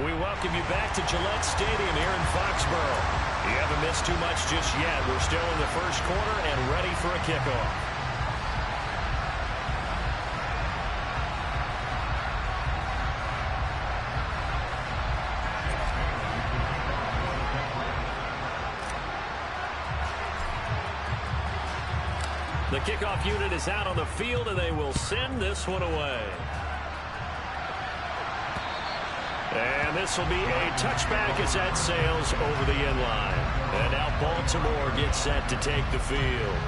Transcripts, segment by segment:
We welcome you back to Gillette Stadium here in Foxborough. You haven't missed too much just yet. We're still in the first quarter and ready for a kickoff. The kickoff unit is out on the field, and they will send this one away. And this will be a touchback as that sails over the end line. And now Baltimore gets set to take the field.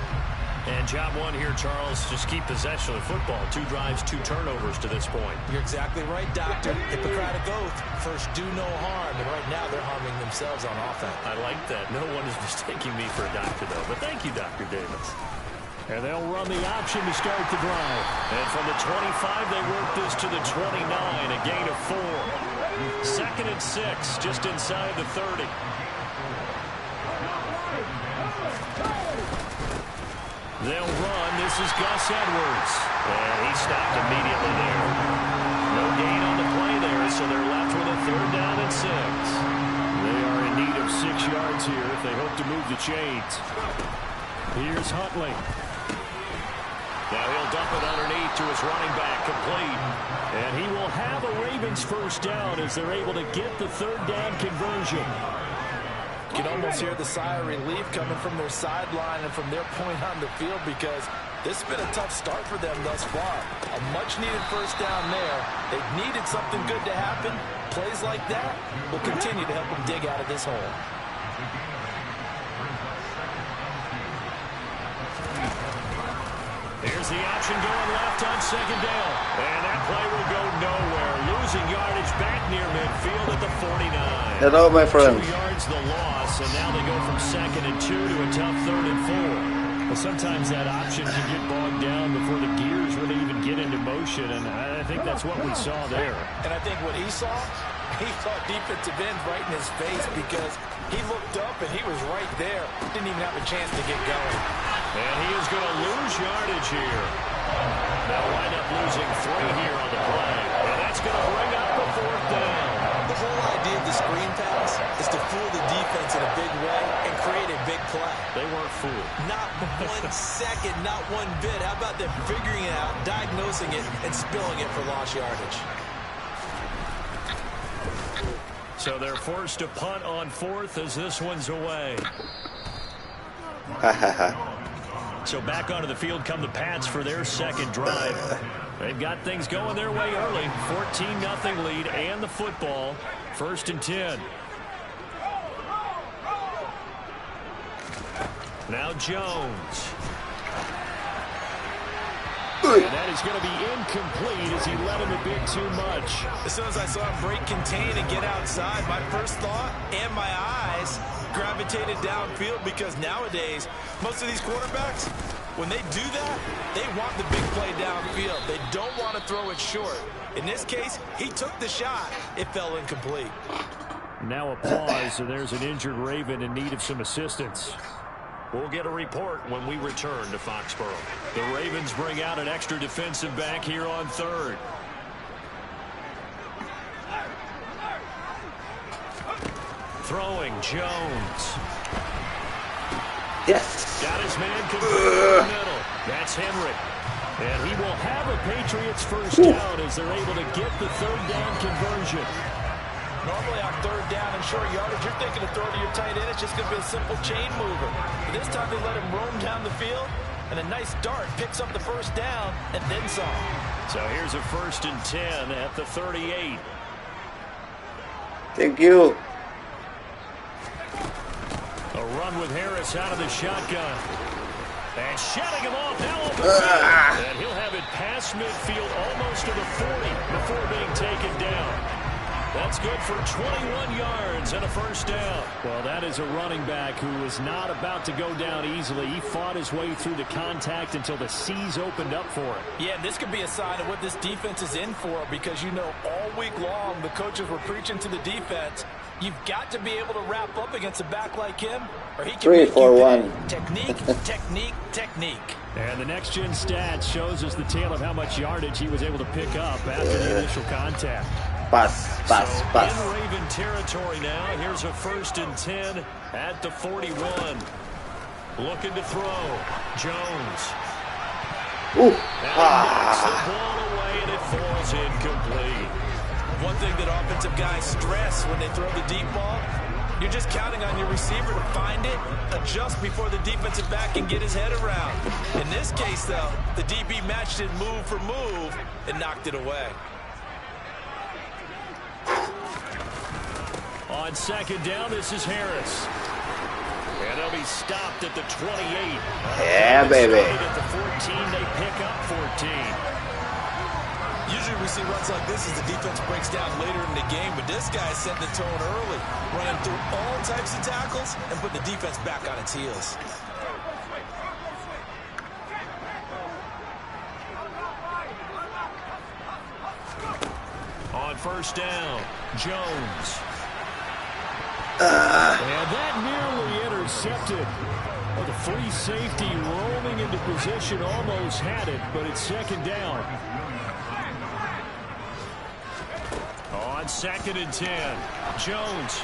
And job one here, Charles, just keep possession of the football. 2 drives, 2 turnovers to this point. You're exactly right, Doctor. Hippocratic oath. First, do no harm. And right now, they're harming themselves on offense. I like that. No one is mistaking me for a doctor, though. But thank you, Dr. Davis. And they'll run the option to start the drive. And from the 25, they work this to the 29, a gain of 4. 2nd and 6, just inside the 30. They'll run. This is Gus Edwards. And he stopped immediately there. No gain on the play there, so they're left with a 3rd down and 6. They are in need of 6 yards here if they hope to move the chains. Here's Huntley. Now he'll dump it underneath to his running back, complete. And he will have a Ravens first down as they're able to get the 3rd down conversion. You can almost hear the sigh of relief coming from their sideline and from their point on the field because this has been a tough start for them thus far. A much-needed first down there. They've needed something good to happen. Plays like that will continue to help them dig out of this hole. Here's the option going left on 2nd down. And that play will go nowhere. Losing yardage back near midfield at the 49. Hello, my friend. 2 yards the loss, and now they go from 2nd and 2 to a tough 3rd and 4. Well, sometimes that option can get bogged down before the gears really even get into motion, and I think that's what we saw there. And I think what he saw defensive end right in his face because he looked up and he was right there. Didn't even have a chance to get going. And he is going to lose yardage here. They'll wind up losing 3 here on the play. And that's going to bring up a 4th down. The whole idea of the screen pass is to fool the defense in a big way and create a big play. They weren't fooled. Not 1 second, not 1 bit. How about them figuring it out, diagnosing it, and spilling it for lost yardage? So they're forced to punt on 4th as this one's away. So back onto the field come the Pats for their 2nd drive. They've got things going their way early. 14-0 lead and the football. 1st and 10. Now Jones. And that is going to be incomplete as he let him a bit too much. As soon as I saw him break contain and get outside, my first thought and my eyes gravitated downfield because nowadays, most of these quarterbacks, when they do that, they want the big play downfield. They don't want to throw it short. In this case, he took the shot. It fell incomplete. Now a pause, and there's an injured Raven in need of some assistance. We'll get a report when we return to Foxborough. The Ravens bring out an extra defensive back here on 3rd. Throwing Jones. Yes. Got his man controlled in the middle. That's Henry. And he will have a Patriots first down as they're able to get the 3rd down conversion. Normally on 3rd down and short yardage, you're thinking to throw to your tight end. It's just going to be a simple chain mover. But this time they let him roam down the field, and a nice dart picks up the first down and then some. So here's a 1st and 10 at the 38. Thank you. A run with Harris out of the shotgun. And shutting him off now over the field. And he'll have it past midfield almost to the 40 before being taken down. That's good for 21 yards and a first down. Well, that is a running back who is not about to go down easily. He fought his way through the contact until the seas opened up for him. Yeah, this could be a sign of what this defense is in for because, you know, all week long the coaches were preaching to the defense, you've got to be able to wrap up against a back like him or he can 3, 4, 1. Technique, technique, technique. And the next-gen stats shows us the tale of how much yardage he was able to pick up after the initial contact. Pass. In Raven territory now. Here's a 1st and 10 at the 41. Looking to throw. Jones. Ooh. Knocks the ball away, and it falls incomplete. One thing that offensive guys stress when they throw the deep ball, you're just counting on your receiver to find it, adjust before the defensive back can get his head around. In this case, though, the DB matched it move for move and knocked it away. On 2nd down, this is Harris. And they'll be stopped at the 28. Yeah, baby. At the 14, they pick up 14. Usually we see runs like this as the defense breaks down later in the game, but this guy is setting the tone early, running through all types of tackles and putting the defense back on its heels. On 1st down, Jones. And that nearly intercepted. Well, the free safety rolling into position almost had it, but it's 2nd down. On 2nd and 10, Jones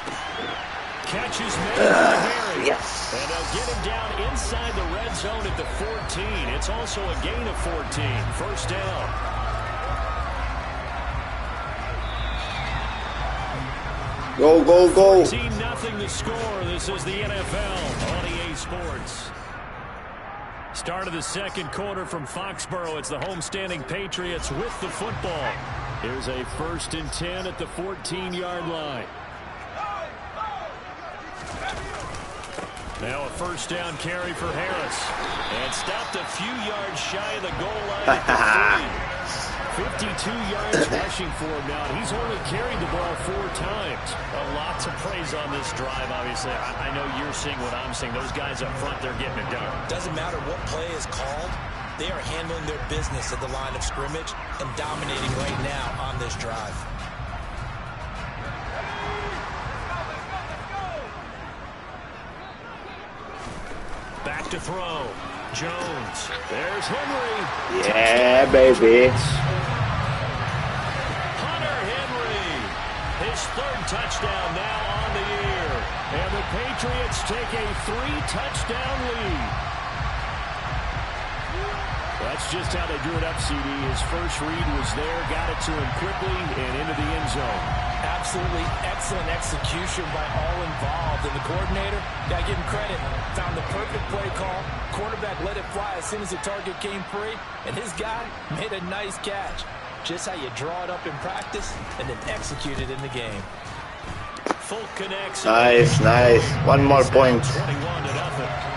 catches made by Harry. Yes. And they'll get him down inside the red zone at the 14. It's also a gain of 14. 1st down. Go. 14-0 the score. This is the NFL on EA Sports. Start of the 2nd quarter from Foxborough. It's the homestanding Patriots with the football. Here's a 1st and 10 at the 14-yard line. Now a 1st down carry for Harris. And stopped a few yards shy of the goal line at the 3. 52 yards rushing for him now. He's only carried the ball 4 times. A lot to praise on this drive, obviously. I know you're seeing what I'm seeing. Those guys up front, they're getting it done. Doesn't matter what play is called. They are handling their business at the line of scrimmage and dominating right now on this drive. Back to throw. Jones. There's Henry. Yeah, baby. Hunter Henry. His 3rd touchdown now on the year. And the Patriots take a 3-touchdown lead. That's just how they drew it up, CD. His first read was there, got it to him quickly, and into the end zone. Absolutely excellent execution by all involved. And the coordinator, got to give him credit, found the perfect play call. Quarterback let it fly as soon as the target came free, and his guy made a nice catch. Just how you draw it up in practice and then execute it in the game. Full connects. Nice. 1 more point. 21-0.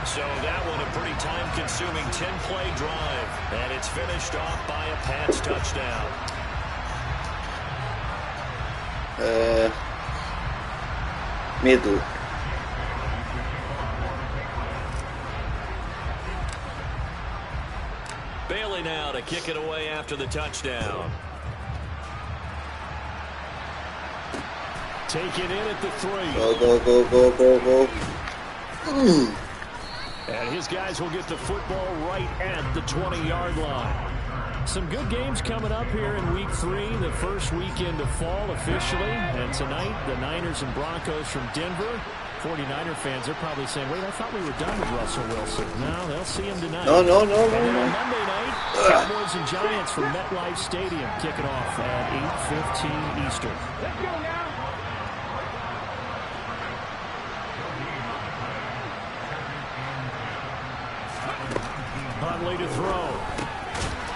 So that one a pretty time-consuming 10-play drive, and it's finished off by a Pats touchdown. Middle. Bailey now to kick it away after the touchdown. Taken in at the 3. Go. And his guys will get the football right at the 20-yard line. Some good games coming up here in Week 3, the first weekend of fall officially. And tonight, the Niners and Broncos from Denver. 49er fans are probably saying, wait, I thought we were done with Russell Wilson. No, they'll see him tonight. No. And then on Monday night, Cowboys and Giants from MetLife Stadium kick it off at 8:15 Eastern. Let's go now. Huntley to throw.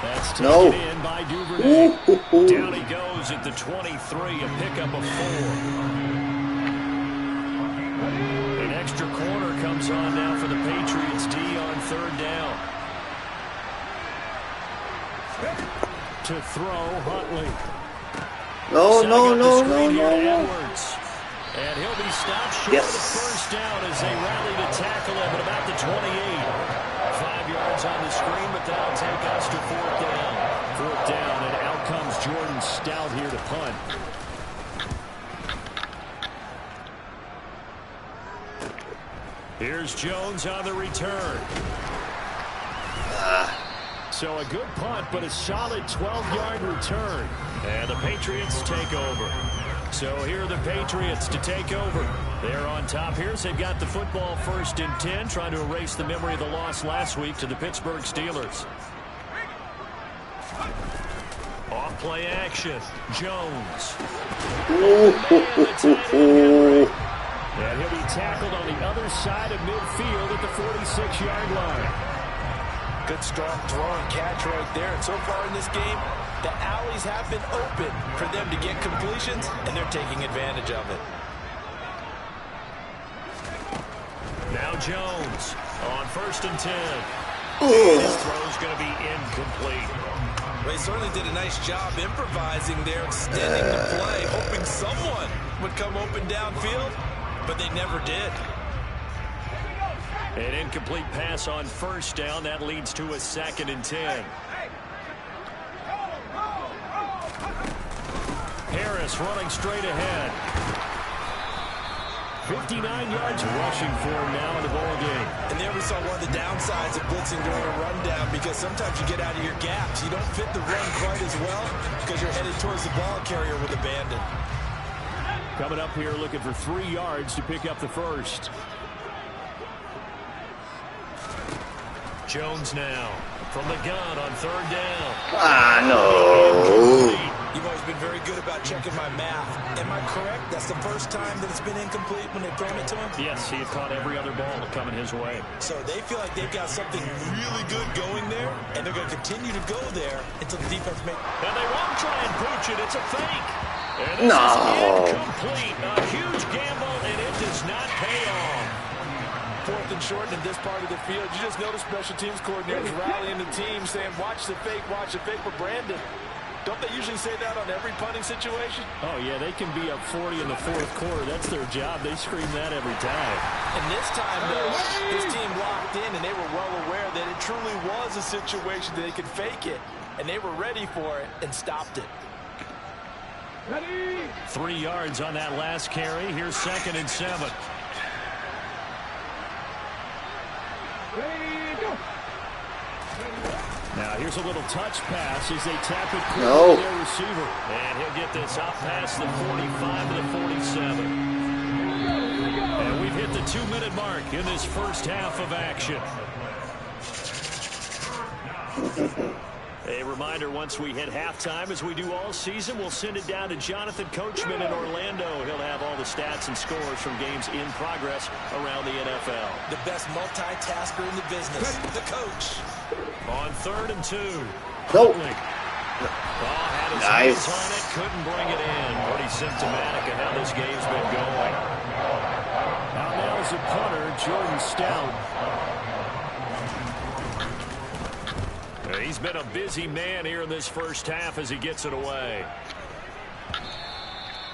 That's taken in by Duvernay. Down he goes at the 23, a pickup of 4. An extra corner comes on now for the Patriots D on 3rd down. To throw, Huntley. No. Edwards. And he'll be stopped short of the 1st down as they rally to tackle him at about the 28. 5 yards on the screen, but that'll take us to 4th down. 4th down, and out comes Jordan Stout here to punt. Here's Jones on the return. So a good punt, but a solid 12-yard return. And the Patriots take over. So here are the Patriots to take over. They're on top here. So they've got the football 1st and 10, trying to erase the memory of the loss last week to the Pittsburgh Steelers. Off play action. Jones. And he'll be tackled on the other side of midfield at the 46-yard line. Good strong throw and catch right there. And so far in this game, the alleys have been open for them to get completions, and they're taking advantage of it. Now Jones on 1st and 10. And his throw's going to be incomplete. Well, he certainly did a nice job improvising there, extending the play, hoping someone would come open downfield, but they never did. An incomplete pass on 1st down. That leads to a 2nd and 10. Harris running straight ahead. 59 yards rushing for him now in the ball game. And there we saw one of the downsides of blitzing during a rundown, because sometimes you get out of your gaps. You don't fit the run quite as well because you're headed towards the ball carrier with abandon. Coming up here looking for 3 yards to pick up the 1st. Jones now from the gun on 3rd down. Ah, no. You've always been very good about checking my math. Am I correct? That's the first time that it's been incomplete when they've thrown it to him? Yes, he had caught every other ball coming his way. So they feel like they've got something really good going there, and they're going to continue to go there until the defense makes... And they won't try and pooch it. It's a fake. And this is incomplete. A huge gamble, and it does not pay off. 4th and short in this part of the field. You just notice special teams coordinators rallying the team saying, watch the fake for Brandon. Don't they usually say that on every punting situation? Oh, yeah, they can be up 40 in the 4th quarter. That's their job. They scream that every time. And this time, though, this team locked in, and they were well aware that it truly was a situation that they could fake it, and they were ready for it and stopped it. 3 yards on that last carry. Here's 2nd and 7. Now here's a little touch pass as they tap it quickly to their receiver. And he'll get this up past the 45 to the 47. And we've hit the 2-minute mark in this first half of action. A reminder, once we hit halftime, as we do all season, we'll send it down to Jonathan Coachman in Orlando. He'll have all the stats and scores from games in progress around the NFL. The best multitasker in the business, the coach. On 3rd and 2. Nope. Had his hands on it, couldn't bring it in. Pretty symptomatic of how this game's been going. Out now is the punter, Jordan Stout. He's been a busy man here in this first half as he gets it away.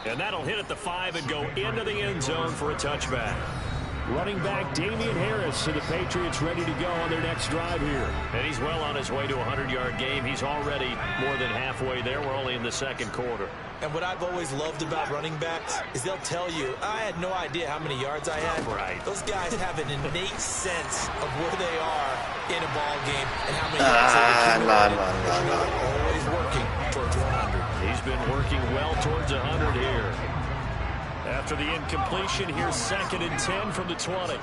And that'll hit at the 5 and go into the end zone for a touchback. Running back Damian Harris, and the Patriots ready to go on their next drive here. And he's well on his way to a 100-yard game. He's already more than halfway there. We're only in the 2nd quarter. And what I've always loved about running backs is they'll tell you, I had no idea how many yards I had. Right. Those guys have an innate sense of where they are in a ball game and how many yards they've accumulated. Always working towards 100. He's been working well towards 100 here. After the incompletion, here's 2nd and 10 from the 20.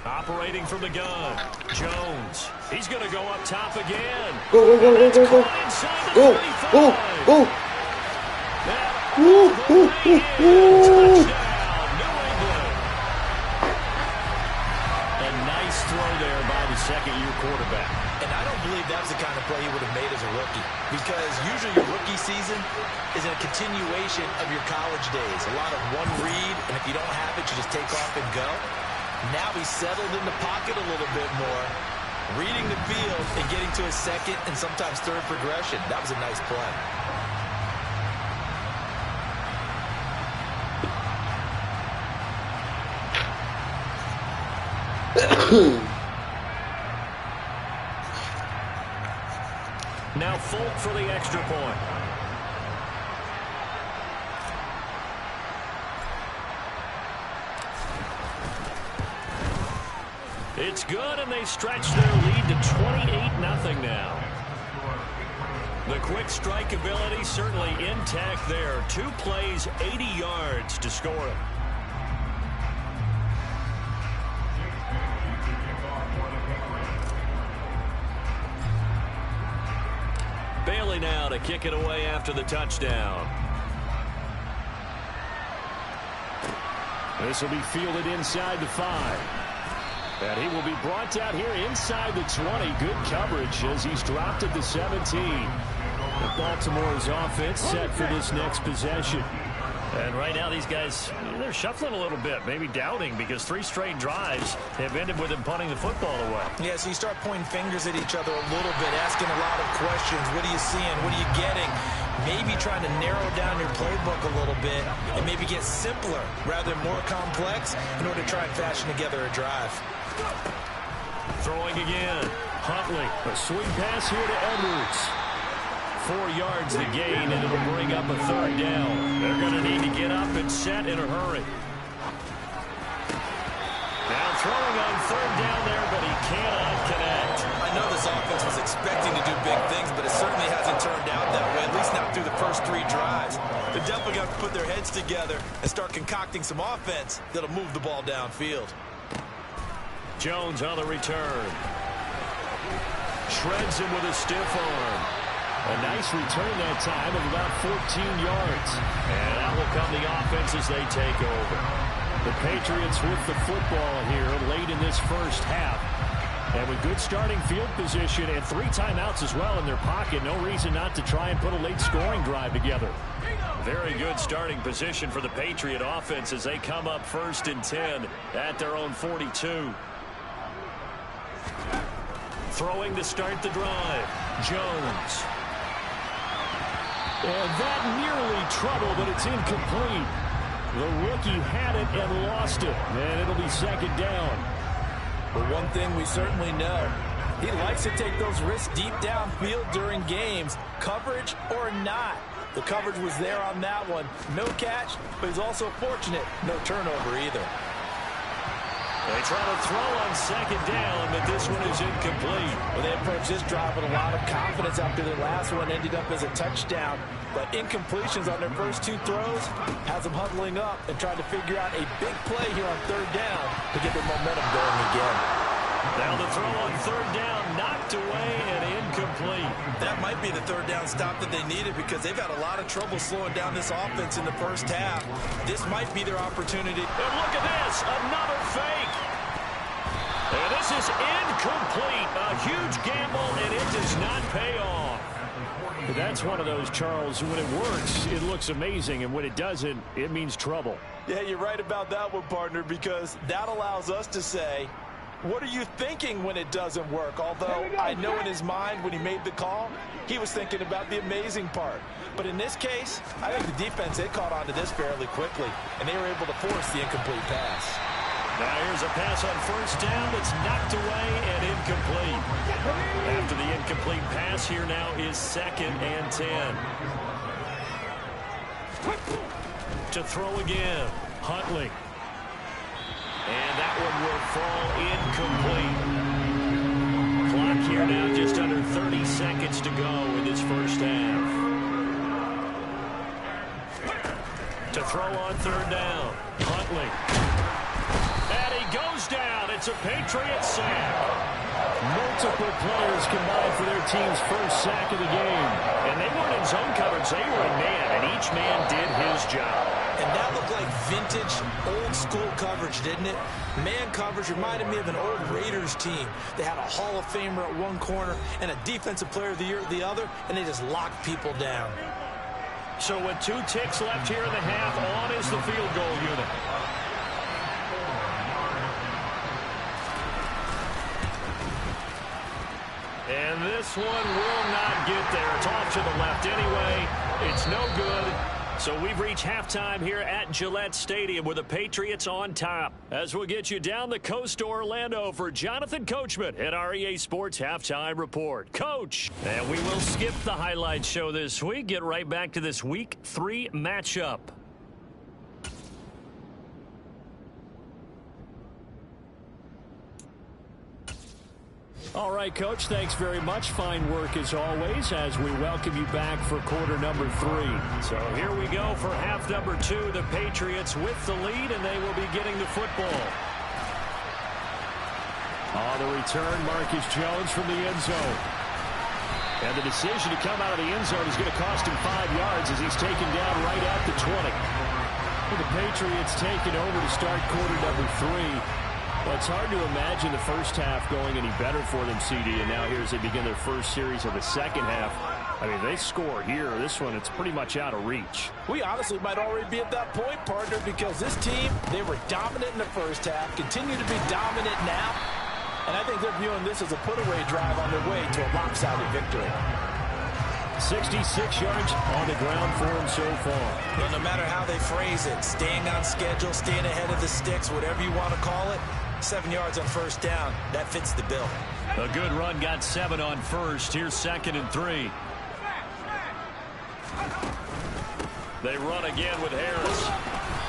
Operating from the gun, Jones. He's going to go up top again. Go. A nice throw there by the 2nd-year quarterback. And I don't believe that was the kind of play he would have made as a rookie, because usually your rookie season is a continuation of your college days. A lot of one read, and if you don't have it, you just take off and go. Now he's settled in the pocket a little bit more, reading the field and getting to his 2nd and sometimes 3rd progression. That was a nice play. Now Folk for the extra point. It's good, and they stretch their lead to 28-0 now. The quick strike ability certainly intact there. 2 plays, 80 yards to score it. Bailey now to kick it away after the touchdown. This will be fielded inside the 5. And he will be brought out here inside the 20. Good coverage as he's dropped at the 17. And Baltimore's offense set for this next possession. And right now these guys, they're shuffling a little bit, maybe doubting, because 3 straight drives have ended with them punting the football away. Yeah, so you start pointing fingers at each other a little bit, asking a lot of questions. What are you seeing? What are you getting? Maybe trying to narrow down your playbook a little bit and maybe get simpler rather than more complex in order to try and fashion together a drive. Throwing again. Huntley. A swing pass here to Edwards. 4 yards the gain, and it'll bring up a 3rd down. They're going to need to get up and set in a hurry. Now throwing on 3rd down there, but he cannot connect. I know this offense was expecting to do big things, but it certainly hasn't turned out that way, at least not through the first 3 drives. They're definitely going to put their heads together and start concocting some offense that'll move the ball downfield. Jones on the return. Shreds him with a stiff arm. A nice return that time of about 14 yards. And out will come the offense as they take over. The Patriots with the football here late in this first half. And with good starting field position and 3 timeouts as well in their pocket, no reason not to try and put a late scoring drive together. Very good starting position for the Patriot offense as they come up 1st and 10 at their own 42. Throwing to start the drive. Jones. And that nearly trouble, but it's incomplete. The rookie had it and lost it. And it'll be 2nd down. But one thing we certainly know, he likes to take those risks deep downfield during games, coverage or not. The coverage was there on that one. No catch, but he's also fortunate. No turnover either. They try to throw on 2nd down, but this one is incomplete. Well, they approached this drive with a lot of confidence after their last one ended up as a touchdown. But incompletions on their first 2 throws has them huddling up and trying to figure out a big play here on 3rd down to get their momentum going again. Now the throw on 3rd down, knocked away and incomplete. That might be the 3rd down stop that they needed because they've had a lot of trouble slowing down this offense in the first half. This might be their opportunity. And look at this, another fake. And this is incomplete. A huge gamble, and it does not pay off. That's one of those, Charles, when it works, it looks amazing, and when it doesn't, it means trouble. Yeah, you're right about that one, partner, because that allows us to say, what are you thinking when it doesn't work? Although I know in his mind when he made the call, he was thinking about the amazing part. But in this case, I think the defense, they caught on to this fairly quickly, and they were able to force the incomplete pass. Now here's a pass on 1st down that's knocked away and incomplete. After the incomplete pass, here now is 2nd and 10. To throw again, Huntley. And that one will fall incomplete. Clock here now just under 30 seconds to go in this first half. To throw on 3rd down, Huntley. And he goes down. It's a Patriot sack. Multiple players combined for their team's first sack of the game. And they weren't in zone coverage. They were in man, and each man did his job. And that looked like vintage, old-school coverage, didn't it? Man coverage reminded me of an old Raiders team. They had a Hall of Famer at one corner and a Defensive Player of the Year at the other, and they just locked people down. So with 2 ticks left here in the half, on is the field goal unit. And this one will not get there. It's off to the left anyway. It's no good. So we've reached halftime here at Gillette Stadium with the Patriots on top. As we'll get you down the coast to Orlando for Jonathan Coachman at our EA Sports Halftime Report. Coach! And we will skip the highlight show this week. Get right back to this Week 3 matchup. All right, Coach, thanks very much. Fine work as always as we welcome you back for quarter number 3. So here we go for half number 2. The Patriots with the lead, and they will be getting the football. On the return, Marcus Jones from the end zone. And the decision to come out of the end zone is going to cost him 5 yards as he's taken down right at the 20. Well, the Patriots taking over to start quarter number 3. Well, it's hard to imagine the first half going any better for them, CD, and now here as they begin their first series of the second half. I mean, they score here. This one, it's pretty much out of reach. We honestly might already be at that point, partner, because this team, they were dominant in the first half, continue to be dominant now, and I think they're viewing this as a put-away drive on their way to a lopsided victory. 66 yards on the ground for him so far. Well, no matter how they phrase it, staying on schedule, staying ahead of the sticks, whatever you want to call it, 7 yards on first down. That fits the bill. A good run, got 7 on first. Here's 2nd and 3. They run again with Harris.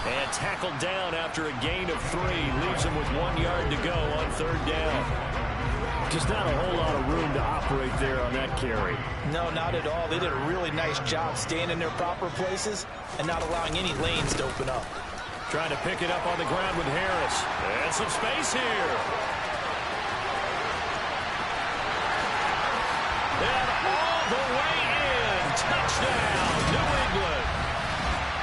And tackled down after a gain of 3. Leaves him with 1 yard to go on 3rd down. Just not a whole lot of room to operate there on that carry. No, not at all. They did a really nice job staying in their proper places and not allowing any lanes to open up. Trying to pick it up on the ground with Harris. And some space here. And all the way in. Touchdown, New England.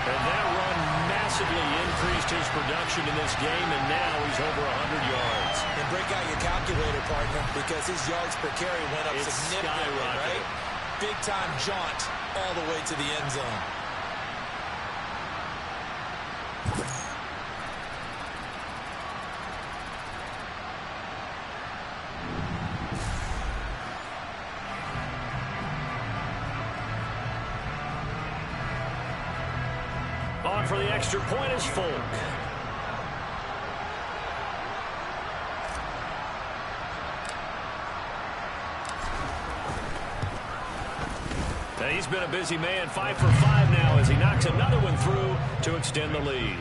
And that run massively increased his production in this game, and now he's over 100 yards. And break out your calculator, partner, because his yards per carry went up significantly, right? Big-time jaunt all the way to the end zone. On for the extra point is Folk. He's been a busy man, 5 for 5 now as he knocks another one through to extend the lead.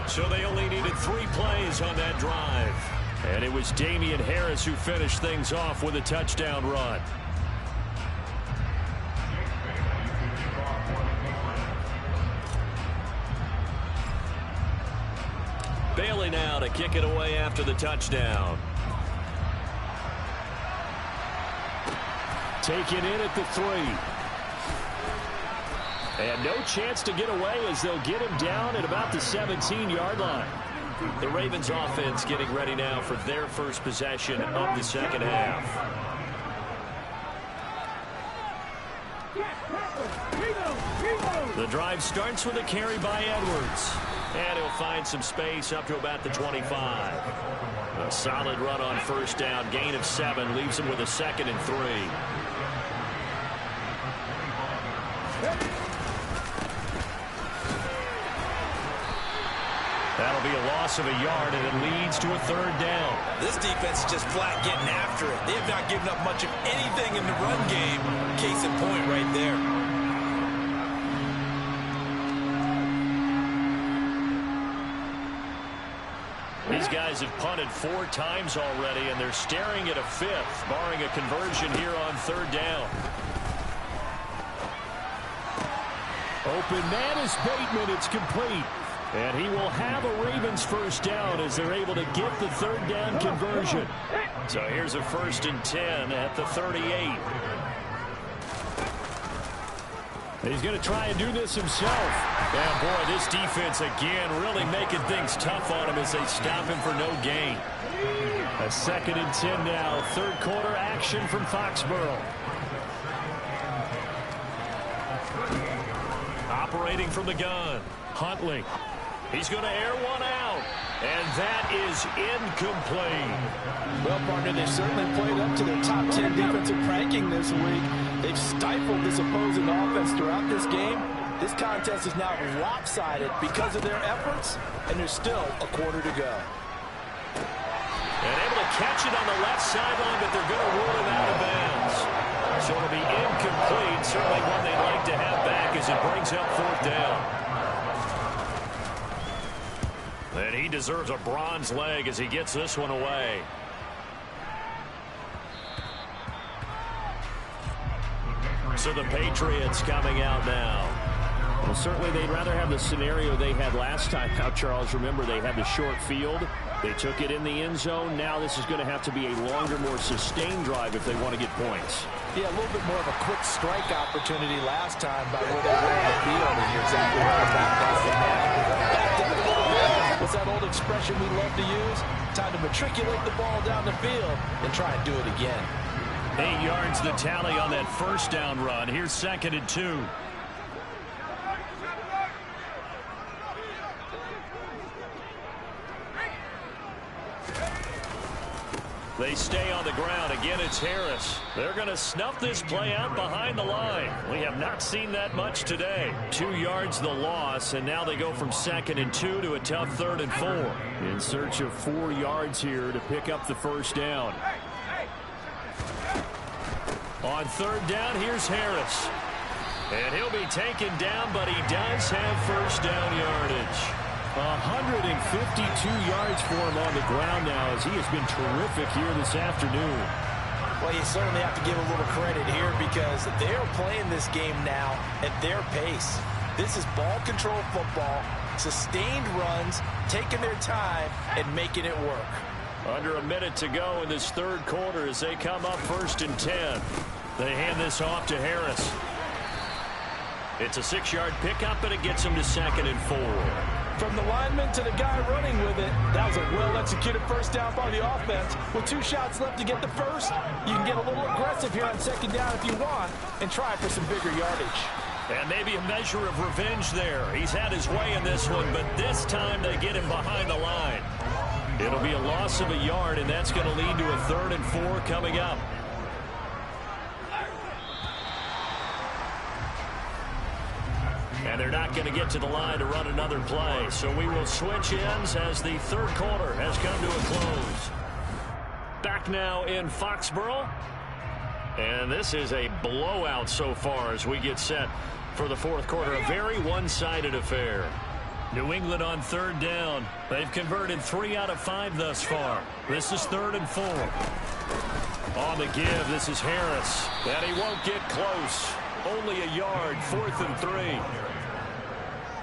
So they only needed 3 plays on that drive. And it was Damian Harris who finished things off with a touchdown run. Bailey now to kick it away after the touchdown. Taken in at the 3. And no chance to get away as they'll get him down at about the 17-yard line. The Ravens offense getting ready now for their first possession of the second half. The drive starts with a carry by Edwards. And he'll find some space up to about the 25. A solid run on first down. Gain of 7 leaves him with a 2nd and 3. That'll be a loss of a yard, and it leads to a 3rd down. This defense is just flat getting after it. They have not given up much of anything in the run game. Case in point right there. These guys have punted 4 times already, and they're staring at a 5th, barring a conversion here on 3rd down. Open man is Bateman. It's complete. And he will have a Ravens first down as they're able to get the 3rd down conversion. So here's a 1st and 10 at the 38. He's going to try and do this himself. And boy, this defense again really making things tough on him as they stop him for no gain. A 2nd and 10 now. 3rd quarter action from Foxborough. Operating from the gun. Huntley. He's going to air one out. And that is incomplete. Well, partner, they've certainly played up to their top 10 defensive ranking this week. They've stifled this opposing offense throughout this game. This contest is now lopsided because of their efforts, and there's still a quarter to go. And able to catch it on the left sideline, but they're going to rule it out of bounds. So it'll be incomplete. Certainly one they'd like to have back as it brings up 4th down. And he deserves a bronze leg as he gets this one away. So the Patriots coming out now. Well, certainly they'd rather have the scenario they had last time out, Charles. Remember, they had the short field. They took it in the end zone. Now this is going to have to be a longer, more sustained drive if they want to get points. Yeah, a little bit more of a quick strike opportunity last time by where they were on the field, and you're exactly right about that. Backed up a little bit. What's that old expression we love to use? Time to matriculate the ball down the field and try and do it again. 8 yards the tally on that first down run. Here's 2nd and 2. They stay on the ground. Again, it's Harris. They're going to snuff this play out behind the line. We have not seen that much today. 2 yards the loss, and now they go from 2nd and 2 to a tough 3rd and 4. In search of 4 yards here to pick up the first down. On 3rd down, here's Harris. And he'll be taken down, but he does have first down yardage. 152 yards for him on the ground now as he has been terrific here this afternoon. Well, you certainly have to give a little credit here because they're playing this game now at their pace. This is ball control football, sustained runs, taking their time, and making it work. Under a minute to go in this 3rd quarter as they come up 1st and 10. They hand this off to Harris. It's a 6-yard pickup, and it gets him to 2nd and 4. From the lineman to the guy running with it, that was a well-executed first down by the offense. With 2 shots left to get the first, you can get a little aggressive here on 2nd down if you want and try for some bigger yardage. And maybe a measure of revenge there. He's had his way in this one, but this time they get him behind the line. It'll be a loss of a yard, and that's going to lead to a 3rd and 4 coming up. And they're not going to get to the line to run another play. So we will switch ends as the 3rd quarter has come to a close. Back now in Foxborough. And this is a blowout so far as we get set for the 4th quarter. A very one-sided affair. New England on 3rd down. They've converted 3 out of 5 thus far. This is 3rd and 4. On the give, this is Harris. And he won't get close. Only a yard, 4th and 3.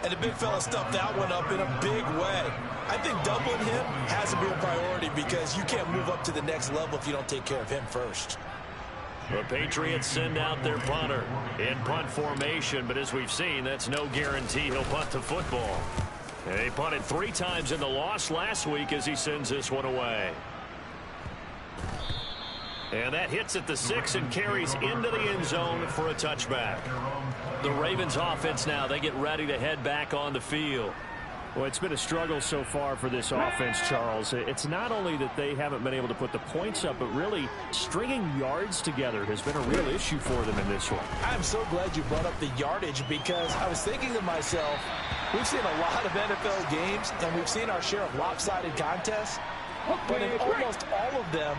And the big fella stuffed that one up in a big way. I think doubling him has to be a priority because you can't move up to the next level if you don't take care of him first. The Patriots send out their punter in punt formation, but as we've seen, that's no guarantee he'll punt the football. And he punted 3 times in the loss last week as he sends this one away. And that hits at the 6 and carries into the end zone for a touchback. The Ravens offense now, they get ready to head back on the field. Well, it's been a struggle so far for this offense, Charles. It's not only that they haven't been able to put the points up, but really stringing yards together has been a real issue for them in this one. I'm so glad you brought up the yardage because I was thinking to myself, we've seen a lot of NFL games and we've seen our share of lopsided contests, but in almost all of them,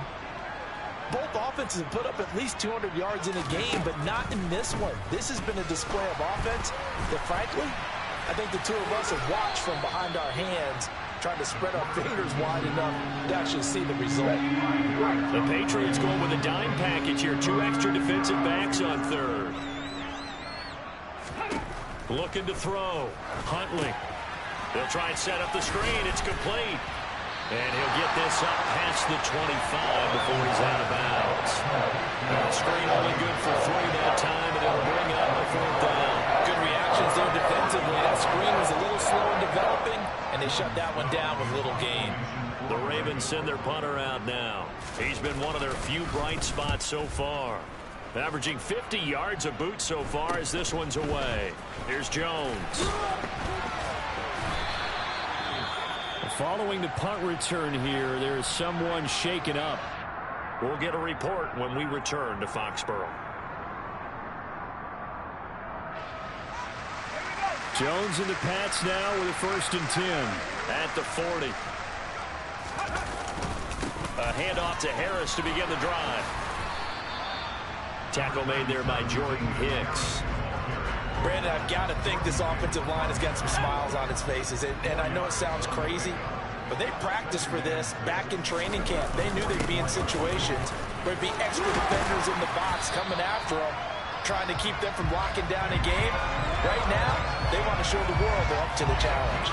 both offenses have put up at least 200 yards in a game, but not in this one. This has been a display of offense that, frankly, I think the two of us have watched from behind our hands, trying to spread our fingers wide enough to actually see the result. The Patriots going with a dime package here. 2 extra defensive backs on 3rd. Looking to throw. Huntley. They'll try and set up the screen. It's complete. And he'll get this up past the 25 before he's out of bounds. The screen only good for 3 that time, and it'll bring up a 4th down. Good reactions there defensively. That screen was a little slow in developing, and they shut that one down with little gain. The Ravens send their punter out now. He's been one of their few bright spots so far. Averaging 50 yards a boot so far as this one's away. Here's Jones. Following the punt return here, there is someone shaken up. We'll get a report when we return to Foxborough. Jones and the Pats now with a 1st and 10. At the 40. A handoff to Harris to begin the drive. Tackle made there by Jordan Hicks. Brandon, I've got to think this offensive line has got some smiles on its faces. And I know it sounds crazy, but they practiced for this back in training camp. They knew they'd be in situations where it'd be extra defenders in the box coming after them. trying to keep them from locking down a game. Right now, they want to show the world they're up to the challenge.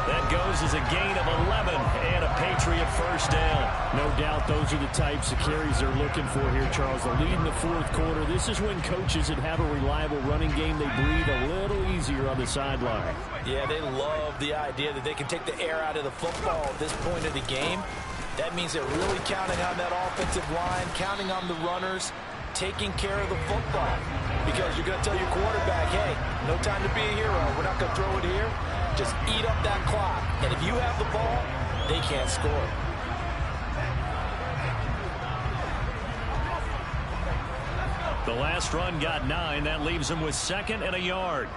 That goes as a gain of 11 and a Patriot first down. No doubt those are the types of carries they're looking for here, Charles. The lead in the fourth quarter. This is when coaches that have a reliable running game, they breathe a little easier on the sideline. Yeah, they love the idea that they can take the air out of the football at this point of the game. That means they're really counting on that offensive line, counting on the runners, taking care of the football. Because you're going to tell your quarterback, hey, no time to be a hero. We're not going to throw it here. Just eat up that clock. And if you have the ball, they can't score. The last run got 9. That leaves them with 2nd and a yard.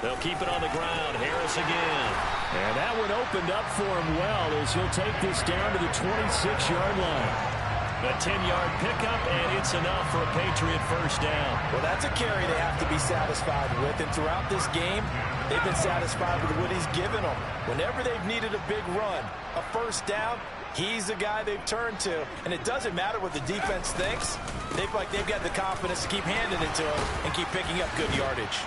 They'll keep it on the ground. Harris again. And that one opened up for him well as he'll take this down to the 26-yard line. A 10-yard pickup, and it's enough for a Patriot first down. Well, that's a carry they have to be satisfied with. And throughout this game, they've been satisfied with what he's given them. Whenever they've needed a big run, a first down, he's the guy they've turned to. And it doesn't matter what the defense thinks. They feel like they've got the confidence to keep handing it to him and keep picking up good yardage.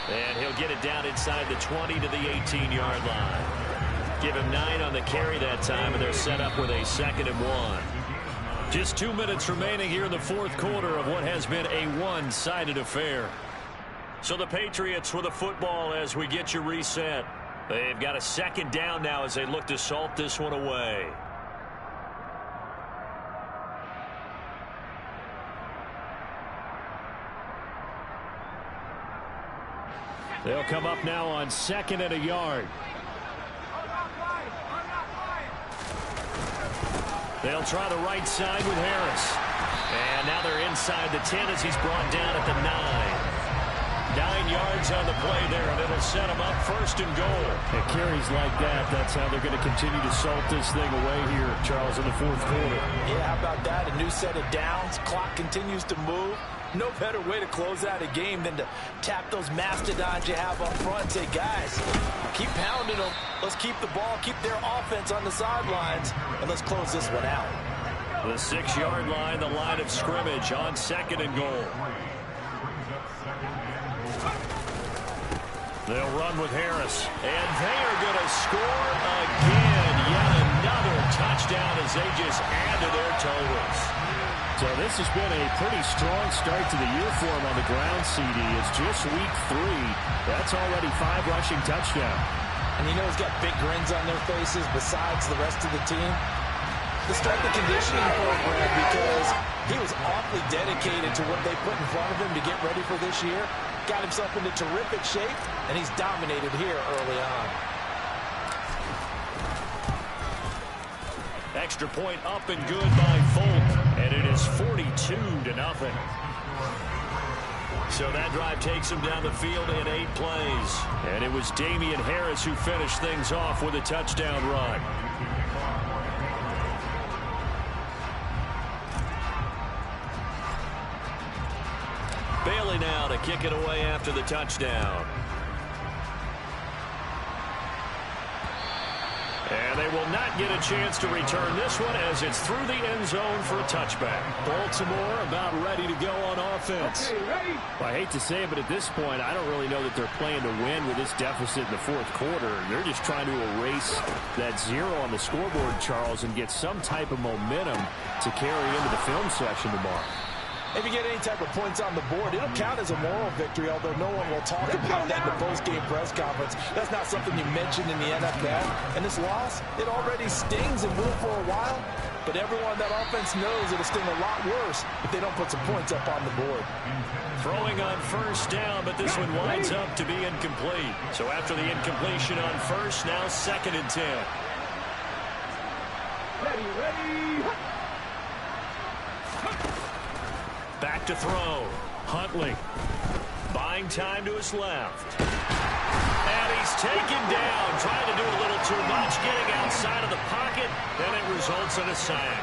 And he'll get it down inside the 20 to the 18-yard line. Give him 9 on the carry that time, and they're set up with a 2nd and 1. Just 2 minutes remaining here in the fourth quarter of what has been a one-sided affair. So the Patriots with the football as we get you reset. They've got a 2nd down now as they look to salt this one away. They'll come up now on 2nd and a yard. They'll try the right side with Harris. And now they're inside the 10 as he's brought down at the 9. 9 yards on the play there, and it'll set him up 1st and goal. At carries like that, that's how they're going to continue to salt this thing away here, Charles, in the fourth quarter. Yeah, how about that? A new set of downs. Clock continues to move. No better way to close out a game than to tap those mastodons you have up front and say, guys, keep pounding them. Let's keep the ball, keep their offense on the sidelines, and let's close this one out. The 6-yard line, the line of scrimmage on 2nd and goal. They'll run with Harris, and they are going to score again. Yet another touchdown as they just add to their totals. So this has been a pretty strong start to the year for him on the ground, CD. It's just week 3. That's already 5 rushing touchdowns. And you know he's got big grins on their faces besides the rest of the team. The strength and conditioning program, because he was awfully dedicated to what they put in front of him to get ready for this year. Got himself into terrific shape, and he's dominated here early on. Extra point up and good by Folk. And it is 42-0. So that drive takes him down the field in 8 plays. And it was Damian Harris who finished things off with a touchdown run. Bailey now to kick it away after the touchdown. And they will not get a chance to return this one as it's through the end zone for a touchback. Baltimore about ready to go on offense. Well, I hate to say it, but at this point, I don't really know that they're playing to win with this deficit in the fourth quarter. They're just trying to erase that 0 on the scoreboard, Charles, and get some type of momentum to carry into the film session tomorrow. If you get any type of points on the board, it'll count as a moral victory, although no one will talk about that in the post-game press conference. That's not something you mentioned in the NFL. And this loss, it already stings and will for a while. But everyone on that offense knows it'll sting a lot worse if they don't put some points up on the board. Throwing on 1st down, but this one winds up to be incomplete. So after the incompletion on 1st, now 2nd and 10. Ready. Back to throw. Huntley. Buying time to his left. And he's taken down. Trying to do a little too much. Getting outside of the pocket. And it results in a sack.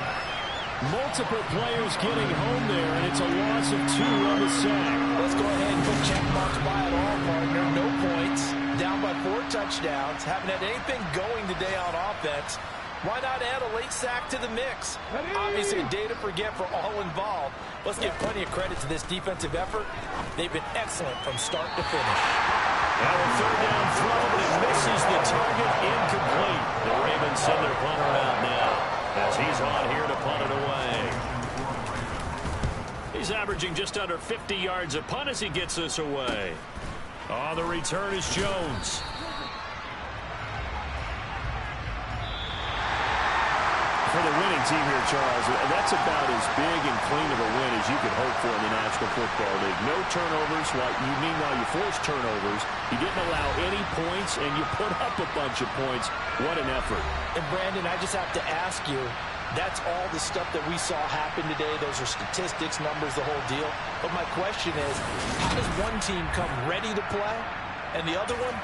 Multiple players getting home there, and it's a loss of 2 on the sack. Let's go ahead and put check marks by it all, partner. No points. Down by 4 touchdowns. Haven't had anything going today on offense. Why not add a late sack to the mix? Obviously, a day to forget for all involved. Let's give plenty of credit to this defensive effort. They've been excellent from start to finish. Now a third down throw, but he misses the target, incomplete. The Ravens send their punter out now as he's on here to punt it away. He's averaging just under 50 yards a punt as he gets this away. On the return is Jones. For the winning team here, Charles, that's about as big and clean of a win as you could hope for in the National Football League. No turnovers. Meanwhile, you force turnovers. You didn't allow any points, and you put up a bunch of points. What an effort. And, Brandon, I just have to ask you, that's all the stuff that we saw happen today. Those are statistics, numbers, the whole deal. But my question is, how does one team come ready to play, and the other one,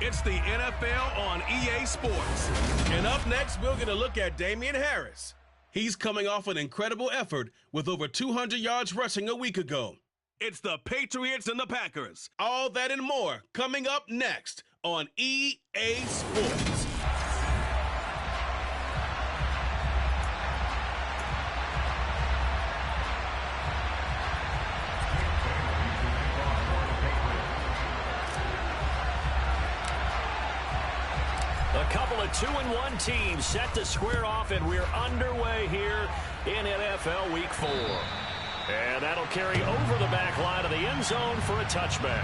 It's the NFL on EA Sports. And up next, we're going to look at Damian Harris. He's coming off an incredible effort with over 200 yards rushing a week ago. It's the Patriots and the Packers. All that and more coming up next on EA Sports. A couple of 2-1 teams set to square off, and we're underway here in NFL Week 4. And that'll carry over the back line of the end zone for a touchback.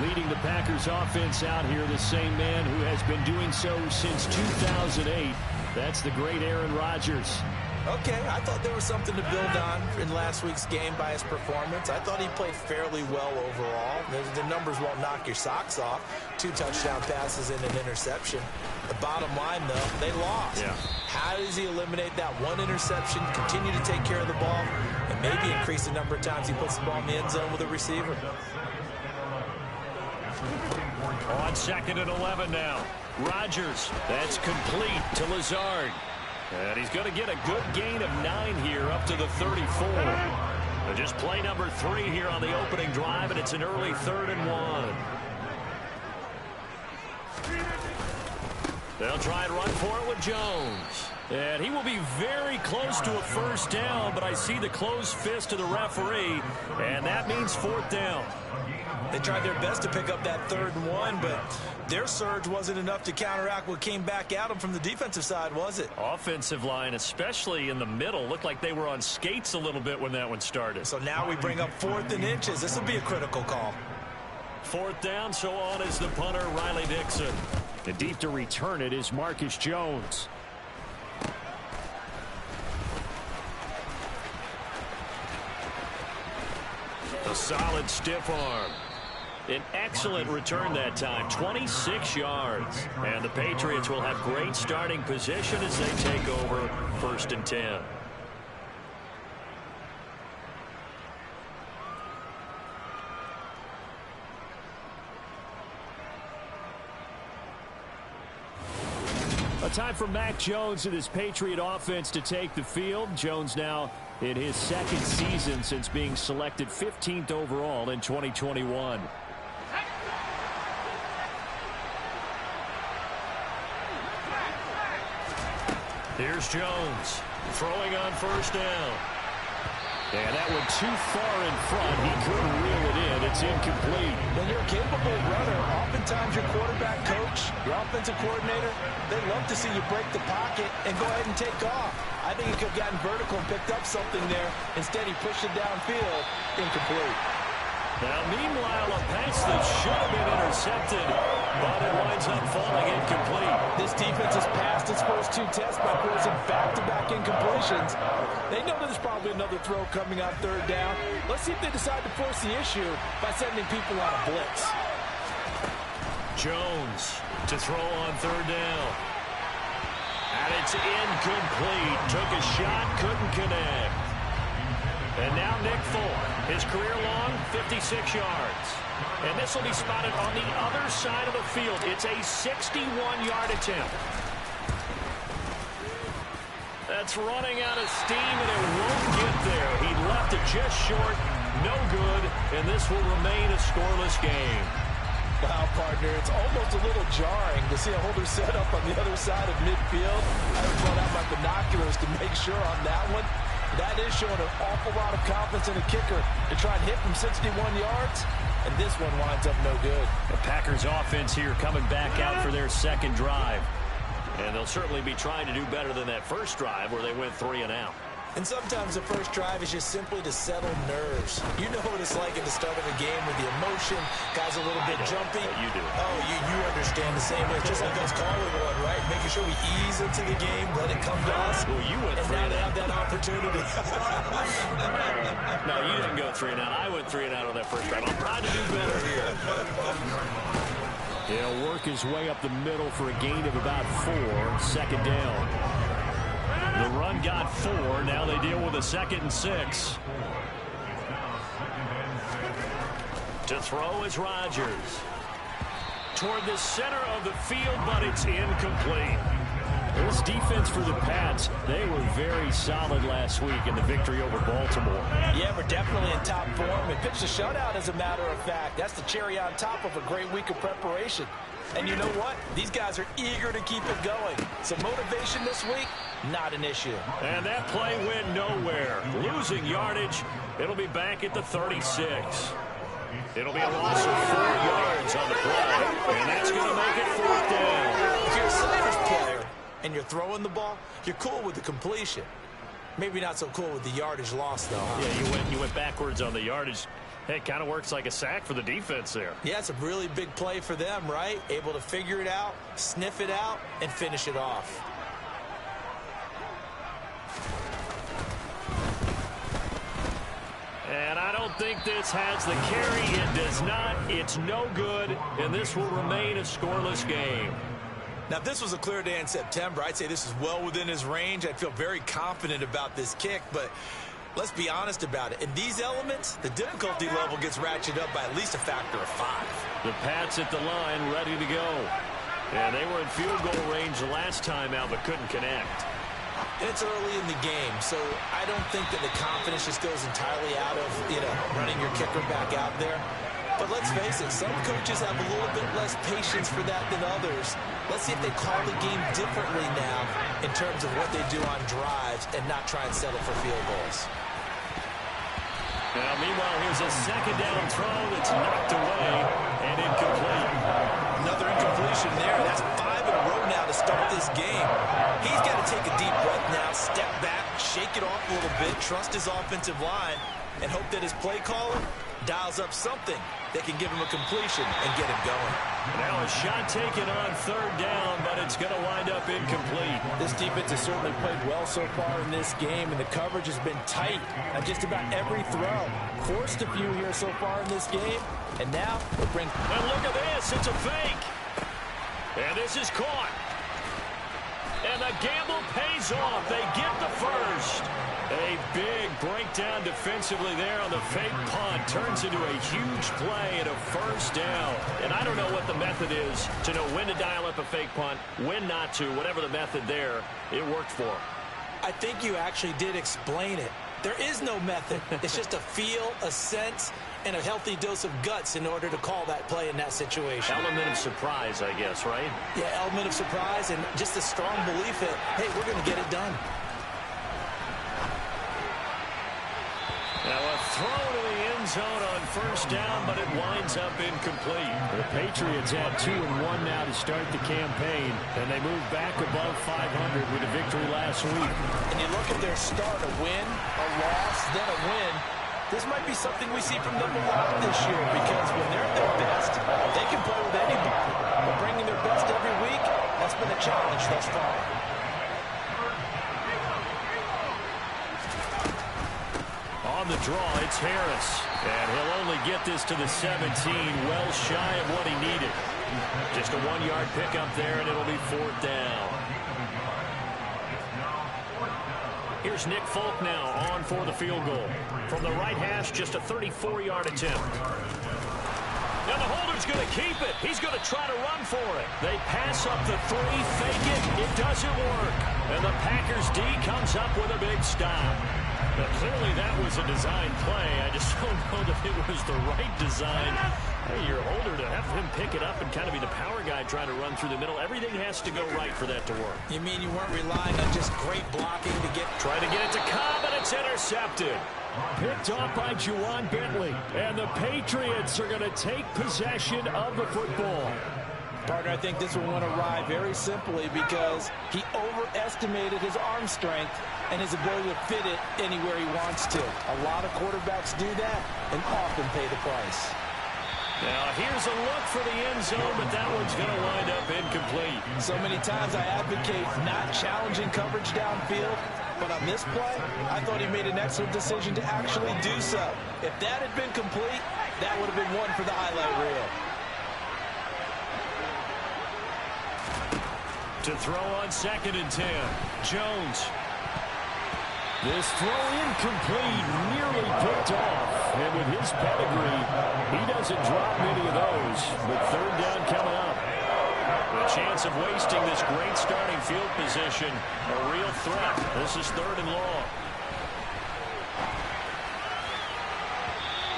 Leading the Packers offense out here, the same man who has been doing so since 2008. That's the great Aaron Rodgers. Okay, I thought there was something to build on in last week's game by his performance. I thought he played fairly well overall. The numbers won't knock your socks off. 2 touchdown passes and an interception. The bottom line, though, they lost. Yeah. How does he eliminate that one interception, continue to take care of the ball, and maybe increase the number of times he puts the ball in the end zone with a receiver? On 2nd and 11 now. Rodgers, that's complete to Lazard. And he's going to get a good gain of 9 here up to the 34. Just play number 3 here on the opening drive, and it's an early 3rd and 1. They'll try and run for it with Jones. And he will be very close to a first down, but I see the closed fist of the referee, and that means fourth down. They tried their best to pick up that 3rd and 1, but their surge wasn't enough to counteract what came back at them from the defensive side, was it? Offensive line, especially in the middle, looked like they were on skates a little bit when that one started. So now we bring up 4th and inches. This will be a critical call. 4th down, so on is the punter, Riley Dixon. And deep to return it is Marcus Jones. A solid stiff arm. An excellent return that time, 26 yards. And the Patriots will have great starting position as they take over 1st and 10. A time for Mac Jones and his Patriot offense to take the field. Jones now in his 2nd season since being selected 15th overall in 2021. Here's Jones throwing on 1st down. And that one too far in front. He couldn't reel it in. It's incomplete. When you're a capable runner, oftentimes your quarterback coach, your offensive coordinator, they love to see you break the pocket and go ahead and take off. I think he could have gotten vertical and picked up something there. Instead, he pushed it downfield. Incomplete. Now, meanwhile, a pass that should have been intercepted, but it winds up falling incomplete. This defense has passed its first 2 tests by forcing back-to-back incompletions. They know there's probably another throw coming on 3rd down. Let's see if they decide to force the issue by sending people on a blitz. Jones to throw on 3rd down. And it's incomplete. Took a shot, couldn't connect. And now Nick Ford, his career-long 56 yards. And this will be spotted on the other side of the field. It's a 61-yard attempt. That's running out of steam, and it won't get there. He left it just short, no good, and this will remain a scoreless game. Wow, partner, it's almost a little jarring to see a holder set up on the other side of midfield. I brought out my binoculars to make sure on that one. That is showing an awful lot of confidence in a kicker to try and hit from 61 yards, and this one winds up no good. The Packers offense here coming back out for their 2nd drive. And they'll certainly be trying to do better than that first drive where they went 3 and out. And sometimes the first drive is just simply to settle nerves. You know what it's like at the start of a game with the emotion, guys a little bit jumpy. You do. Oh, you understand the same way. It's just like us calling one, right? Making sure we ease into the game, let it come to us. Well, you went and 3 now and they out. have that opportunity. No, you didn't go 3 and out. I went 3 and out on that first drive. I'm trying to do better here. He'll work his way up the middle for a gain of about 4. 2nd down. The run got 4. Now they deal with a 2nd and 6. To throw is Rodgers. Toward the center of the field, but it's incomplete. This defense for the Pats, they were very solid last week in the victory over Baltimore. Yeah, we're definitely in top form. We pitched a shutout, as a matter of fact. That's the cherry on top of a great week of preparation. And you know what? These guys are eager to keep it going. So motivation this week, not an issue. And that play went nowhere. Losing yardage. It'll be back at the 36. It'll be a loss of 4 yards on the play. And that's going to make it 4th down. If you're a Sanders player and you're throwing the ball, you're cool with the completion. Maybe not so cool with the yardage loss, though, huh? Yeah, you went backwards on the yardage. Hey, it kind of works like a sack for the defense there. Yeah, it's a really big play for them, right? Able to figure it out, sniff it out, and finish it off. And I don't think this has the carry. It does not. It's no good, and this will remain a scoreless game. Now, if this was a clear day in September, I'd say this is well within his range. I'd feel very confident about this kick, but let's be honest about it. In these elements, the difficulty level gets ratcheted up by at least a factor of 5. The Pats at the line, ready to go. And they were in field goal range the last time out, but couldn't connect. And it's early in the game, so I don't think that the confidence just goes entirely out of, running your kicker back out there. But let's face it, some coaches have a little bit less patience for that than others. Let's see if they call the game differently now in terms of what they do on drives and not try and settle for field goals. Now, meanwhile, here's a second down throw that's knocked away and incomplete. Another incompletion there. That's 5 in a row now to start this game. He's got to take a deep breath now, step back, shake it off a little bit, trust his offensive line, and hope that his play caller dials up something that can give him a completion and get him going. Now a shot taken on third down, but it's going to wind up incomplete. This defense has certainly played well so far in this game, and the coverage has been tight on just about every throw. Forced a few here so far in this game, and now we'll bring... And look at this, it's a fake. And this is caught. And the gamble pays off. They get the first. A big breakdown defensively there on the fake punt. Turns into a huge play and a first down. And I don't know what the method is to know when to dial up a fake punt, when not to. Whatever the method there, it worked for him. I think you actually did explain it. There is no method. It's just a feel, a sense, and a healthy dose of guts in order to call that play in that situation. Element of surprise, I guess, right? Yeah, element of surprise and just a strong belief that, hey, we're going to get it done. Now a throw to the end zone on first down, but it winds up incomplete. The Patriots had 2-1 now to start the campaign, and they moved back above 500 with a victory last week. And you look at their start, a win, a loss, then a win. This might be something we see from them a lot this year, because when they're at their best, they can play with anybody. But bringing their best every week, that's been a challenge thus far. On the draw, it's Harris. And he'll only get this to the 17, well shy of what he needed. Just a 1-yard pickup there, and it'll be fourth down. Here's Nick Folk now on for the field goal. From the right hash, just a 34-yard attempt. Now the holder's going to keep it. He's going to try to run for it. They pass up the 3, fake it. It doesn't work. And the Packers D comes up with a big stop. Now, clearly that was a design play. I just don't know that it was the right design. Hey, your holder to have him pick it up and kind of be the power guy trying to run through the middle. Everything has to go right for that to work. You mean you weren't relying on just great blocking to get... Trying to get it to Cobb, and it's intercepted. Picked off by Juwan Bentley. And the Patriots are going to take possession of the football. Partner, I think this one went awry very simply because he overestimated his arm strength and his ability to fit it anywhere he wants to. A lot of quarterbacks do that and often pay the price. Now, here's a look for the end zone, but that one's going to wind up incomplete. So many times I advocate not challenging coverage downfield, but on this play, I thought he made an excellent decision to actually do so. If that had been complete, that would have been one for the highlight reel. To throw on 2nd and 10. Jones. This throw incomplete, nearly picked off. And with his pedigree, he doesn't drop many of those. But third down coming up. The chance of wasting this great starting field position, a real threat. This is 3rd and long.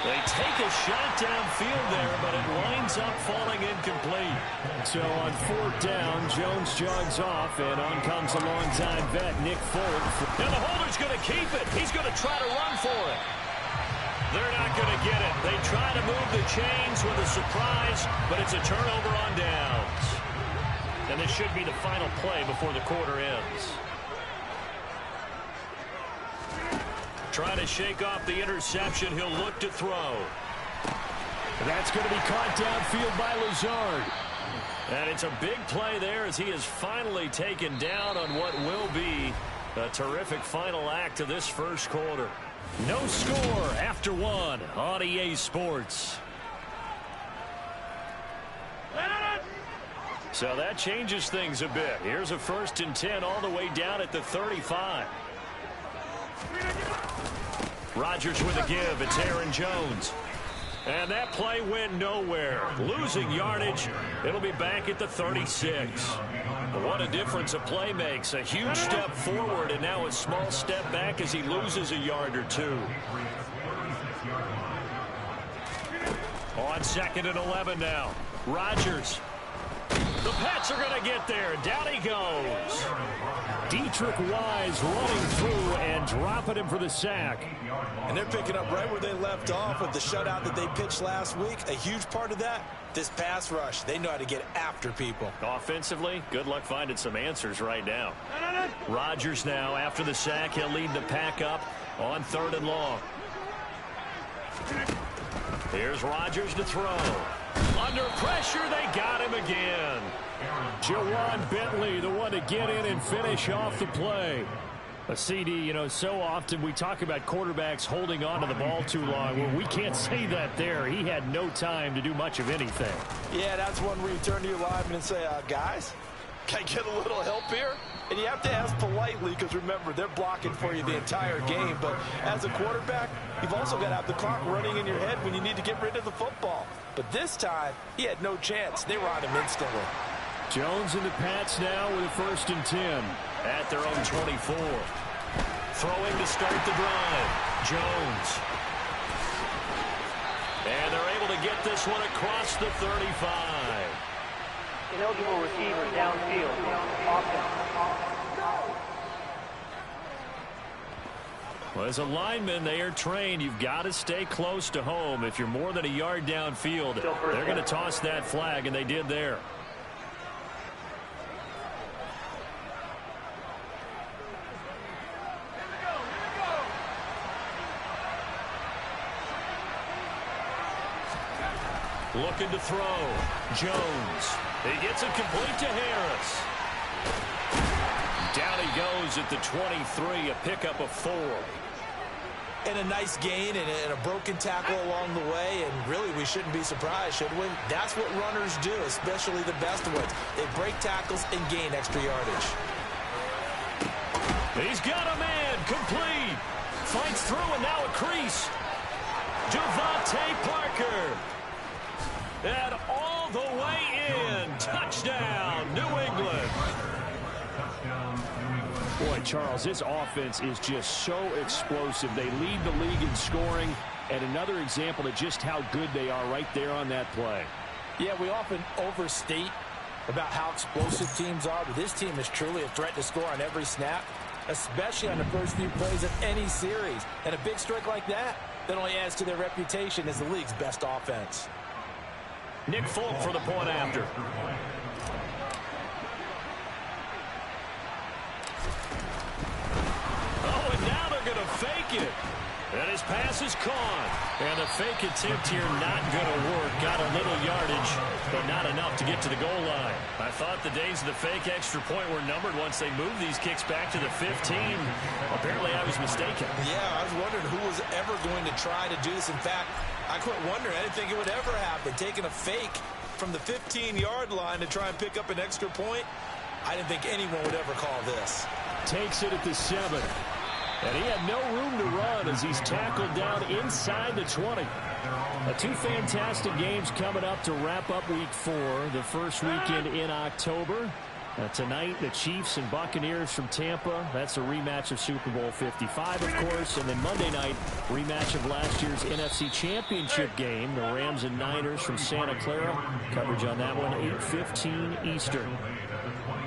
They take a shot downfield there, but it winds up falling incomplete. So on 4th down, Jones jogs off, and on comes a longtime vet, Nick Folk. Now the holder's going to keep it. He's going to try to run for it. They're not going to get it. They try to move the chains with a surprise, but it's a turnover on downs. And this should be the final play before the quarter ends. Trying to shake off the interception. He'll look to throw. That's going to be caught downfield by Lazard. And it's a big play there as he is finally taken down on what will be a terrific final act of this first quarter. No score after 1 on EA Sports. So that changes things a bit. Here's a 1st and 10 all the way down at the 35. Rodgers with a give. It's Aaron Jones. And that play went nowhere. Losing yardage. It'll be back at the 36. What a difference a play makes. A huge step forward and now a small step back as he loses a yard or two. On 2nd and 11 now. Rodgers. The Pats are going to get there. Down he goes. Dietrich Wise running through and dropping him for the sack. And they're picking up right where they left off with the shutout that they pitched last week. A huge part of that, this pass rush. They know how to get after people. Offensively, good luck finding some answers right now. Rodgers now, after the sack, he'll lead the pack up on 3rd and long. Here's Rodgers to throw. Under pressure, they got him again. Jawan Bentley, the one to get in and finish off the play. A CD, you know, so often we talk about quarterbacks holding on to the ball too long. Well, we can't say that there. He had no time to do much of anything. Yeah, that's one where you turn to your lineman and say, guys, can I get a little help here? And you have to ask politely because, remember, they're blocking for you the entire game. But as a quarterback, you've also got to have the clock running in your head when you need to get rid of the football. But this time, he had no chance. They were on him instantly. Jones and the Pats now with a 1st and 10 at their own 24. Throwing to start the drive. Jones. And they're able to get this one across the 35. Ineligible receiver downfield. Well, as a lineman, they are trained. You've got to stay close to home. If you're more than a yard downfield, they're going to toss that flag, and they did there. Looking to throw. Jones. He gets it complete to Harris. Down he goes at the 23, a pickup of 4. And a nice gain and a broken tackle along the way. And really, we shouldn't be surprised, should we? That's what runners do, especially the best ones. They break tackles and gain extra yardage. He's got a man. Complete. Fights through and now a crease. Devontae Parker. And all the way in. Touchdown, New England. Boy, Charles, this offense is just so explosive. They lead the league in scoring, and another example of just how good they are right there on that play. Yeah, we often overstate about how explosive teams are, but this team is truly a threat to score on every snap, especially on the first few plays of any series. And a big strike like that only adds to their reputation as the league's best offense. Nick Folk for the point after. Oh, and now they're going to fake it. And his pass is caught. And the fake attempt here not going to work. Got a little yardage, but not enough to get to the goal line. I thought the days of the fake extra point were numbered once they moved these kicks back to the 15. Apparently, I was mistaken. Yeah, I was wondering who was ever going to try to do this. In fact, I quit wondering. I didn't think it would ever happen. Taking a fake from the 15-yard line to try and pick up an extra point, I didn't think anyone would ever call this. Takes it at the 7. And he had no room to run as he's tackled down inside the 20. Two fantastic games coming up to wrap up Week 4, the first weekend in October. Tonight, the Chiefs and Buccaneers from Tampa. That's a rematch of Super Bowl 55, of course. And then Monday night, rematch of last year's NFC Championship game, the Rams and Niners from Santa Clara. Coverage on that one, 8:15 Eastern.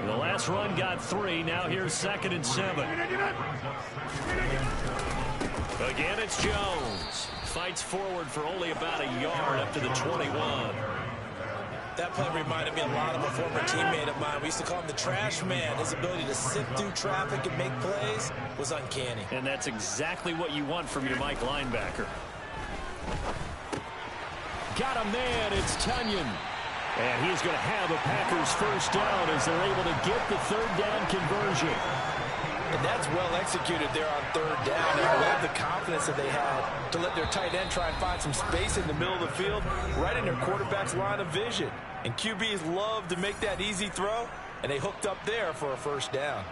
The last run got 3. Now here's 2nd and 7. Again, it's Jones. Fights forward for only about a yard up to the 21. That play reminded me a lot of a former teammate of mine. We used to call him the trash man. His ability to sift through traffic and make plays was uncanny. And that's exactly what you want from your Mike linebacker. Got a man. It's Tunyon. And he's going to have a Packers first down as they're able to get the 3rd down conversion. And that's well executed there on 3rd down. I love the confidence that they had to let their tight end try and find some space in the middle of the field, right in their quarterback's line of vision. And QBs love to make that easy throw, and they hooked up there for a first down.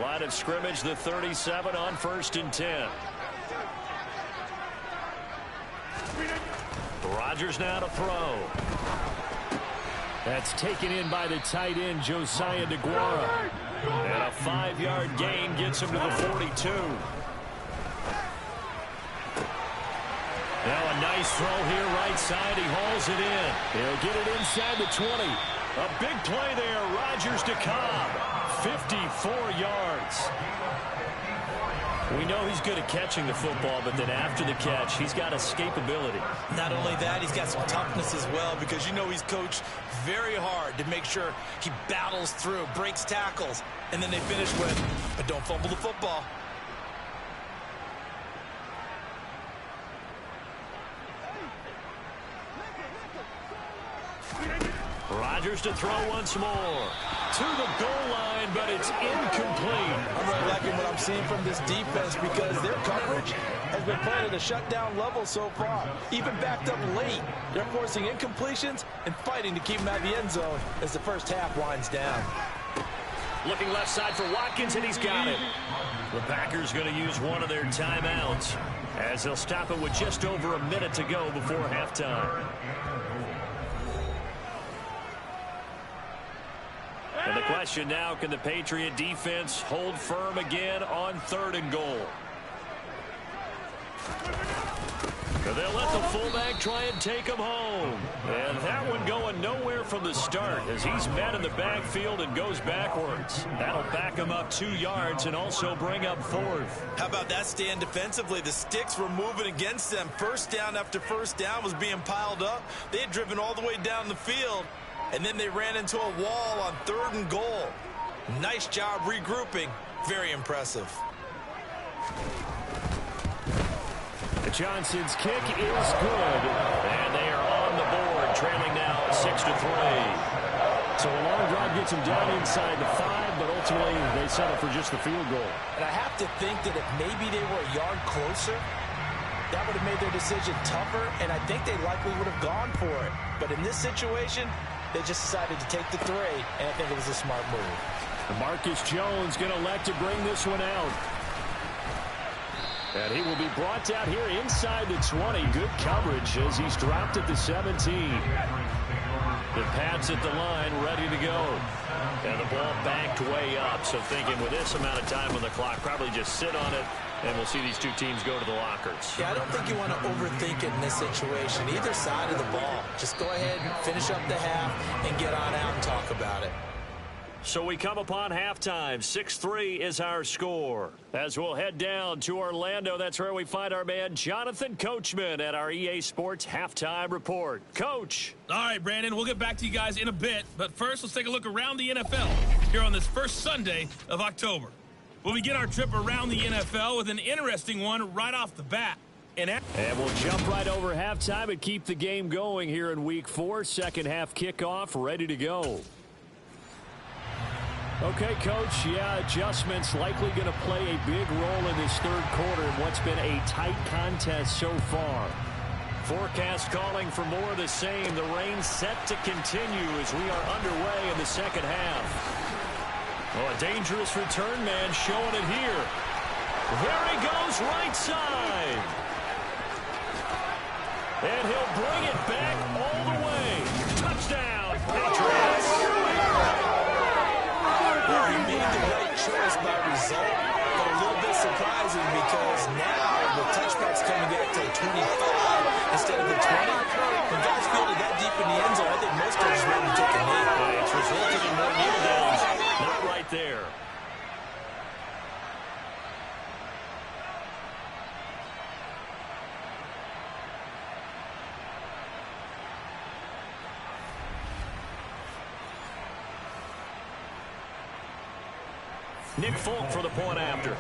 Line of scrimmage, the 37 on 1st and 10. Rodgers now to throw. That's taken in by the tight end, Josiah DeGuara. And a 5-yard gain gets him to the 42. Now a Nice throw here, right side. He hauls it in. He'll get it inside the 20. A big play there. Rodgers to Cobb. 54 yards. We know he's good at catching the football, but then after the catch, he's got escapability. Not only that, he's got some toughness as well, because you know he's coached very hard to make sure he battles through, breaks tackles, and then they finish with, but don't fumble the football. Rodgers to throw once more. To the goal line, but it's incomplete. I'm really liking what I'm seeing from this defense, because their coverage has been playing at a shutdown level so far. Even backed up late, they're forcing incompletions and fighting to keep them out of the end zone as the first half winds down. Looking left side for Watkins, and he's got it. The Packers going to use one of their timeouts as they'll stop it with just over a minute to go before halftime. And the question now, can the Patriot defense hold firm again on 3rd and goal? They'll let the fullback try and take him home. And that one going nowhere from the start as he's met in the backfield and goes backwards. That'll back him up 2 yards and also bring up 4th. How about that stand defensively? The sticks were moving against them. First down after first down was being piled up. They had driven all the way down the field. And then they ran into a wall on 3rd and goal. Nice job regrouping. Very impressive. Johnson's kick is good. And they are on the board, trailing now 6-3. So a long drive gets them down inside the 5, but ultimately they settle for just the field goal. And I have to think that if maybe they were a yard closer, that would have made their decision tougher, and I think they likely would have gone for it. But in this situation, they just decided to take the 3, and I think it was a smart move. Marcus Jones going to elect to bring this one out. And he will be brought down here inside the 20. Good coverage as he's dropped at the 17. The Pats at the line, ready to go. And the ball backed way up. So thinking with this amount of time on the clock, probably just sit on it, and we'll see these two teams go to the lockers. Yeah, I don't think you want to overthink it in this situation. Either side of the ball. Just go ahead and finish up the half and get on out and talk about it. So we come upon halftime. 6-3 is our score. As we'll head down to Orlando, that's where we find our man Jonathan Coachman at our EA Sports Halftime Report. Coach. All right, Brandon, we'll get back to you guys in a bit. But first, let's take a look around the NFL here on this first Sunday of October. We'll begin our trip around the NFL with an interesting one right off the bat. And we'll jump right over halftime and keep the game going here in Week 4. Second half kickoff, ready to go. Okay, Coach, adjustments likely going to play a big role in this third quarter in what's been a tight contest so far. Forecast calling for more of the same. The rain set to continue as we are underway in the second half. Oh, a dangerous return man showing it here. There he goes, right side. And he'll bring it back all the way. Touchdown, Patriots. He made the right choice by result, but a little bit surprising because now the touchback's coming back to the 25 instead of the 20. When guys fielded that deep in the end zone, I think most are just ready to take a knee. It's resulted in more kneel downs. Not right there. Nick Folk for the point after.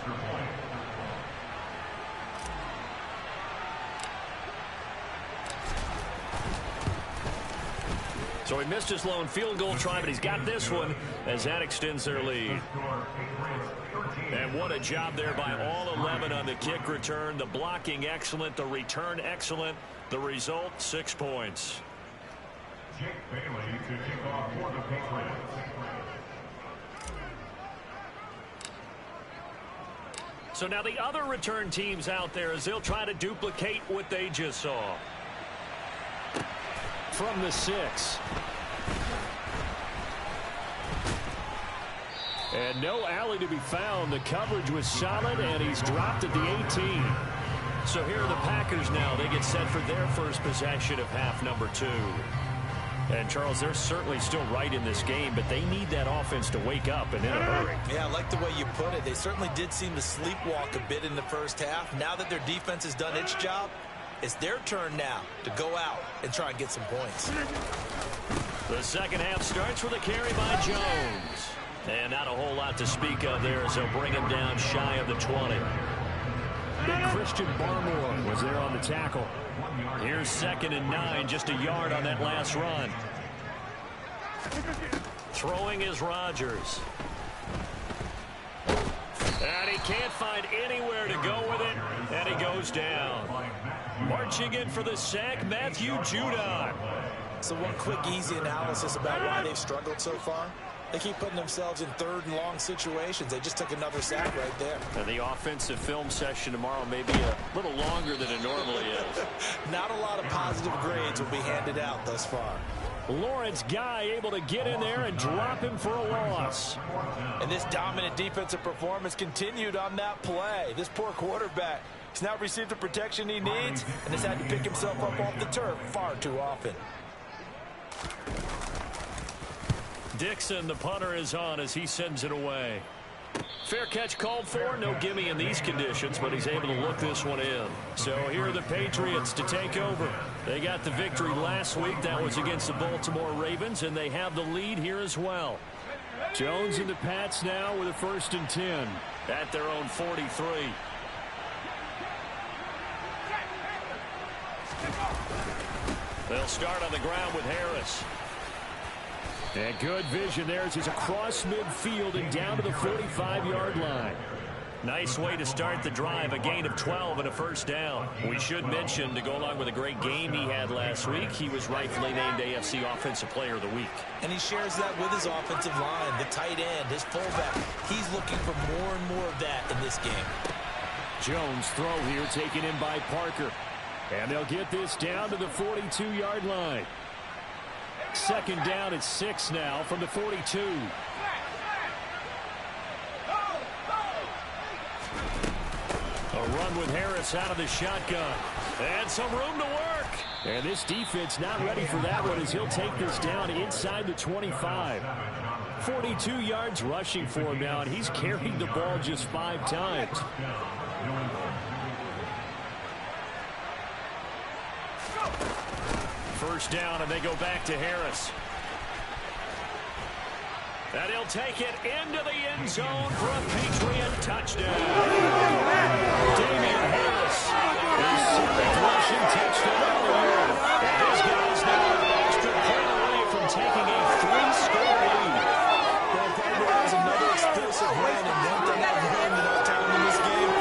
So he missed his lone field goal try, but he's got this one as that extends their lead. And what a job there by all 11 on the kick return. The blocking excellent, the return excellent. The result, 6 points. Jake Bailey to kick off for the Patriots. So now the other return teams out there as they'll try to duplicate what they just saw. From the 6. And no alley to be found. The coverage was solid, and he's dropped at the 18. So So here are the Packers now. They get set for their first possession of half number 2. And, Charles, they're certainly still right in this game, but they need that offense to wake up and in a hurry. Yeah, I like the way you put it. They certainly did seem to sleepwalk a bit in the first half. Now that their defense has done its job, it's their turn now to go out and try and get some points. The second half starts with a carry by Jones. And not a whole lot to speak of there as they'll bring him down shy of the 20. Big Christian Barmore was there on the tackle. Here's 2nd and 9, just a yard on that last run. Throwing is Rodgers. And he can't find anywhere to go with it, and he goes down. Marching in for the sack, Matthew Judon. So one quick, easy analysis about why they've struggled so far. They keep putting themselves in 3rd and long situations. They just took another sack right there. And the offensive film session tomorrow may be a little longer than it normally is. Not a lot of positive grades will be handed out thus far. Lawrence Guy able to get in there and drop him for a loss. And this dominant defensive performance continued on that play. This poor quarterback has now received the protection he needs and has had to pick himself up off the turf far too often. Dixon, the punter, is on as he sends it away. Fair catch called for. No gimme in these conditions, but he's able to look this one in. So here are the Patriots to take over. They got the victory last week. That was against the Baltimore Ravens, and they have the lead here as well. Jones and the Pats now with a 1st and 10 at their own 43. They'll start on the ground with Harris. And good vision there as he's across midfield and down to the 45-yard line. Nice way to start the drive, a gain of 12 and a 1st down. We should mention, to go along with a great game he had last week, he was rightfully named AFC Offensive Player of the Week. And he shares that with his offensive line, the tight end, his fullback. He's looking for more and more of that in this game. Jones throw here taken in by Parker. And they'll get this down to the 42-yard line. 2nd down at 6 now from the 42. A run with Harris out of the shotgun. And some room to work. And this defense not ready for that one as he'll take this down inside the 25. 42 yards rushing for him now, and he's carried the ball just 5 times. First down, and they go back to Harris. And he'll take it into the end zone for a Patriot touchdown. Damian Harris, his 7th rushing touchdown of the year. And this guy's now an extra point away from taking a 3-score lead. Well, Parker has another explosive run, and one thing I've learned in our time in this game,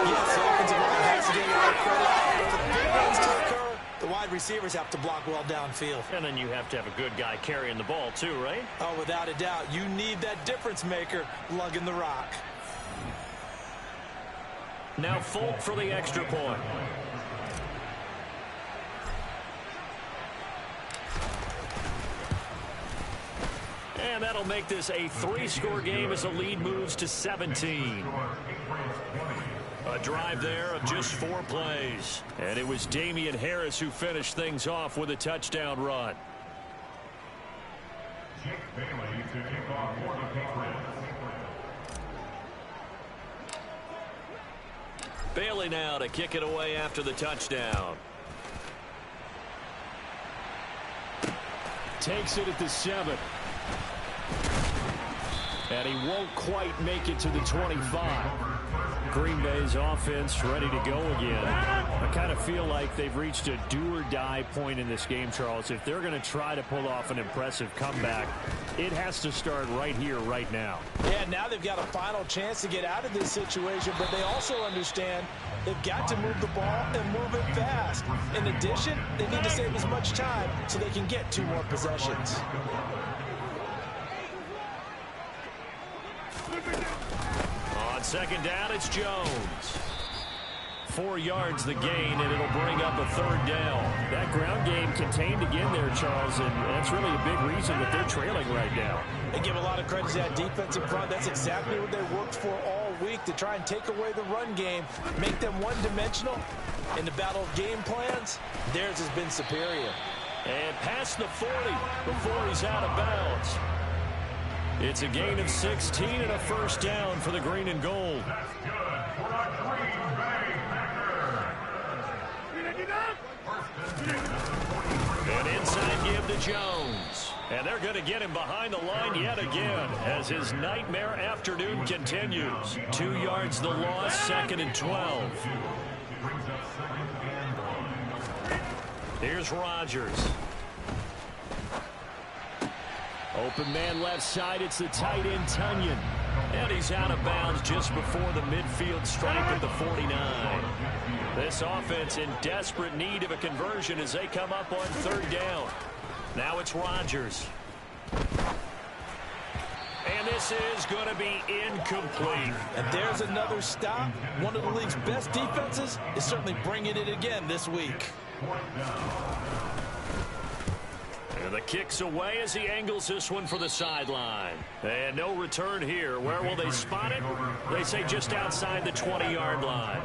yes, the offensive line has to get a lot of credit, but the big runs to occur, the wide receivers have to block well downfield. And then you have to have a good guy carrying the ball too, right? Oh, without a doubt. You need that difference maker lugging the rock. Now Folk for the extra point. And that'll make this a 3-score game as the lead moves to 17. A drive there of just 4 plays. And it was Damian Harris who finished things off with a touchdown run. Jake Bailey to kick off for the Patriots. Bailey now to kick it away after the touchdown. Takes it at the 7. And he won't quite make it to the 25. Green Bay's offense ready to go again. I kind of feel like they've reached a do-or-die point in this game, Charles. If they're going to try to pull off an impressive comeback, it has to start right here, right now. Yeah, now they've got a final chance to get out of this situation, but they also understand they've got to move the ball and move it fast. In addition, they need to save as much time so they can get 2 more possessions. On 2nd down, it's Jones. 4 yards the gain, and it'll bring up a 3rd down. That ground game contained again there, Charles, and that's really a big reason that they're trailing right now. They give a lot of credit to that defensive front. That's exactly what they worked for all week to try and take away the run game, make them one-dimensional. In the battle of game plans, theirs has been superior. And past the 40 before he's out of bounds. It's a gain of 16 and a first down for the green and gold. That's good for a Green Bay Packer. An inside give to Jones. And they're going to get him behind the line yet again as his nightmare afternoon continues. 2 yards the loss, 2nd and 12. Here's Rodgers. Open man left side. It's the tight end, Tunyon. And he's out of bounds just before the midfield stripe at the 49. This offense in desperate need of a conversion as they come up on 3rd down. Now it's Rodgers. And this is going to be incomplete. And there's another stop. One of the league's best defenses is certainly bringing it again this week. And the kick's away as he angles this one for the sideline. And no return here. Where will they spot it? They say just outside the 20-yard line.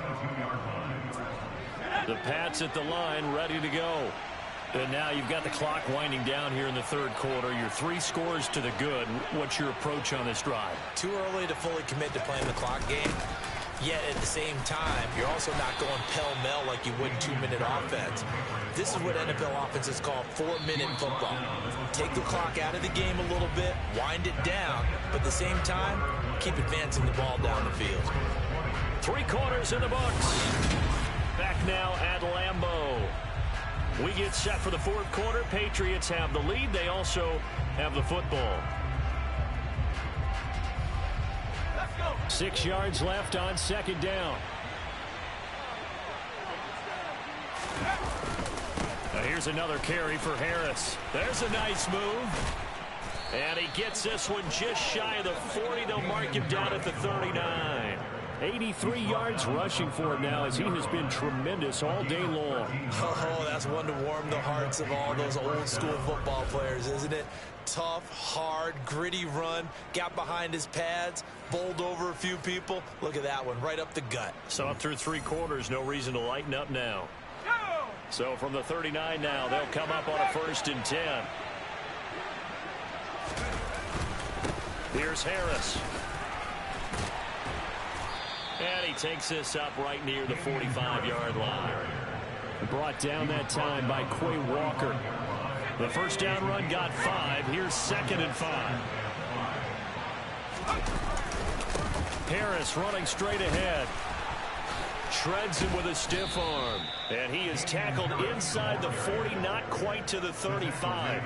The Pats at the line, ready to go. And now you've got the clock winding down here in the 3rd quarter. You're 3 scores to the good. What's your approach on this drive? Too early to fully commit to playing the clock game. Yet at the same time, you're also not going pell-mell like you would 2-minute offense. This is what NFL offenses call 4-minute football. Take the clock out of the game a little bit, wind it down, but at the same time, keep advancing the ball down the field. 3 quarters in the books. Back now at Lambeau. We get set for the 4th quarter. Patriots have the lead. They also have the football. 6 yards left on 2nd down. Now here's another carry for Harris. There's a nice move. And he gets this one just shy of the 40. They'll mark him down at the 39. 83 yards rushing for him now as he has been tremendous all day long. Oh, that's one to warm the hearts of all those old school football players, isn't it? Tough, hard, gritty run, got behind his pads, bowled over a few people. Look at that one, right up the gut. So up through 3 quarters, no reason to lighten up now. So from the 39 now, they'll come up on a 1st and 10. Here's Harris. And he takes this up right near the 45-yard line. Brought down that time by Quay Walker. The first down run got 5. Here's 2nd and 5. Harris running straight ahead. Shreds him with a stiff arm. And he is tackled inside the 40, not quite to the 35.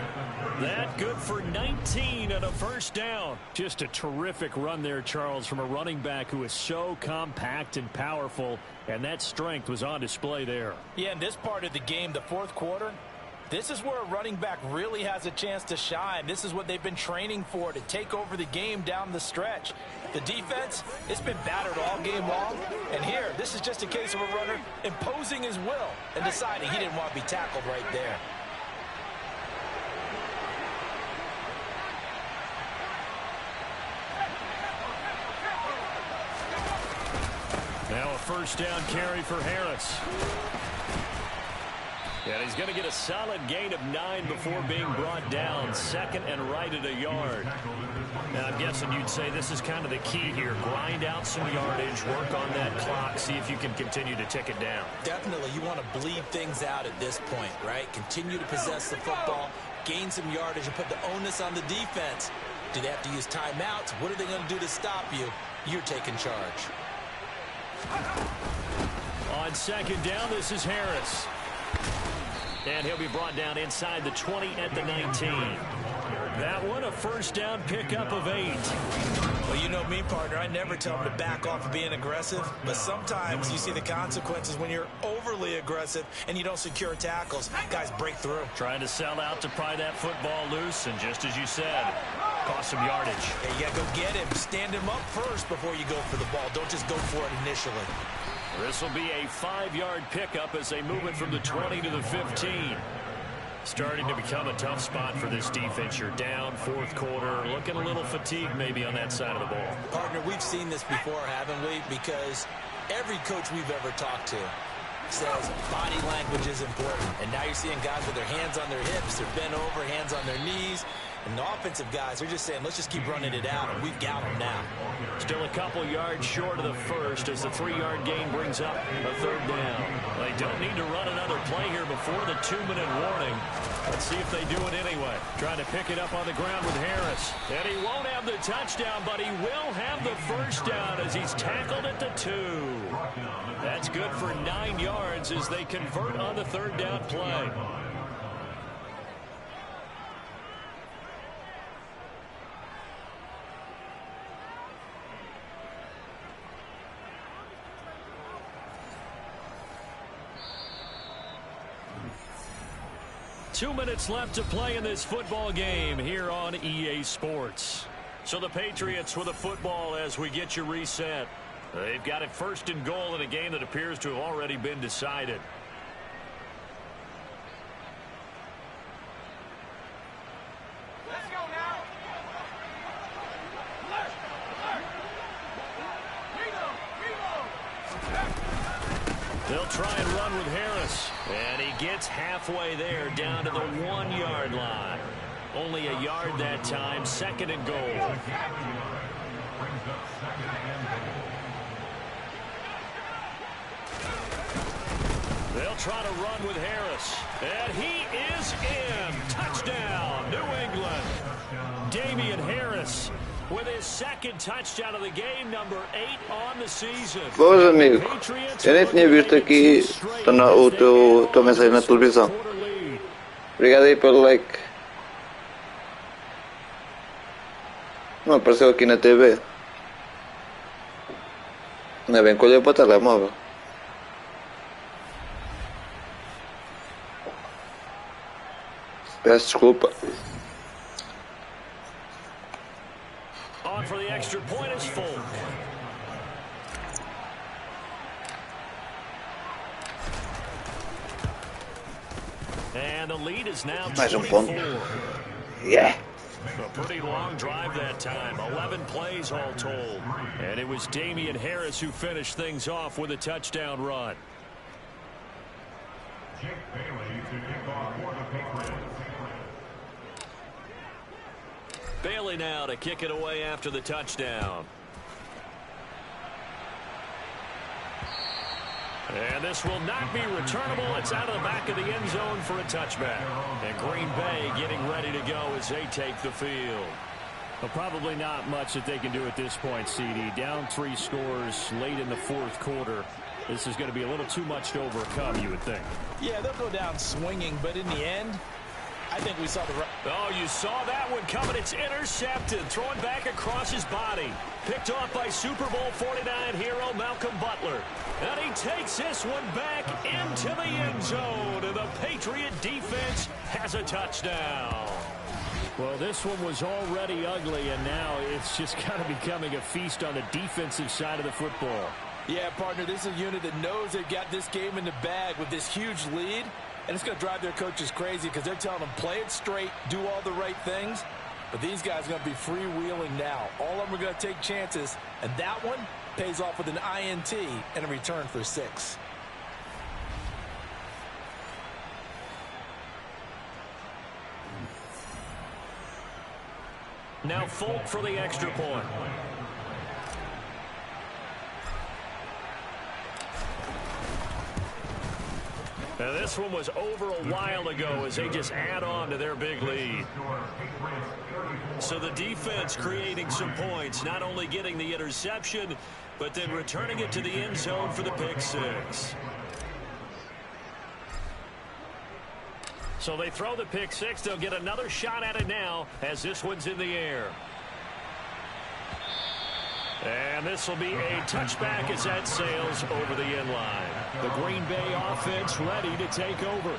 That good for 19 and a first down. Just a terrific run there, Charles, from a running back who is so compact and powerful. And that strength was on display there. Yeah, in this part of the game, the 4th quarter, this is where a running back really has a chance to shine. This is what they've been training for, to take over the game down the stretch. The defense, it's been battered all game long. And here, this is just a case of a runner imposing his will and deciding he didn't want to be tackled right there. Now a first down carry for Harris. And he's going to get a solid gain of 9 before being brought down. 2nd and right at a yard. Now, I'm guessing you'd say this is kind of the key here. Grind out some yardage, work on that clock, see if you can continue to tick it down. Definitely, you want to bleed things out at this point, right? Continue to possess the football, gain some yardage, and put the onus on the defense. Do they have to use timeouts? What are they going to do to stop you? You're taking charge. On 2nd down, this is Harris. And he'll be brought down inside the 20 at the 19. That one, a first down pickup of 8. Well, you know me, partner. I never tell them to back off of being aggressive. But sometimes you see the consequences when you're overly aggressive and you don't secure tackles. Guys break through. Trying to sell out to pry that football loose. And just as you said, cost some yardage. Yeah, you got to go get him. Stand him up first before you go for the ball. Don't just go for it initially. This will be a 5-yard pickup as they move it from the 20 to the 15. Starting to become a tough spot for this defense. You're down fourth quarter, looking a little fatigued maybe on that side of the ball. Partner, we've seen this before, haven't we? Because every coach we've ever talked to says body language is important. And now you're seeing guys with their hands on their hips, they're bent over, hands on their knees. And the offensive guys are just saying, let's just keep running it out, and we've got them now. Still a couple yards short of the first as the 3-yard gain brings up a third down. They don't need to run another play here before the 2-minute warning. Let's see if they do it anyway. Trying to pick it up on the ground with Harris. And he won't have the touchdown, but he will have the first down as he's tackled at the 2. That's good for 9 yards as they convert on the third down play. Two minutes left to play in this football game here on EA Sports. So the Patriots with a football as we get you reset. They've got it first and goal in a game that appears to have already been decided. Let's go now. They'll try and run with Harris. And he gets halfway there down to the 1-yard line. Only a yard that time. Second and goal. They'll try to run with Harris. And he is in. Touchdown, New England. Damian Harris with his second touchdown of the game, number 8 on the season. Boże amigo, eu nem tinha visto aqui o tua mensagem na televisão. Obrigado aí pelo like. Não apareceu aqui na TV. Ainda bem que olhei para o telemóvel. Peço desculpa. On for the extra point is Folk. And the lead is now 24. Yeah. A pretty long drive that time. 11 plays all told. And it was Damian Harris who finished things off with a touchdown run. Jake Bailey to kick off for the Patriots. Bailey now to kick it away after the touchdown. And this will not be returnable. It's out of the back of the end zone for a touchback. And Green Bay getting ready to go as they take the field. Well, probably not much that they can do at this point, CD. Down 3 scores late in the fourth quarter. This is going to be a little too much to overcome, you would think. Yeah, they'll go down swinging, but in the end, I think we saw the... Oh, you saw that one coming. It's intercepted. Throwing back across his body. Picked off by Super Bowl 49 hero Malcolm Butler. And he takes this one back into the end zone. And the Patriot defense has a touchdown. Well, this one was already ugly, and now it's just kind of becoming a feast on the defensive side of the football. Yeah, partner, this is a unit that knows they've got this game in the bag with this huge lead. And it's going to drive their coaches crazy because they're telling them, play it straight, do all the right things. But these guys are going to be freewheeling now. All of them are going to take chances. And that one pays off with an INT and a return for 6. Now Folk for the extra point. Now this one was over a while ago as they just add on to their big lead. So the defense creating some points, not only getting the interception, but then returning it to the end zone for the pick 6. So they throw the pick 6. They'll get another shot at it now as this one's in the air. And this will be a touchback as that sails over the end line. The Green Bay offense ready to take over.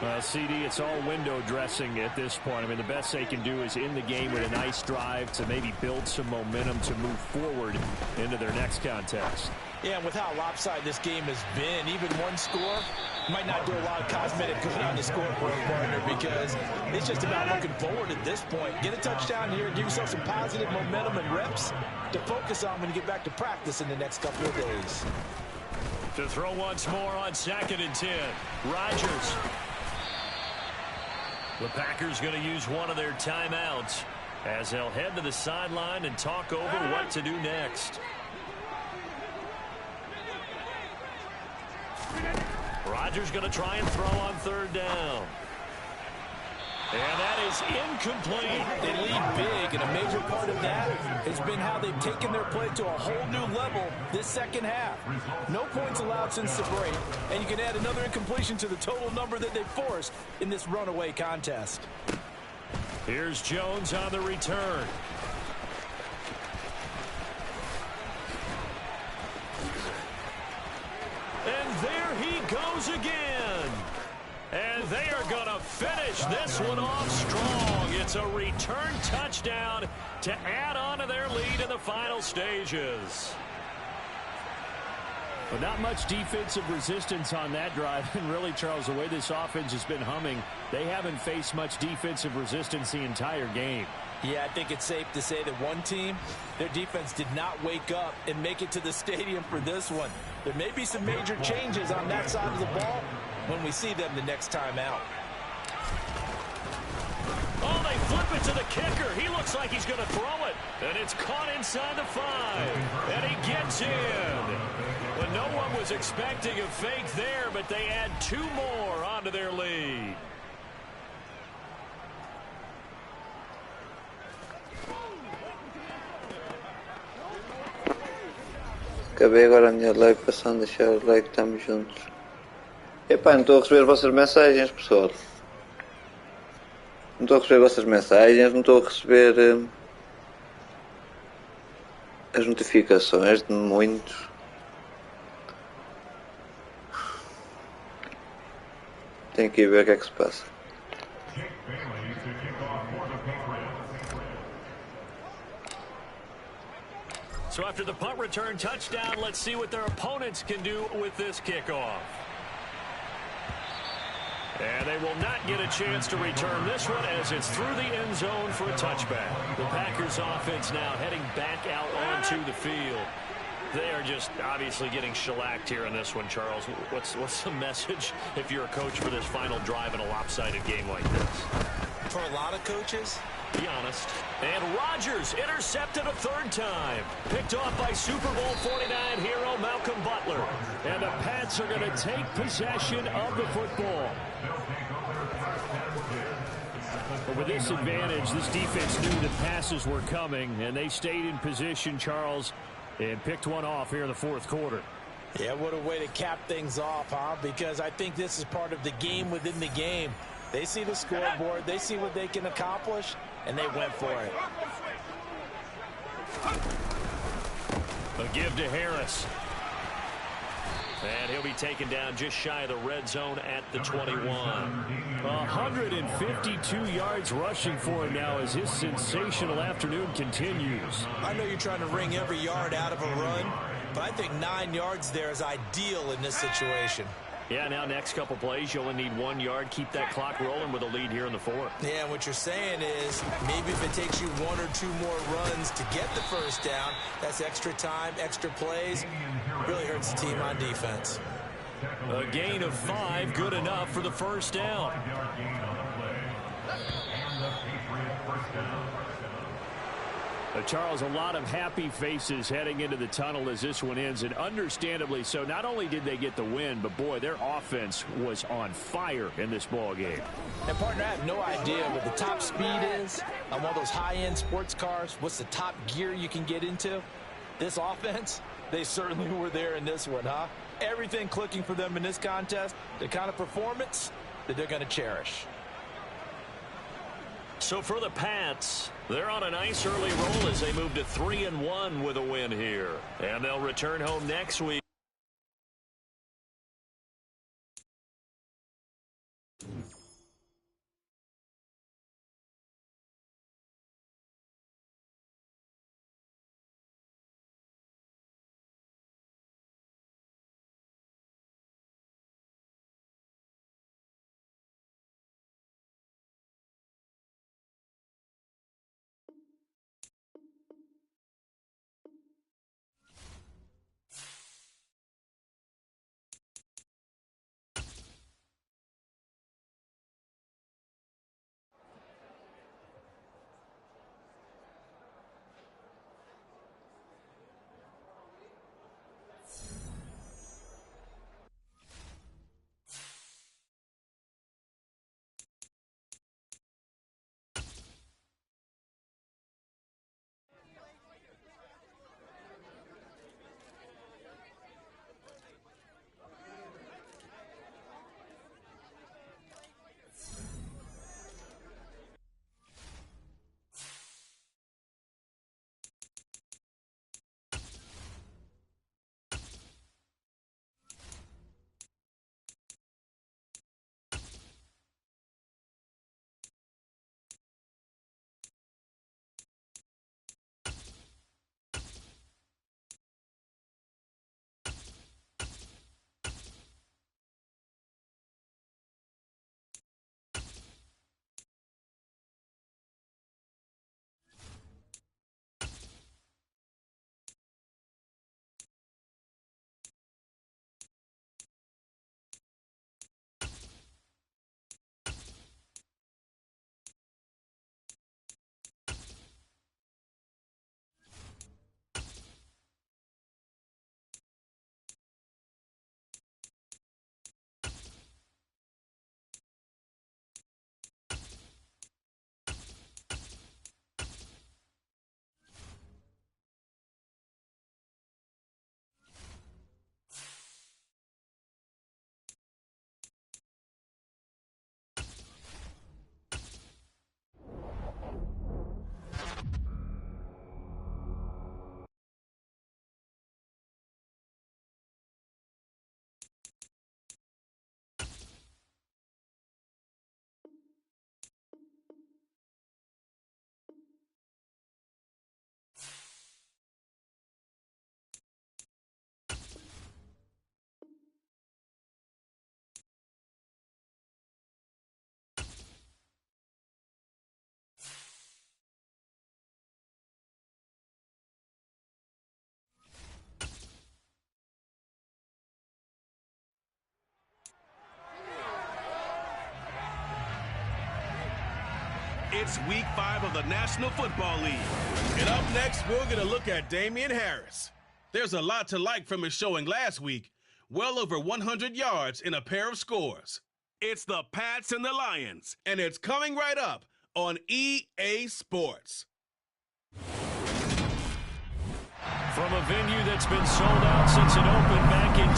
Well, CD, it's all window dressing at this point. I mean, the best they can do is in the game with a nice drive to maybe build some momentum to move forward into their next contest. Yeah, and with how lopsided this game has been, even one score might not do a lot of cosmetic good on the scoreboard, partner, because it's just about looking forward at this point. Get a touchdown here, give yourself some positive momentum and reps to focus on when you get back to practice in the next couple of days. To throw once more on 2nd and 10. Rodgers. The Packers going to use one of their timeouts as they'll head to the sideline and talk over what to do next. Rodgers going to try and throw on 3rd down. And that is incomplete. They lead big, and a major part of that has been how they've taken their play to a whole new level this second half. No points allowed since the break, and you can add another incompletion to the total number that they forced in this runaway contest. Here's Jones on the return. And there he goes again. And they are going to finish this one off strong. It's a return touchdown to add on to their lead in the final stages. But not much defensive resistance on that drive. And really, Charles, the way this offense has been humming, they haven't faced much defensive resistance the entire game. Yeah, I think it's safe to say that one team, their defense did not wake up and make it to the stadium for this one. There may be some major changes on that side of the ball when we see them the next time out. Oh, they flip it to the kicker. He looks like he's going to throw it. And it's caught inside the 5. And he gets in. But no one was expecting a fake there, but they add 2 more onto their lead. Acabei agora a minha live passando a deixar o like, estamos juntos. Epá, não estou a receber vossas mensagens, pessoal. Não estou a receber vossas mensagens, não estou a receber as notificações de muitos. Tenho que ir ver o que é que se passa. So after the punt return touchdown, let's see what their opponents can do with this kickoff. And they will not get a chance to return this one as it's through the end zone for a touchback. The Packers offense now heading back out onto the field. They are just obviously getting shellacked here in this one, Charles. What's the message if you're a coach for this final drive in a lopsided game like this? For a lot of coaches, be honest. And Rodgers intercepted a 3rd time. Picked off by Super Bowl 49 hero Malcolm Butler. And the Pats are going to take possession of the football. But with this advantage, this defense knew the passes were coming, and they stayed in position, Charles, and picked one off here in the 4th quarter. Yeah, what a way to cap things off, huh? Because I think this is part of the game within the game. They see the scoreboard, they see what they can accomplish, and they went for it. A give to Harris. And he'll be taken down just shy of the red zone at the 21. 152 yards rushing for him now as his sensational afternoon continues. I know you're trying to wring every yard out of a run, but I think 9 yards there is ideal in this situation. Yeah, now next couple plays, you only need 1 yard. Keep that clock rolling with a lead here in the 4th. Yeah, what you're saying is maybe if it takes you 1 or 2 more runs to get the 1st down, that's extra time, extra plays. Really hurts the team on defense. A gain of 5, good enough for the 1st down. Charles, a lot of happy faces heading into the tunnel as this one ends, and understandably so. Not only did they get the win, but boy, their offense was on fire in this ball game. And partner, I have no idea what the top speed is on one of those high-end sports cars. What's the top gear you can get into? This offense, they certainly were there in this one, huh? Everything clicking for them in this contest, the kind of performance that they're going to cherish. So for the Pats, they're on a nice early roll as they move to 3-1 with a win here. And they'll return home next week. It's Week 5 of the National Football League. And up next, we're going to look at Damian Harris. There's a lot to like from his showing last week. Well over 100 yards in a pair of scores. It's the Pats and the Lions, and it's coming right up on EA Sports. From a venue that's been sold out since it opened back in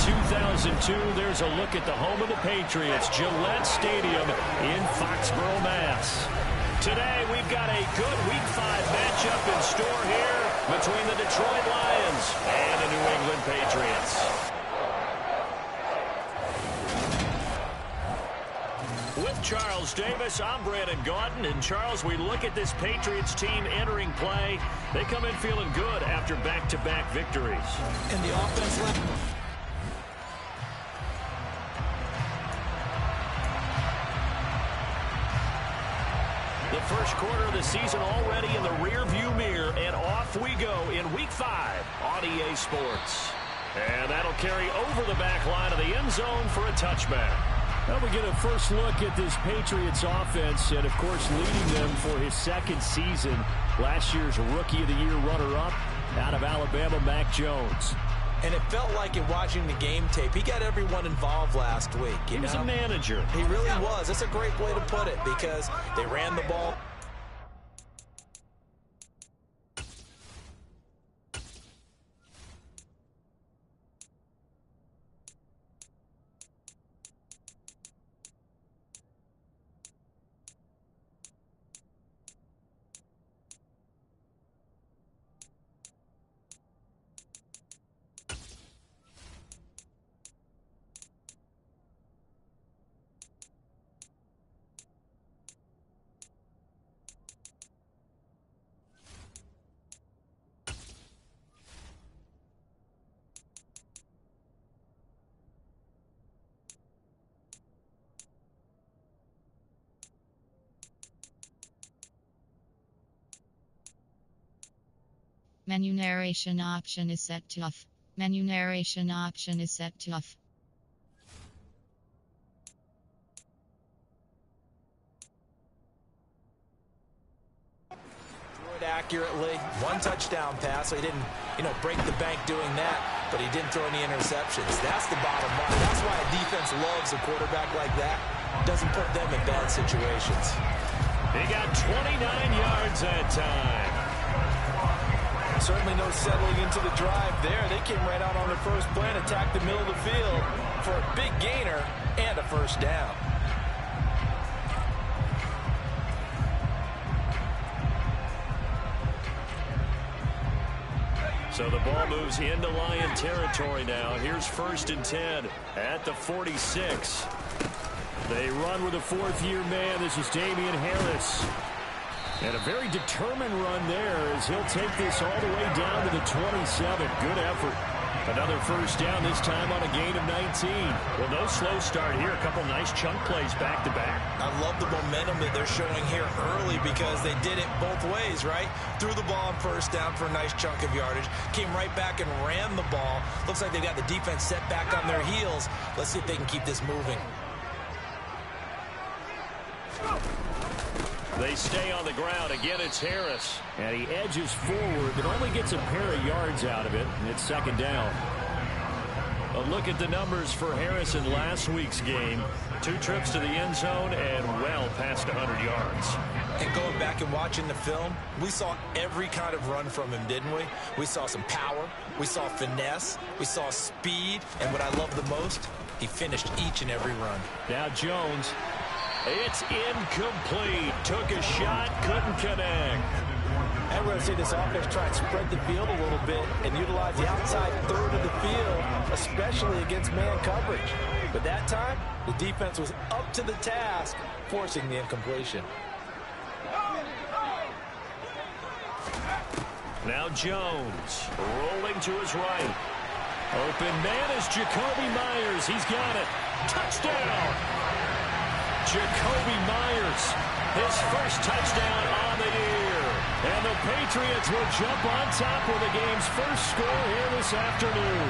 2002, there's a look at the home of the Patriots, Gillette Stadium in Foxborough, Mass. Today, we've got a good Week 5 matchup in store here between the Detroit Lions and the New England Patriots. With Charles Davis, I'm Brandon Gaudin. And Charles, we look at this Patriots team entering play. They come in feeling good after back-to-back victories. And the offense left. The first quarter of the season already in the rear-view mirror, and off we go in Week 5 on EA Sports. And that'll carry over the back line of the end zone for a touchback. Well, we get a first look at this Patriots offense, and of course leading them for his second season. Last year's Rookie of the Year runner-up out of Alabama, Mac Jones. And it felt like in watching the game tape, he got everyone involved last week. He was a manager. He really was. That's a great way to put it because they ran the ball. Menu narration option is set to off. Menu narration option is set to off. Threw it accurately. One touchdown pass, so he didn't, break the bank doing that, but he didn't throw any interceptions. That's the bottom line. That's why a defense loves a quarterback like that. Doesn't put them in bad situations. He got 29 yards that time. Certainly no settling into the drive there. They came right out on their first play and attacked the middle of the field for a big gainer and a first down. So the ball moves into Lion territory now. Here's 1st and 10 at the 46. They run with a fourth-year man. This is Damian Harris. And a very determined run there as he'll take this all the way down to the 27. Good effort. Another first down, this time on a gain of 19. Well, no slow start here. A couple nice chunk plays back-to-back. I love the momentum that they're showing here early because they did it both ways, right? Threw the ball on first down for a nice chunk of yardage. Came right back and ran the ball. Looks like they got the defense set back on their heels. Let's see if they can keep this moving. They stay on the ground. Again, it's Harris. And he edges forward, but only gets a pair of yards out of it. And it's 2nd down. A look at the numbers for Harris in last week's game. 2 trips to the end zone and well past 100 yards. And going back and watching the film, we saw every kind of run from him, didn't we? We saw some power. We saw finesse. We saw speed. And what I love the most, he finished each and every run. Now Jones. It's incomplete. Took a shot, couldn't connect. And we're going to see this offense try and spread the field a little bit and utilize the outside third of the field, especially against man coverage. But that time, the defense was up to the task, forcing the incompletion. Now Jones, rolling to his right. Open man is Jacoby Myers. He's got it. Touchdown! Jacoby Myers, his first touchdown on the year. And the Patriots will jump on top with the game's first score here this afternoon.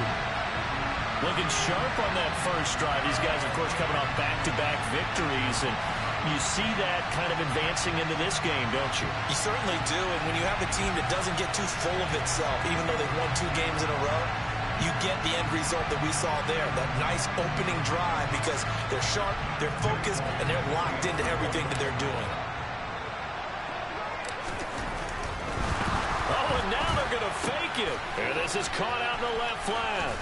Looking sharp on that first drive. These guys, of course, coming off back-to-back victories. And You see that kind of advancing into this game, don't you? You certainly do, and when you have a team that doesn't get too full of itself, even though they've won 2 games in a row, you get the end result that we saw there, that nice opening drive, because they're sharp, they're focused, and they're locked into everything that they're doing. Oh, and now they're going to fake it. And this is caught out in the left flat.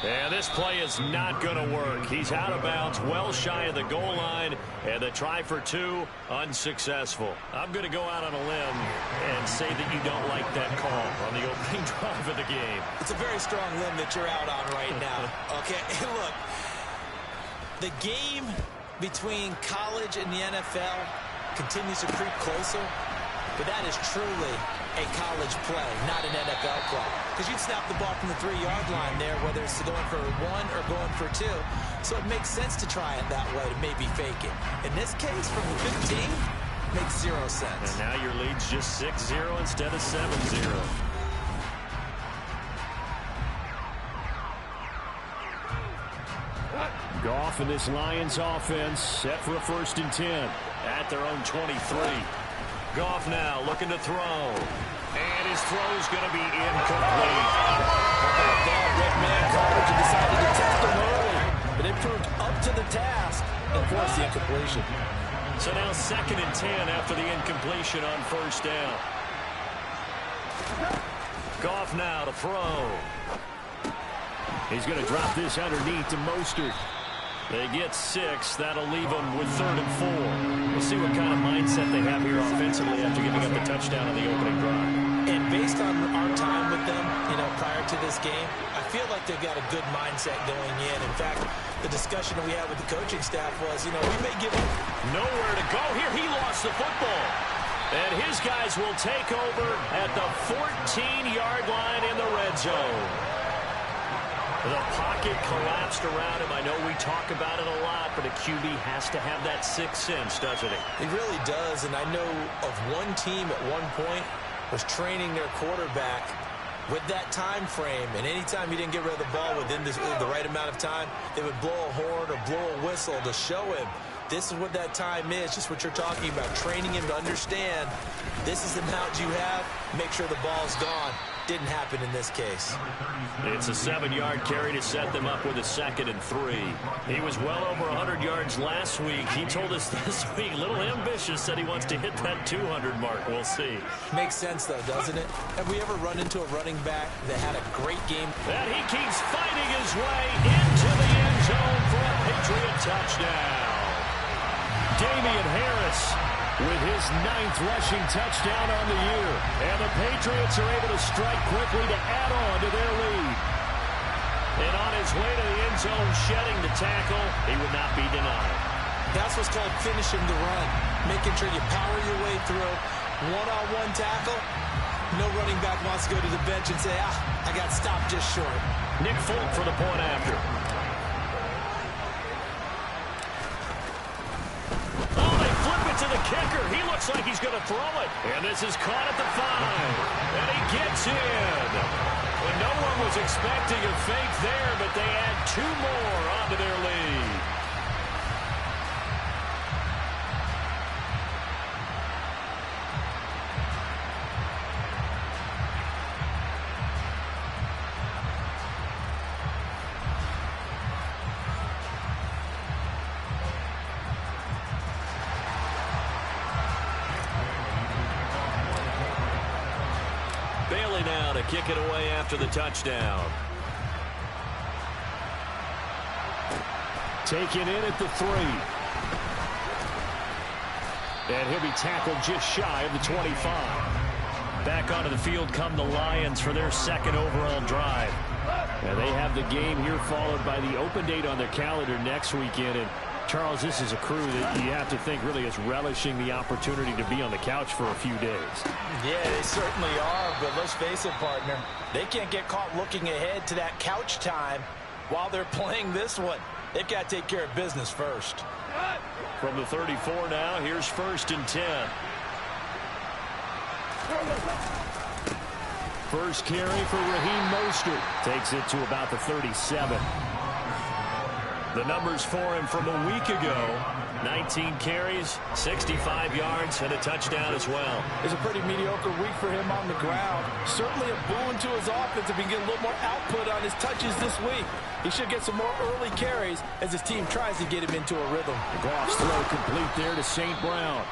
And this play is not going to work. He's out of bounds, well shy of the goal line, and the try for 2, unsuccessful. I'm going to go out on a limb and say that you don't like that call on the opening drive of the game. It's a very strong limb that you're out on right now. Okay, look, the game between college and the NFL continues to creep closer, but that is truly a college play, not an NFL play. Because you snap the ball from the 3-yard line there, whether it's going for 1 or going for 2. So it makes sense to try it that way, to maybe fake it. In this case, from the 15, makes 0 sense. And now your lead's just 6-0 instead of 7-0. Goff and this Lions offense set for a 1st and 10 at their own 23. Goff now looking to throw. And his throw's going to be incomplete. Red man coverage and decided to test him early. But it proved up to the task and forced the incompletion. So now 2nd and 10 after the incompletion on 1st down. Goff now to throw. He's going to drop this underneath to Mostert. They get 6. That'll leave them with 3rd and 4. We'll see what kind of mindset they have here offensively after giving up the touchdown on the opening drive. And based on our time with them, prior to this game, I feel like they've got a good mindset going in. In fact, the discussion that we had with the coaching staff was, we may give up. Nowhere to go here. He lost the football. And his guys will take over at the 14-yard line in the red zone. The pocket collapsed around him. I know we talk about it a lot, but a QB has to have that 6th sense, doesn't he? He really does, and I know of one team at one point was training their quarterback with that time frame, and anytime he didn't get rid of the ball within the right amount of time, they would blow a horn or blow a whistle to show him this is what that time is, just what you're talking about, training him to understand this is the amount you have, make sure the ball's gone. Didn't happen in this case. It's a 7-yard carry to set them up with a 2nd and 3. He was well over 100 yards last week. He told us this week, a little ambitious, said he wants to hit that 200 mark. We'll see. Makes sense, though, doesn't it? Have we ever run into a running back that had a great game? And he keeps fighting his way into the end zone for a Patriot touchdown. Damian Harris with his 9th rushing touchdown on the year. And the Patriots are able to strike quickly to add on to their lead. And on his way to the end zone, shedding the tackle, he would not be denied. That's what's called finishing the run. Making sure you power your way through. One-on-one tackle. No running back wants to go to the bench and say, I got stopped just short. Nick Folk for the point after. To the kicker. He looks like he's going to throw it. And this is caught at the 5. And he gets in. And no one was expecting a fake there, but they add 2 more onto their lead. Now to kick it away after the touchdown. Taken in at the 3. And he'll be tackled just shy of the 25. Back onto the field come the Lions for their 2nd overall drive. And they have the game here followed by the open date on their calendar next weekend. And Charles, this is a crew that you have to think really is relishing the opportunity to be on the couch for a few days. Yeah, they certainly are, but let's face it, partner. They can't get caught looking ahead to that couch time while they're playing this one. They've got to take care of business first. From the 34 now, here's 1st and 10. First carry for Raheem Mostert. Takes it to about the 37. The numbers for him from a week ago, 19 carries, 65 yards, and a touchdown as well. It's a pretty mediocre week for him on the ground. Certainly a boon to his offense if he can get a little more output on his touches this week. He should get some more early carries as his team tries to get him into a rhythm. Goff's throw complete there to St. Brown.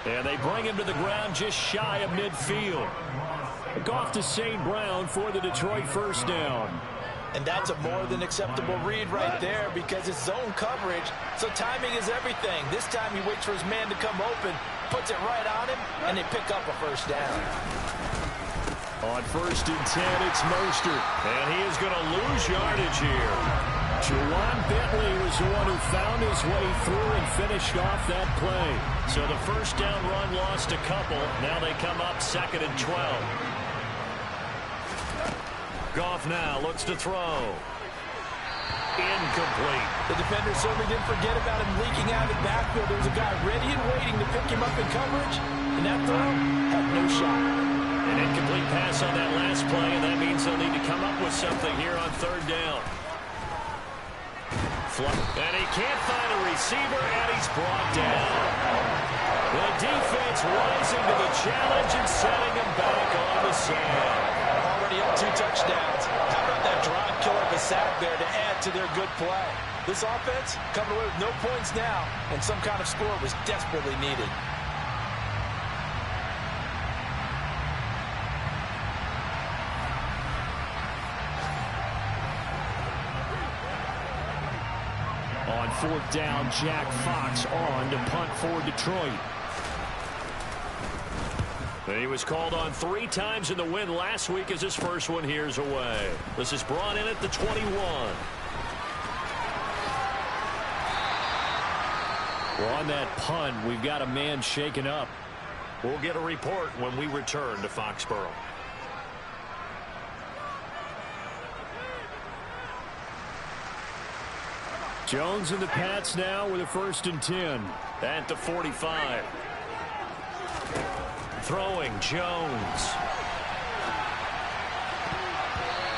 And they bring him to the ground just shy of midfield. Goff to St. Brown for the Detroit first down. And that's a more than acceptable read right there because it's zone coverage, so timing is everything. This time he waits for his man to come open, puts it right on him, and they pick up a first down. On 1st and 10, it's Mostert. And he is going to lose yardage here. Juwan Bentley was the one who found his way through and finished off that play. So the first down run lost a couple. Now they come up 2nd and 12. Goff now looks to throw. Incomplete. The defender certainly didn't forget about him leaking out of the backfield. There was a guy ready and waiting to pick him up in coverage, and that throw had no shot. An incomplete pass on that last play, and that means they'll need to come up with something here on 3rd down. And he can't find a receiver, and he's brought down. The defense rising to the challenge and setting him back on the sand. Already up 2 touchdowns. How about that drive killer of a sack there to add to their good play? This offense coming away with no points now, and some kind of score was desperately needed. On 4th down, Jack Fox on to punt for Detroit. He was called on 3 times in the win last week as his first one here's away. This is brought in at the 21. Well, on that punt, we've got a man shaken up. We'll get a report when we return to Foxborough. Jones and the Pats now with a 1st and 10. At the 45. Throwing Jones.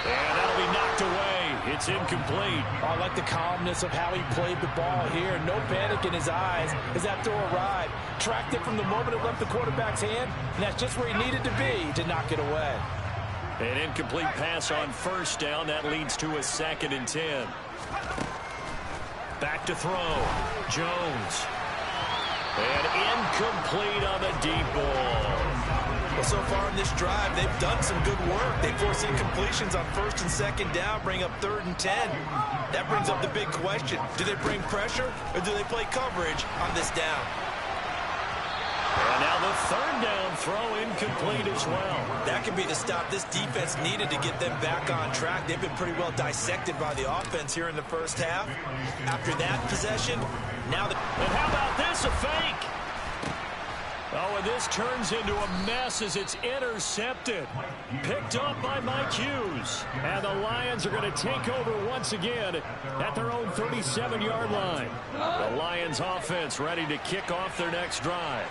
And that'll be knocked away. It's incomplete. I like the calmness of how he played the ball here. No panic in his eyes as that throw arrived. Tracked it from the moment it left the quarterback's hand, and that's just where he needed to be to knock it away. An incomplete pass on 1st down. That leads to a 2nd and 10. Back to throw. Jones. And incomplete on the deep ball. Well, so far in this drive, they've done some good work. They force incompletions on 1st and 2nd down, bring up 3rd and 10. That brings up the big question. Do they bring pressure or do they play coverage on this down? And now the 3rd down throw incomplete as well. That could be the stop this defense needed to get them back on track. They've been pretty well dissected by the offense here in the first half. After that possession, now the... And how about this, a fake? Oh, and this turns into a mess as it's intercepted. Picked up by Mike Hughes. And the Lions are going to take over once again at their own 37-yard line. The Lions offense ready to kick off their next drive.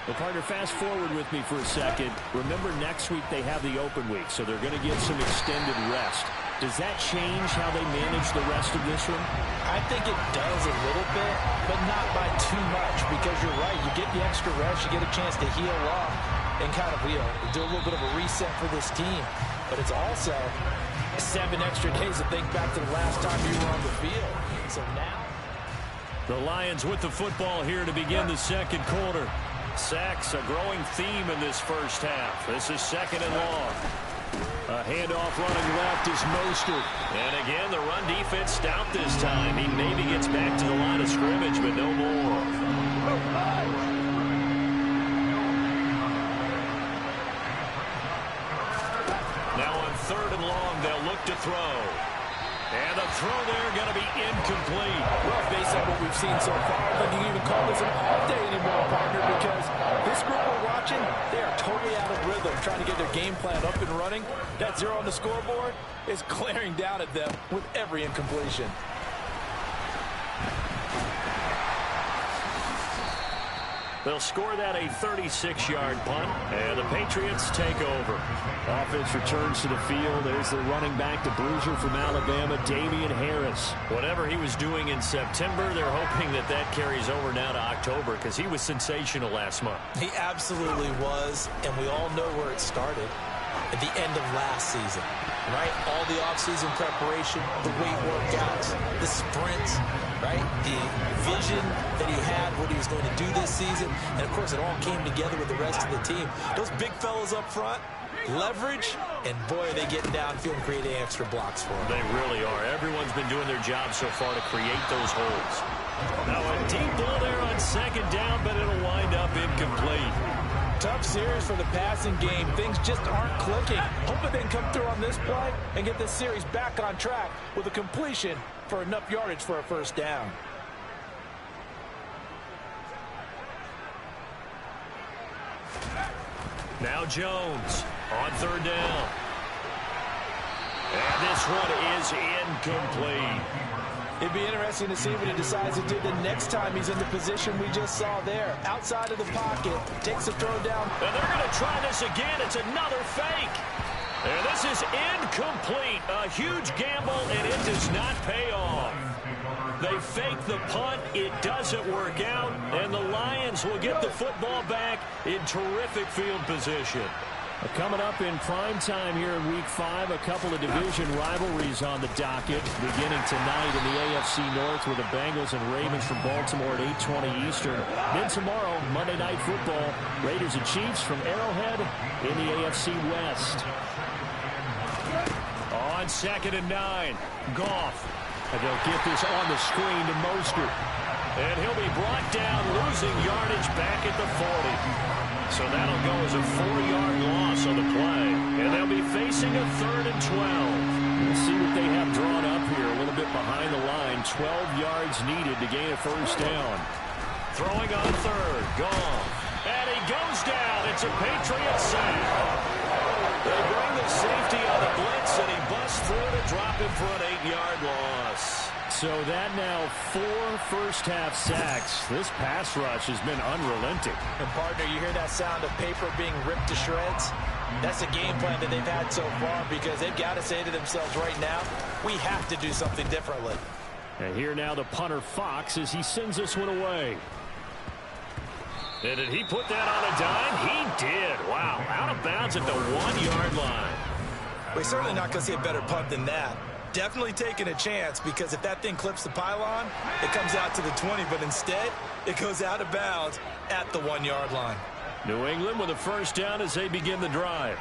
Well, partner, fast forward with me for a second. Remember, next week they have the open week, so they're going to get some extended rest. Does that change how they manage the rest of this one? I think it does a little bit, but not by too much, because you're right. You get the extra rest, you get a chance to heal up and kind of, do a little bit of a reset for this team. But it's also 7 extra days to think back to the last time you were on the field. So now the Lions with the football here to begin the 2nd quarter. Sacks, a growing theme in this first half. This is 2nd and long. A handoff running left is Mostert. And again, the run defense stout this time. He maybe gets back to the line of scrimmage, but no more. Now on 3rd and long, they'll look to throw. And the throw there going to be incomplete. Well, based on what we've seen so far, I don't think you can even call this an off day anymore, partner, because this group we're watching, they are totally out of rhythm, trying to get their game plan up and running. That 0 on the scoreboard is glaring down at them with every They'll score that a 36-yard punt, and the Patriots take over. Offense returns to the field. There's the running back, the bruiser from Alabama, Damian Harris. Whatever he was doing in September, they're hoping that that carries over now to October because he was sensational last month. He absolutely was, and we all know where it started. At the end of last season, right? All the offseason preparation, the weight workouts, the sprints, right? The vision that he had, what he was going to do this season. And, of course, it all came together with the rest of the team. Those big fellas up front, leverage, and, boy, are they getting downfield and creating extra blocks for them. They really are. Everyone's been doing their job so far to create those holes. Now a deep ball there on second down, but it'll wind up incomplete. Tough series for the passing game. Things just aren't clicking. Hoping they can come through on this play and get this series back on track with a completion for enough yardage for a first down. Now Jones on third down. And this one is incomplete. It'd be interesting to see what he decides to do the next time he's in the position we just saw there. Outside of the pocket, takes a throw down. And they're going to try this again. It's another fake. And this is incomplete. A huge gamble, and it does not pay off. They fake the punt. It doesn't work out. And the Lions will get the football back in terrific field position. Coming up in prime time here in Week 5, a couple of division rivalries on the docket. Beginning tonight in the AFC North with the Bengals and Ravens from Baltimore at 8:20 Eastern. Then tomorrow, Monday Night Football, Raiders and Chiefs from Arrowhead in the AFC West. On 2nd and 9, Goff. And they'll get this on the screen to Mostert. And he'll be brought down, losing yardage back at the 40. So that'll go as a 4-yard loss on the play. And they'll be facing a 3rd and 12. We'll see what they have drawn up here. A little bit behind the line. 12 yards needed to gain a first down. Throwing on 3rd. Goff. And he goes down. It's a Patriot sack. They bring the safety on the blitz, and he busts through to drop him for an 8-yard loss. So that now 4 first-half sacks. This pass rush has been unrelenting. And, partner, you hear that sound of paper being ripped to shreds? That's a game plan that they've had so far because they've got to say to themselves right now, we have to do something differently. And here now the punter Fox as he sends this one away. And did he put that on a dime? He did. Wow, out of bounds at the 1-yard line. We're certainly not going to see a better punt than that. Definitely taking a chance because if that thing clips the pylon, it comes out to the 20, but instead it goes out of bounds at the 1-yard line. New England with a first down as they begin the drive.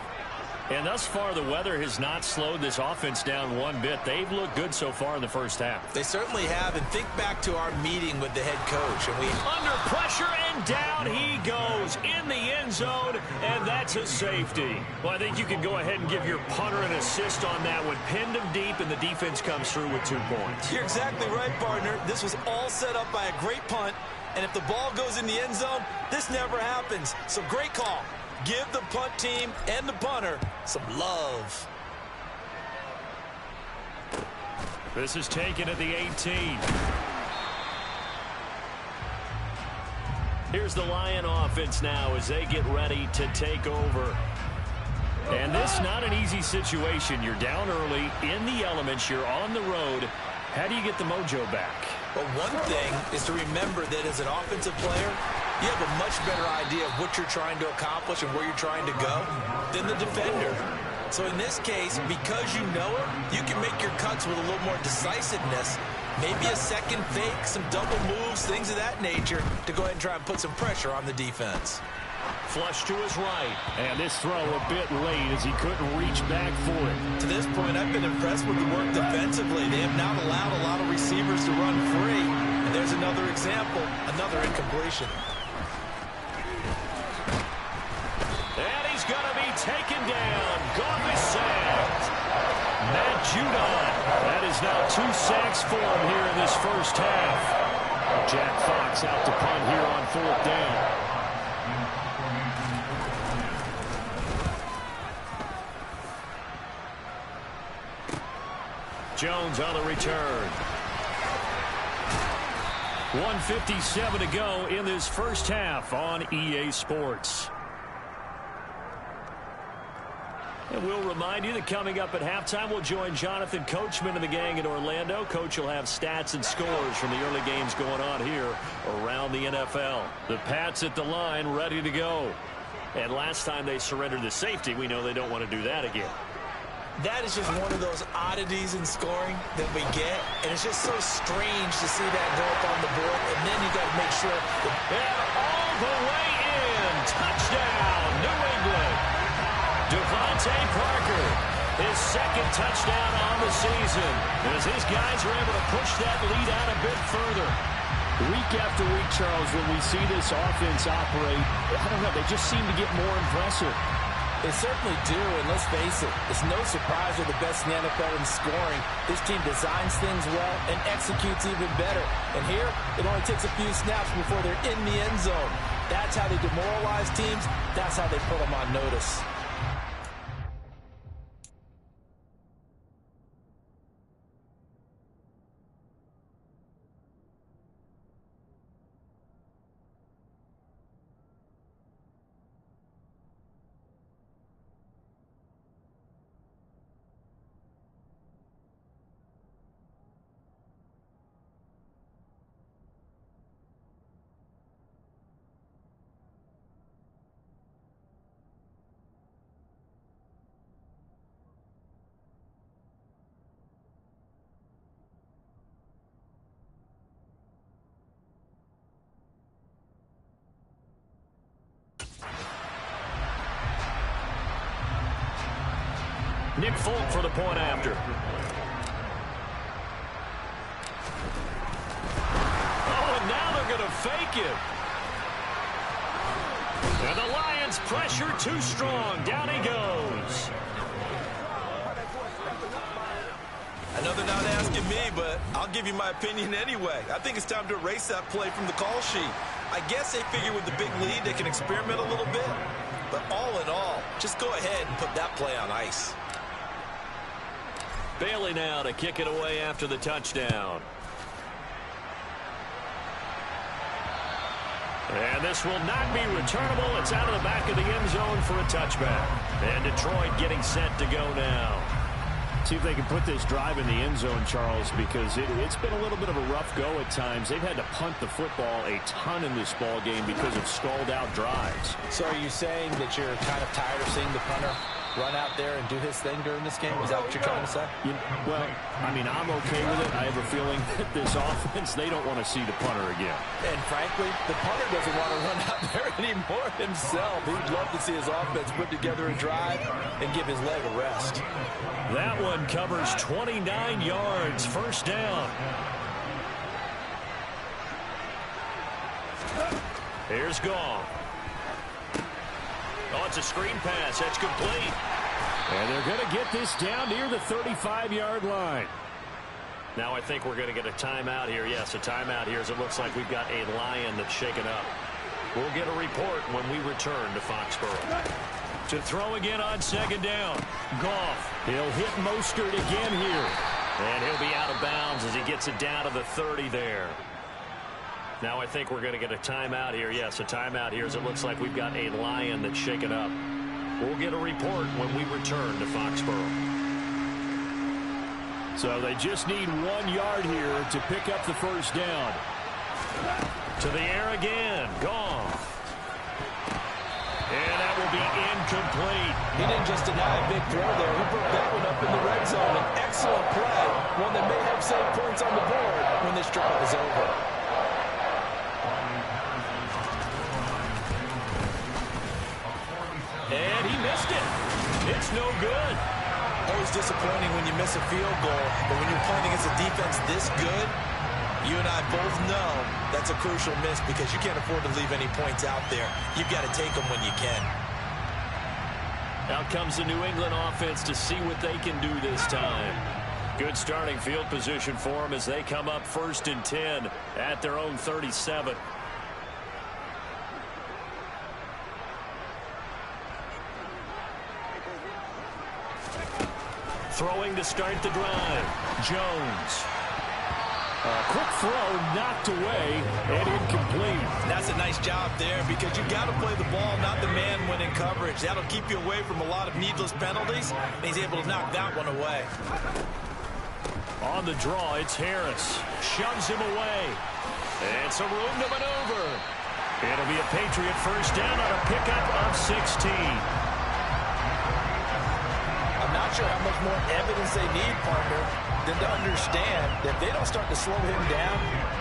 And thus far, the weather has not slowed this offense down one bit. They've looked good so far in the first half. They certainly have. And think back to our meeting with the head coach. And we under pressure, and down he goes in the end zone, and that's a safety. Well, I think you can go ahead and give your punter an assist on that one. Pinned him deep, and the defense comes through with 2 points. You're exactly right, partner. This was all set up by a great punt. And if the ball goes in the end zone, this never happens. So great call. Give the punt team and the punter some love. This is taken at the 18. Here's the Lion offense now as they get ready to take over. And this not an easy situation. You're down early, in the elements, you're on the road. How do you get the mojo back? Well, one thing is to remember that as an offensive player, you have a much better idea of what you're trying to accomplish and where you're trying to go than the defender. So in this case, because you know it, you can make your cuts with a little more decisiveness. Maybe a second fake, some double moves, things of that nature to go ahead and try and put some pressure on the defense. Flush to his right. And this throw a bit late as he couldn't reach back for it. To this point, I've been impressed with the work defensively. They have not allowed a lot of receivers to run free. And there's another example, another incompletion. And he's going to be taken down. Goff is sacked. Matt Judon. That is now 2 sacks for him here in this first half. Jack Fox out to punt here on 4th down. Jones on the return. 1:57 to go in this first half on EA Sports. And we'll remind you that coming up at halftime, we'll join Jonathan Coachman and the gang in Orlando. Coach will have stats and scores from the early games going on here around the NFL. The Pats at the line, ready to go. And last time they surrendered the safety, we know they don't want to do that again. That is just one of those oddities in scoring that we get, and it's just so strange to see that go up on the board, and then you got to make sure that... And all the way in, touchdown, New England. Devontae Parker, his second touchdown on the season, as his guys are able to push that lead out a bit further. Week after week, Charles, when we see this offense operate, I don't know, they just seem to get more impressive. They certainly do, and let's face it, it's no surprise they're the best in the NFL in scoring. This team designs things well and executes even better. And here, it only takes a few snaps before they're in the end zone. That's how they demoralize teams. That's how they put them on notice. Nick Folk for the point after. Oh, and now they're going to fake it. And the Lions pressure too strong. Down he goes. I know they're not asking me, but I'll give you my opinion anyway. I think it's time to erase that play from the call sheet. I guess they figure with the big lead they can experiment a little bit. But all in all, just go ahead and put that play on ice. Bailey now to kick it away after the touchdown. And this will not be returnable. It's out of the back of the end zone for a touchback. And Detroit getting set to go now. See if they can put this drive in the end zone, Charles, because it's been a little bit of a rough go at times. They've had to punt the football a ton in this ball game because of stalled-out drives. So are you saying that you're kind of tired of seeing the punter run out there and do his thing during this game? Is that what you're trying to say? Well, I mean, I'm okay with it. I have a feeling that this offense, they don't want to see the punter again. And frankly, the punter doesn't want to run out there anymore himself. He'd love to see his offense put together a drive and give his leg a rest. That one covers 29 yards, first down. Here's Goff. Oh, it's a screen pass. That's complete. And they're going to get this down near the 35-yard line. Now I think we're going to get a timeout here. Yes, a timeout here as it looks like we've got a Lion that's shaken up. We'll get a report when we return to Foxborough. To throw again on second down. Goff. He'll hit Mostert again here. And he'll be out of bounds as he gets it down to the 30 there. Now I think we're going to get a timeout here. Yes, a timeout here as it looks like we've got a Lion that's shaken up. We'll get a report when we return to Foxborough. So they just need 1 yard here to pick up the first down. To the air again. Goff. And that will be incomplete. He didn't just deny a big throw there. He put that one up in the red zone. An excellent play. One that may have saved points on the board when this drive is over. And he missed it. It's no good. Always disappointing when you miss a field goal, but when you're playing against a defense this good, you and I both know that's a crucial miss because you can't afford to leave any points out there. You've got to take them when you can. Out comes the New England offense to see what they can do this time. Good starting field position for them as they come up 1st and 10 at their own 37. Throwing to start the drive. Jones. Quick throw knocked away and incomplete. That's a nice job there because you got to play the ball, not the man when in coverage. That'll keep you away from a lot of needless penalties, and he's able to knock that one away. On the draw, it's Harris. Shoves him away. And some room to maneuver. It'll be a Patriot first down on a pickup of 16. I'm not sure how much more evidence they need, partner, than to understand that if they don't start to slow him down,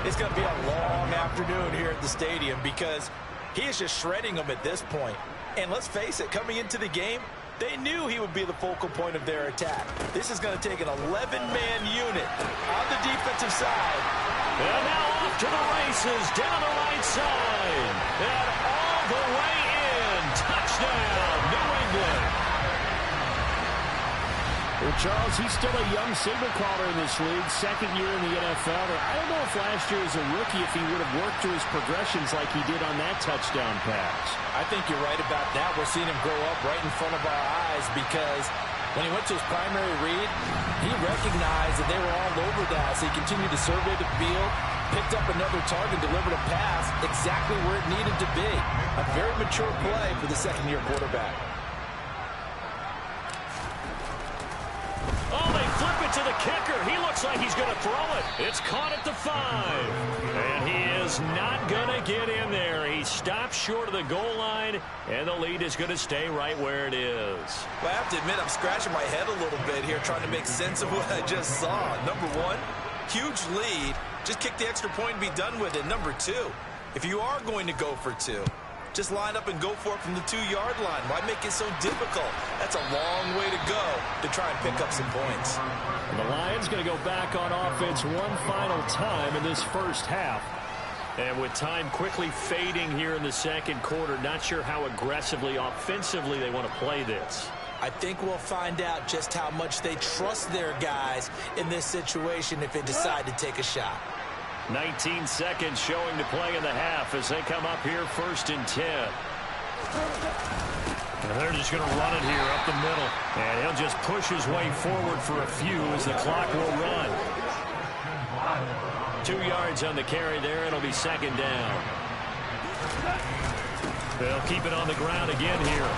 it's going to be a long afternoon here at the stadium because he is just shredding them at this point. And let's face it, coming into the game, they knew he would be the focal point of their attack. This is going to take an 11-man unit on the defensive side. And now off to the races, down the right side. And all the way in. Touchdown, New England. Well, Charles, he's still a young signal caller in this league, second year in the NFL. I don't know if last year as a rookie if he would have worked through his progressions like he did on that touchdown pass. I think you're right about that. We're seeing him grow up right in front of our eyes because when he went to his primary read, he recognized that they were all over that, so he continued to survey the field, picked up another target, delivered a pass exactly where it needed to be. A very mature play for the second-year quarterback. Oh, they flip it to the kicker. He looks like he's going to throw it. It's caught at the 5. And he is not going to get in there. He stops short of the goal line, and the lead is going to stay right where it is. Well, I have to admit, I'm scratching my head a little bit here trying to make sense of what I just saw. Number one, huge lead. Just kick the extra point and be done with it. Number two, if you are going to go for two, just line up and go for it from the 2-yard line. Why make it so difficult? That's a long way to go to try and pick up some points. And the Lions going to go back on offense one final time in this first half. And with time quickly fading here in the second quarter, not sure how aggressively, offensively they want to play this. I think we'll find out just how much they trust their guys in this situation if they decide to take a shot. 19 seconds showing to play in the half as they come up here first and 10. And they're just going to run it here up the middle. And he'll just push his way forward for a few as the clock will run. 2 yards on the carry there. It'll be second down. They'll keep it on the ground again here.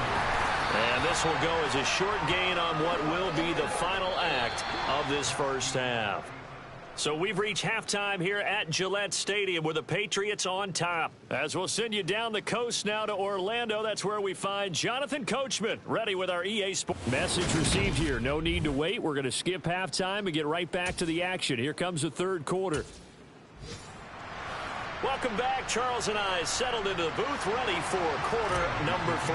And this will go as a short gain on what will be the final act of this first half. So we've reached halftime here at Gillette Stadium with the Patriots on top. As we'll send you down the coast now to Orlando, that's where we find Jonathan Coachman ready with our EA Sports. Message received here. No need to wait. We're going to skip halftime and get right back to the action. Here comes the third quarter. Welcome back. Charles and I settled into the booth ready for quarter number 3.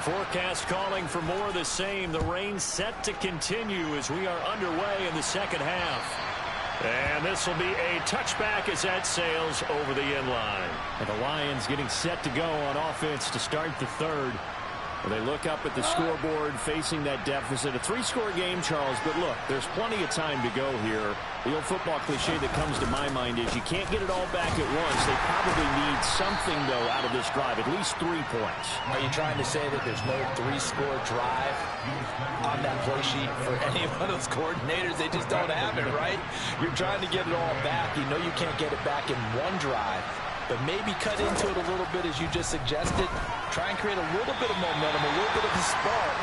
Forecast calling for more of the same. The rain set to continue as we are underway in the second half. And this will be a touchback as that sails over the end line. And the Lions getting set to go on offense to start the third. They look up at the scoreboard facing that deficit. A 3-score game, Charles, but look, there's plenty of time to go here. The old football cliche that comes to my mind is you can't get it all back at once. They probably need something, though, out of this drive, at least 3 points. Are you trying to say that there's no 3-score drive on that play sheet for any one of those coordinators? They just don't have it, right? You're trying to get it all back. You know you can't get it back in one drive. But maybe cut into it a little bit as you just suggested. Try and create a little bit of momentum, a little bit of a spark,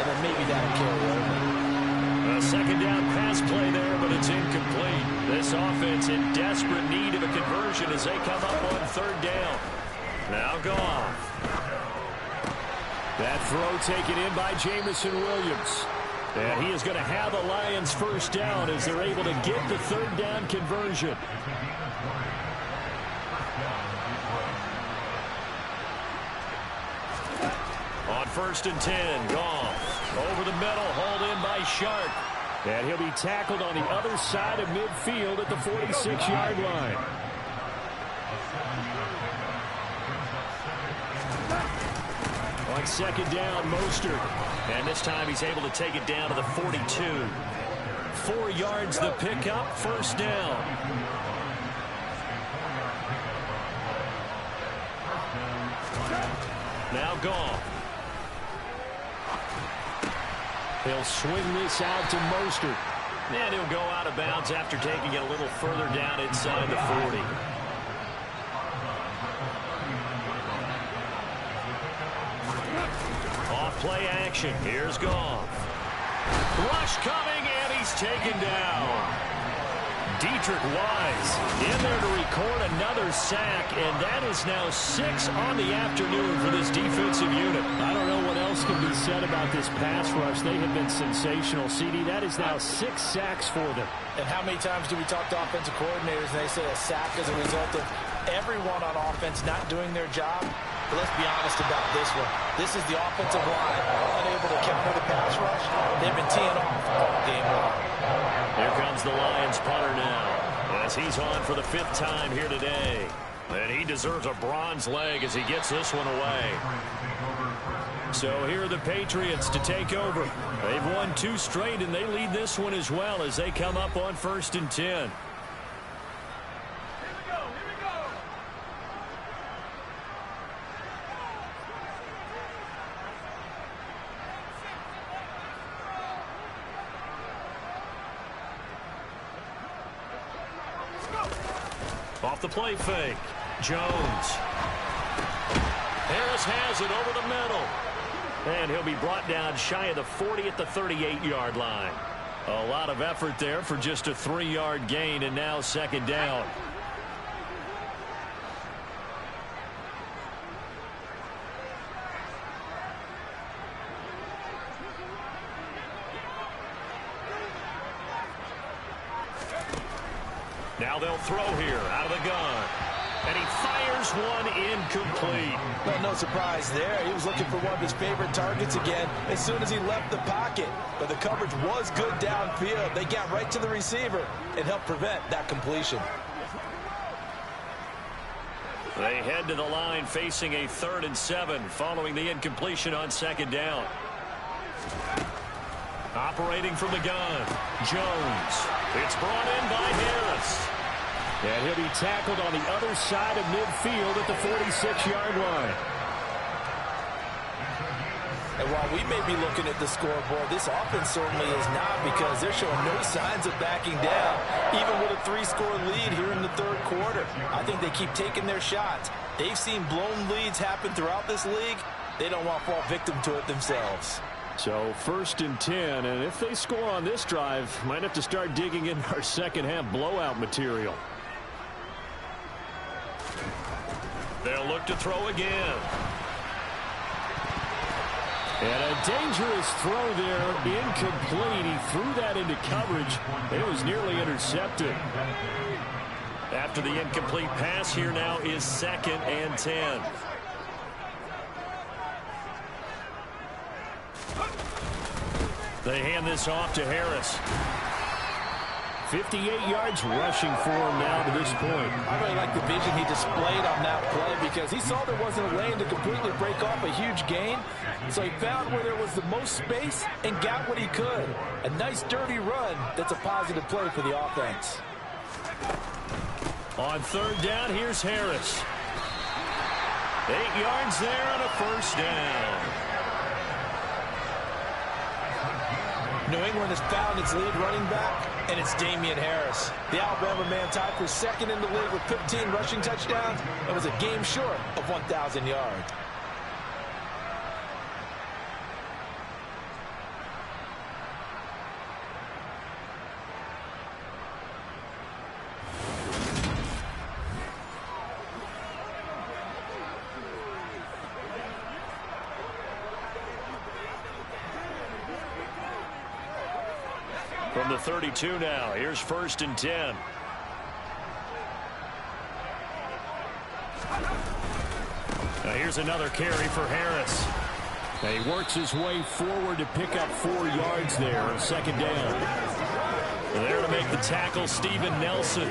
and then maybe that'll carry over. A second down pass play there, but it's incomplete. This offense in desperate need of a conversion as they come up on third down. Now Goff. That throw taken in by Jamison Williams. And he is going to have the Lions first down as they're able to get the third down conversion. On first and 10, Goff over the middle, hauled in by Sharp. And he'll be tackled on the other side of midfield at the 46-yard line. On second down, Mostert. And this time he's able to take it down to the 42. 4 yards the pickup, first down. Now Goff. They'll swing this out to Mostert. And he'll go out of bounds after taking it a little further down inside the 40. Off play action. Here's Goff. Rush coming, and he's taken down. Dietrich Wise in there to record another sack, and that is now 6 on the afternoon for this defensive unit. I don't know what else can be said about this pass rush. They have been sensational. CD, that is now 6 sacks for them. And how many times do we talk to offensive coordinators and they say a sack is a result of everyone on offense not doing their job? But let's be honest about this one. This is the offensive line unable to counter the pass rush. They've been teeing off all game long. Here comes the Lions punter now, as he's on for the 5th time here today. And he deserves a bronze leg as he gets this one away. So here are the Patriots to take over. They've won 2 straight, and they lead this one as well as they come up on 1st and 10. Off the play fake. Jones. Harris has it over the middle. And he'll be brought down shy of the 40 at the 38-yard line. A lot of effort there for just a 3-yard gain, and now 2nd down. Now they'll throw here out of the gun. And he fires one incomplete. Well, no surprise there. He was looking for one of his favorite targets again as soon as he left the pocket. But the coverage was good downfield. They got right to the receiver and helped prevent that completion. They head to the line facing a 3rd and 7 following the incompletion on 2nd down. Operating from the gun, Jones. It's brought in by Harris. And he'll be tackled on the other side of midfield at the 46-yard line. And while we may be looking at the scoreboard, this offense certainly is not, because they're showing no signs of backing down, even with a 3-score lead here in the 3rd quarter. I think they keep taking their shots. They've seen blown leads happen throughout this league. They don't want to fall victim to it themselves. So 1st and 10, and if they score on this drive, might have to start digging in our second-half blowout material. They'll look to throw again. And a dangerous throw there, incomplete. He threw that into coverage. It was nearly intercepted. After the incomplete pass, here now is 2nd and 10. They hand this off to Harris. 58 yards rushing for him now to this point. I really like the vision he displayed on that play, because he saw there wasn't a lane to completely break off a huge gain. So he found where there was the most space and got what he could. A nice dirty run that's a positive play for the offense. On 3rd down, here's Harris. 8 yards there on a 1st down. New England has found its lead running back, and it's Damian Harris. The Alabama man tied for 2nd in the league with 15 rushing touchdowns and was a game short of 1,000 yards. From the 32 now, here's 1st and 10. Now here's another carry for Harris. Now he works his way forward to pick up 4 yards there on 2nd down. There to make the tackle, Steven Nelson.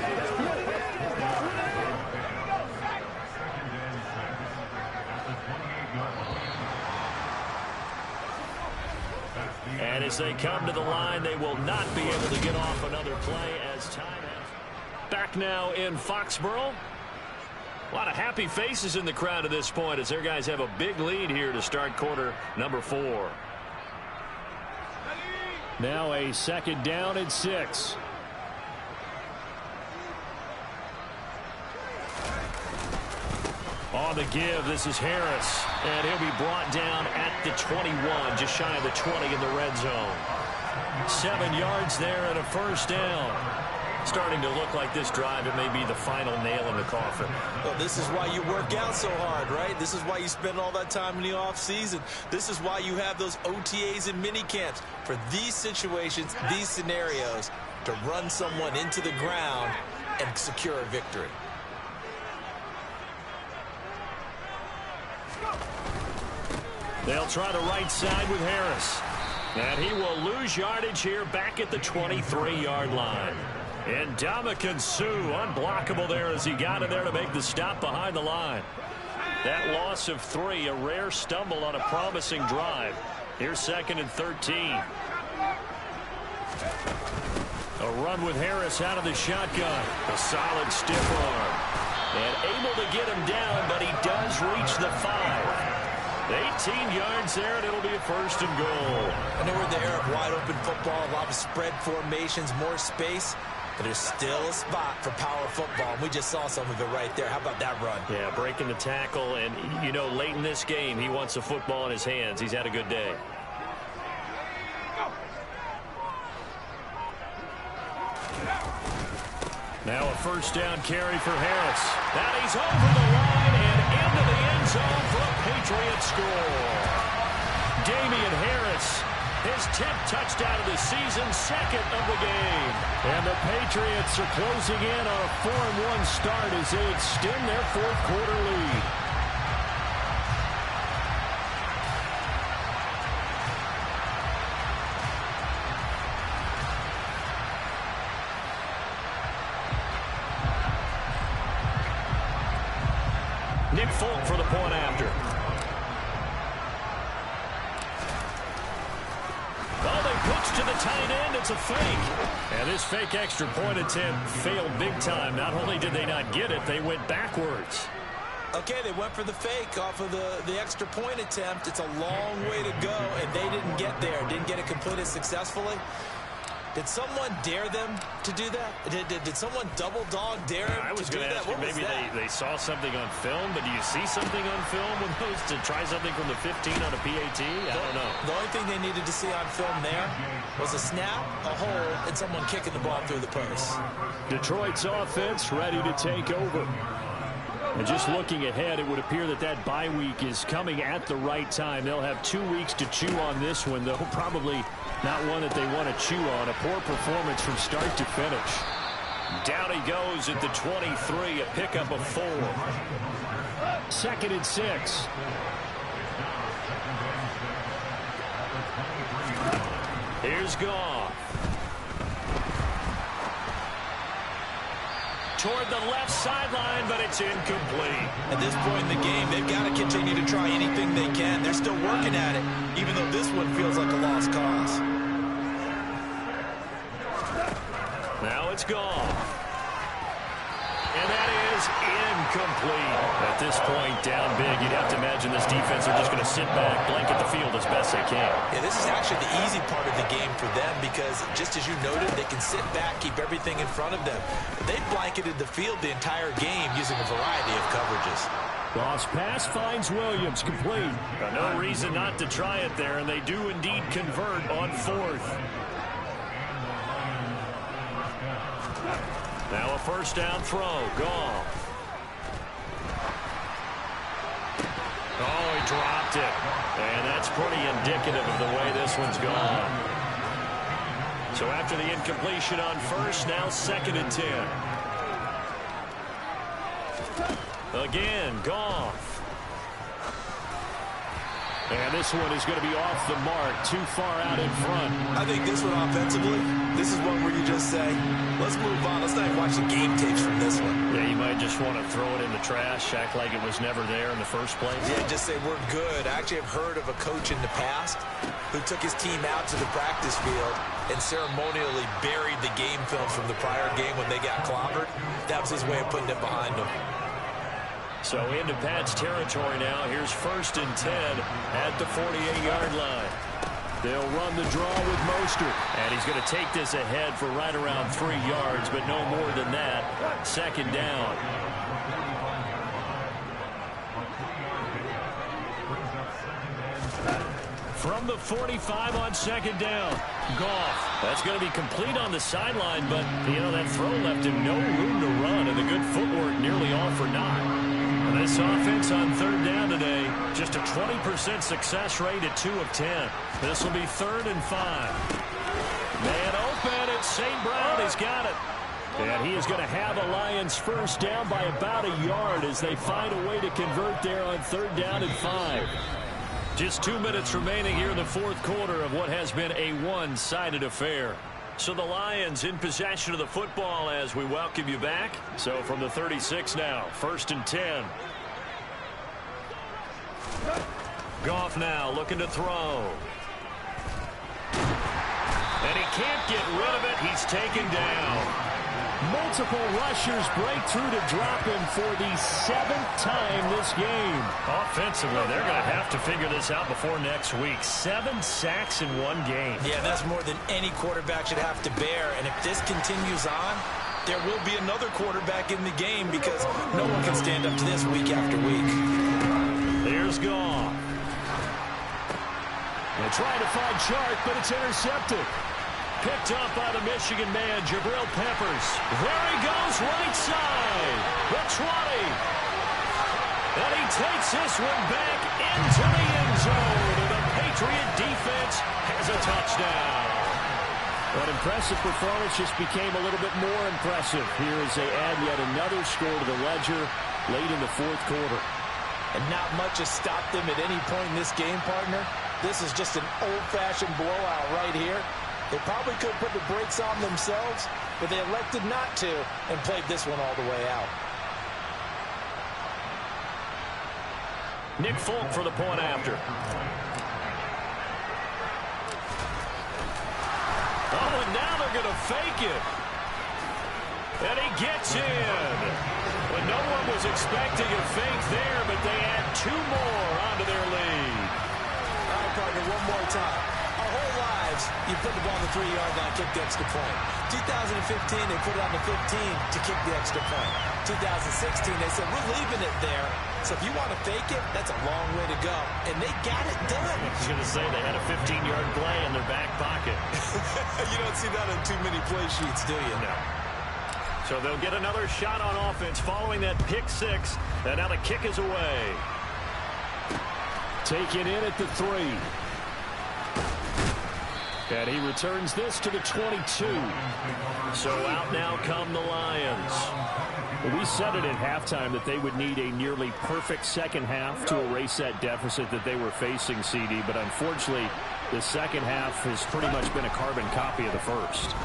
And as they come to the line, they will not be able to get off another play as time has. Back now in Foxborough. A lot of happy faces in the crowd at this point as their guys have a big lead here to start quarter number 4. Now a 2nd down and 6. On the give, this is Harris. And he'll be brought down at the 21, just shy of the 20 in the red zone. 7 yards there and a 1st down. Starting to look like this drive, it may be the final nail in the coffin. Well, this is why you work out so hard, right? This is why you spend all that time in the offseason. This is why you have those OTAs and mini camps. For these situations, these scenarios, to run someone into the ground and secure a victory. They'll try the right side with Harris. And he will lose yardage here back at the 23-yard line. And Ndamukong Suh, unblockable there as he got in there to make the stop behind the line. That loss of 3, a rare stumble on a promising drive. Here's 2nd and 13. A run with Harris out of the shotgun. A solid stiff arm. And able to get him down, but he does reach the 5. 18 yards there, and it'll be a 1st and goal. I know we're in the era of wide-open football, a lot of spread formations, more space, but there's still a spot for power football, and we just saw some of it right there. How about that run? Yeah, breaking the tackle, and, you know, late in this game, he wants the football in his hands. He's had a good day. Now a 1st down carry for Harris. That he's over the line and into the end zone for a Patriot score. Damian Harris, his 10th touchdown of the season, 2nd of the game. And the Patriots are closing in on a 4-1 start as they extend their 4th quarter lead. Nick Folk for the point after. Oh, they pitch to the tight end. It's a fake. And this fake extra point attempt failed big time. Not only did they not get it, they went backwards. Okay, they went for the fake off of the extra point attempt. It's a long way to go, and they didn't get there. Didn't get it completed successfully. Did someone dare them to do that? Did someone double dog dare them to do that? I was going to ask you, maybe they saw something on film, but do you see something on film with those to try something from the 15 on a PAT? I don't know. The only thing they needed to see on film there was a snap, a hole, and someone kicking the ball through the post. Detroit's offense ready to take over. And just looking ahead, it would appear that that bye week is coming at the right time. They'll have 2 weeks to chew on this one, though. Probably not one that they want to chew on. A poor performance from start to finish. Down he goes at the 23, a pickup of 4. 2nd and 6. Here's Goff. Toward the left sideline, but it's incomplete. At this point in the game, they've got to continue to try anything they can. They're still working at it, even though this one feels like a lost cause. Now it's gone. And that is incomplete. At this point, down big, you'd have to imagine this defense are just going to sit back, blanket the field as best they can. Yeah, this is actually the easy part of the game for them because, just as you noted, they can sit back, keep everything in front of them. They blanketed the field the entire game using a variety of coverages. Lost pass finds Williams, complete. No reason not to try it there, and they do indeed convert on 4th. Now a 1st down throw. Goff. Oh, he dropped it. And that's pretty indicative of the way this one's gone. So after the incompletion on 1st, now 2nd and 10. Again, Goff. And this one is going to be off the mark, too far out in front. I think this one offensively, this is one where you just say, let's move on. Let's not even watch the game tapes from this one. Yeah, you might just want to throw it in the trash, act like it was never there in the first place. Yeah, just say we're good. I actually have heard of a coach in the past who took his team out to the practice field and ceremonially buried the game film from the prior game when they got clobbered. That was his way of putting it behind him. So into Pat's territory now. Here's 1st and 10 at the 48-yard line. They'll run the draw with Mostert. And he's going to take this ahead for right around 3 yards, but no more than that. Second down. From the 45 on second down. Goff. That's going to be complete on the sideline, but, that throw left him no room to run, and the good footwork nearly all for naught. And this offense on third down today, just a 20% success rate at 2 of 10. This will be 3rd and 5. Man open, it's St. Brown. He's got it. And he is going to have a Lions first down by about a yard as they find a way to convert there on 3rd down and 5. Just 2 minutes remaining here in the fourth quarter of what has been a one-sided affair. So the Lions in possession of the football as we welcome you back. So from the 36 now, 1st and 10. Goff now looking to throw. And he can't get rid of it. He's taken down. Multiple rushers break through to drop him for the 7th time this game. Offensively, they're going to have to figure this out before next week. 7 sacks in one game. Yeah, that's more than any quarterback should have to bear. And if this continues on, there will be another quarterback in the game because no one can stand up to this week after week. There's Goff. They're trying to find Chark, but it's intercepted. Picked up by the Michigan man, Jabril Peppers. There he goes, right side. The 20. And he takes this one back into the end zone. And the Patriot defense has a touchdown. That impressive performance just became a little bit more impressive here as they add yet another score to the ledger late in the fourth quarter. And not much has stopped them at any point in this game, partner. This is just an old-fashioned blowout right here. They probably could put the brakes on themselves, but they elected not to and played this one all the way out. Nick Folk for the point after. Oh, and now they're going to fake it. And he gets in. Well, no one was expecting a fake there, but they add 2 more onto their lead. All right, partner, one more time. Our whole lives, you put the ball on the 3-yard line, kick the extra point. 2015, they put it on the 15 to kick the extra point. 2016, they said, we're leaving it there. So if you want to fake it, that's a long way to go. And they got it done. I was going to say they had a 15-yard play in their back pocket. You don't see that on too many play sheets, do you? No. So they'll get another shot on offense following that pick 6. And now the kick is away. Taken in at the 3. And he returns this to the 22. So out now come the Lions. Well, we said it at halftime that they would need a nearly perfect second half to erase that deficit that they were facing, CD. But unfortunately, the second half has pretty much been a carbon copy of the first.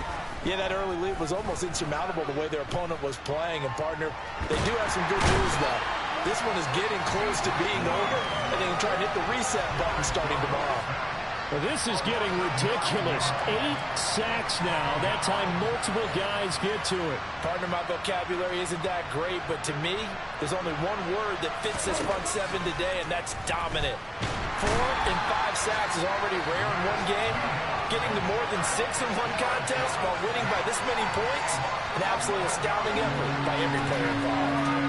Yeah, that early lead was almost insurmountable the way their opponent was playing. And, partner, they do have some good news, though. This one is getting close to being over, and they can try and hit the reset button starting tomorrow. Well, this is getting ridiculous. 8 sacks now. That time multiple guys get to it. Partner, my vocabulary isn't that great, but to me, there's only one word that fits this front 7 today, and that's dominant. 4 and 5 sacks is already rare in one game. Getting to more than 6 in one contest while winning by this many points, an absolutely astounding effort by every player involved.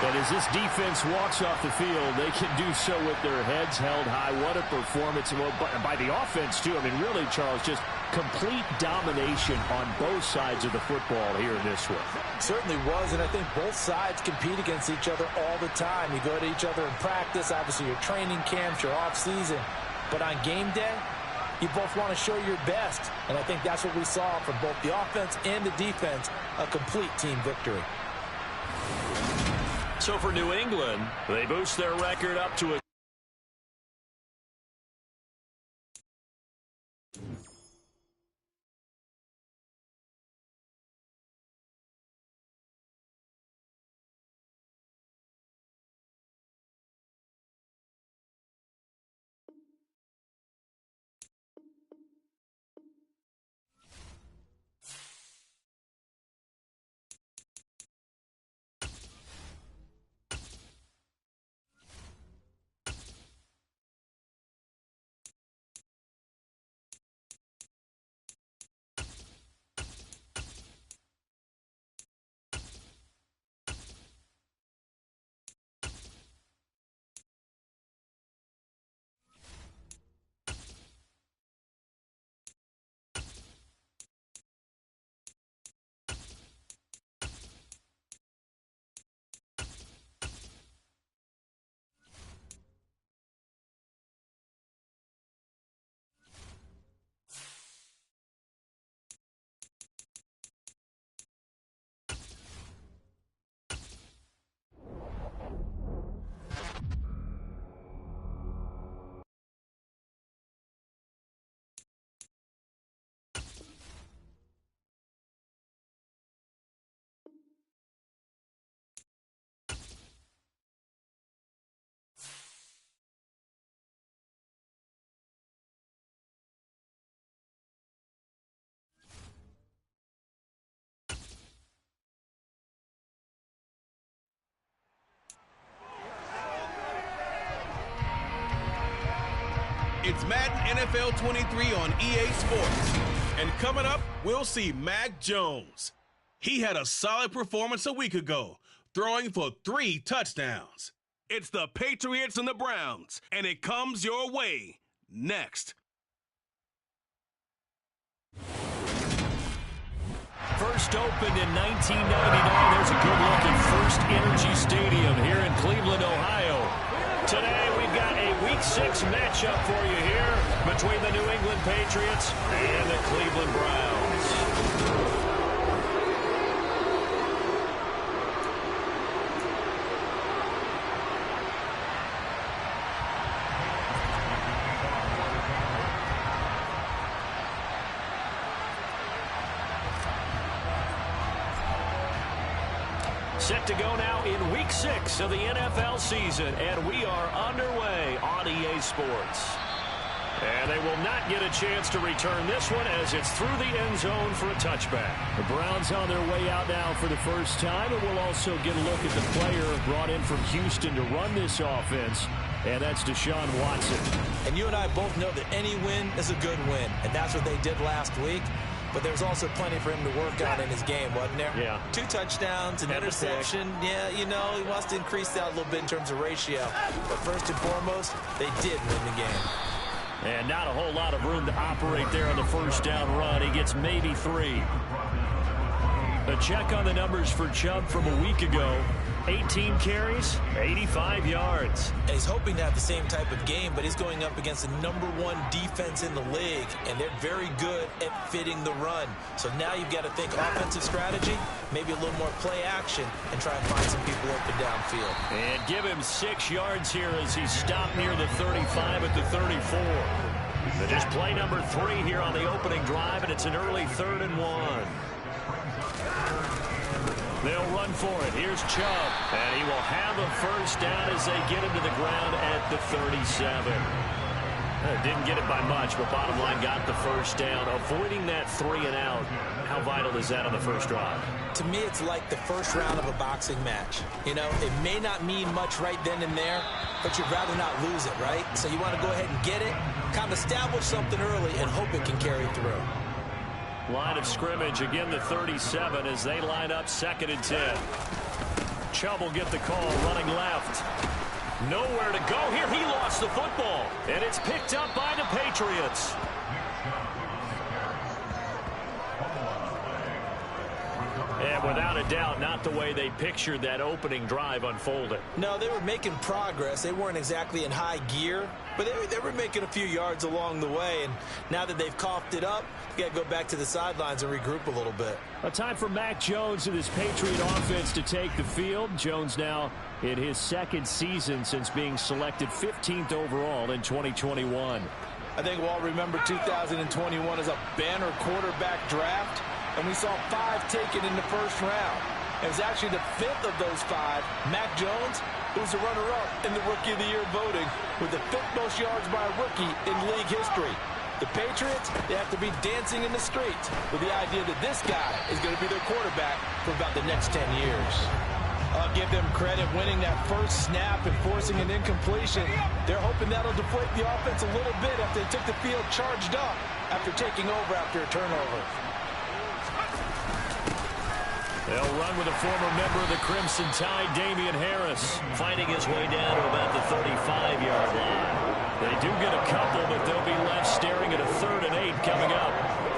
And as this defense walks off the field, they can do so with their heads held high. What a performance by the offense, too. I mean, really, Charles, just complete domination on both sides of the football here in this one. Certainly was, and I think both sides compete against each other all the time. You go to each other in practice, obviously your training camps, your off-season. But on game day, you both want to show your best. And I think that's what we saw from both the offense and the defense, a complete team victory. So for New England, they boost their record up to a It's Madden NFL 23 on EA Sports. And coming up, we'll see Mac Jones. He had a solid performance a week ago, throwing for 3 touchdowns. It's the Patriots and the Browns, and it comes your way next. First opened in 1999. There's a good look at First Energy Stadium here in Cleveland, Ohio. Today we've got a Week 6 matchup for you here between the New England Patriots and the Cleveland Browns. Set to go now in Week 6 of the NFL season, and we are underway on EA Sports. And they will not get a chance to return this one as it's through the end zone for a touchback. The Browns on their way out now for the first time, and we'll also get a look at the player brought in from Houston to run this offense, and that's Deshaun Watson. And you and I both know that any win is a good win, and that's what they did last week. But there's also plenty for him to work on in his game, wasn't there? Yeah. 2 touchdowns, an interception. Yeah, you know, he wants to increase that a little bit in terms of ratio. But first and foremost, they did win the game. And not a whole lot of room to operate there on the first down run. He gets maybe 3. A check on the numbers for Chubb from a week ago. 18 carries, 85 yards. And he's hoping to have the same type of game, but he's going up against the #1 defense in the league, and they're very good at fitting the run. So now you've got to think offensive strategy, maybe a little more play action, and try and find some people open downfield. And give him 6 yards here as he stopped near the 35 at the 34. But just play number 3 here on the opening drive, and it's an early 3rd and 1. They'll run for it. Here's Chubb. And he will have a first down as they get him to the ground at the 37. Didn't get it by much, but bottom line got the first down. Avoiding that 3 and out. How vital is that on the first drive? To me, it's like the first round of a boxing match. You know, it may not mean much right then and there, but you'd rather not lose it, right? So you want to go ahead and get it, kind of establish something early, and hope it can carry through. Line of scrimmage, again the 37 as they line up 2nd and 10. Chubb will get the call, running left. Nowhere to go here. He lost the football, and it's picked up by the Patriots. And without a doubt, not the way they pictured that opening drive unfolded. No, they were making progress. They weren't exactly in high gear, but they were making a few yards along the way. And now that they've coughed it up, you got to go back to the sidelines and regroup a little bit. A time for Mac Jones and his Patriot offense to take the field. Jones now in his 2nd season since being selected 15th overall in 2021. I think we'll all remember 2021 as a banner quarterback draft. And we saw 5 taken in the first round. It was actually the 5th of those 5. Mac Jones, who was the runner-up in the Rookie of the Year voting, with the 5th most yards by a rookie in league history. The Patriots, they have to be dancing in the streets with the idea that this guy is going to be their quarterback for about the next 10 years. I'll give them credit winning that first snap and forcing an incompletion. They're hoping that'll deflate the offense a little bit after they took the field charged up after taking over after a turnover. They'll run with a former member of the Crimson Tide, Damian Harris, fighting his way down to about the 35-yard line. They do get a couple, but they'll be left staring at a 3rd and 8 coming up.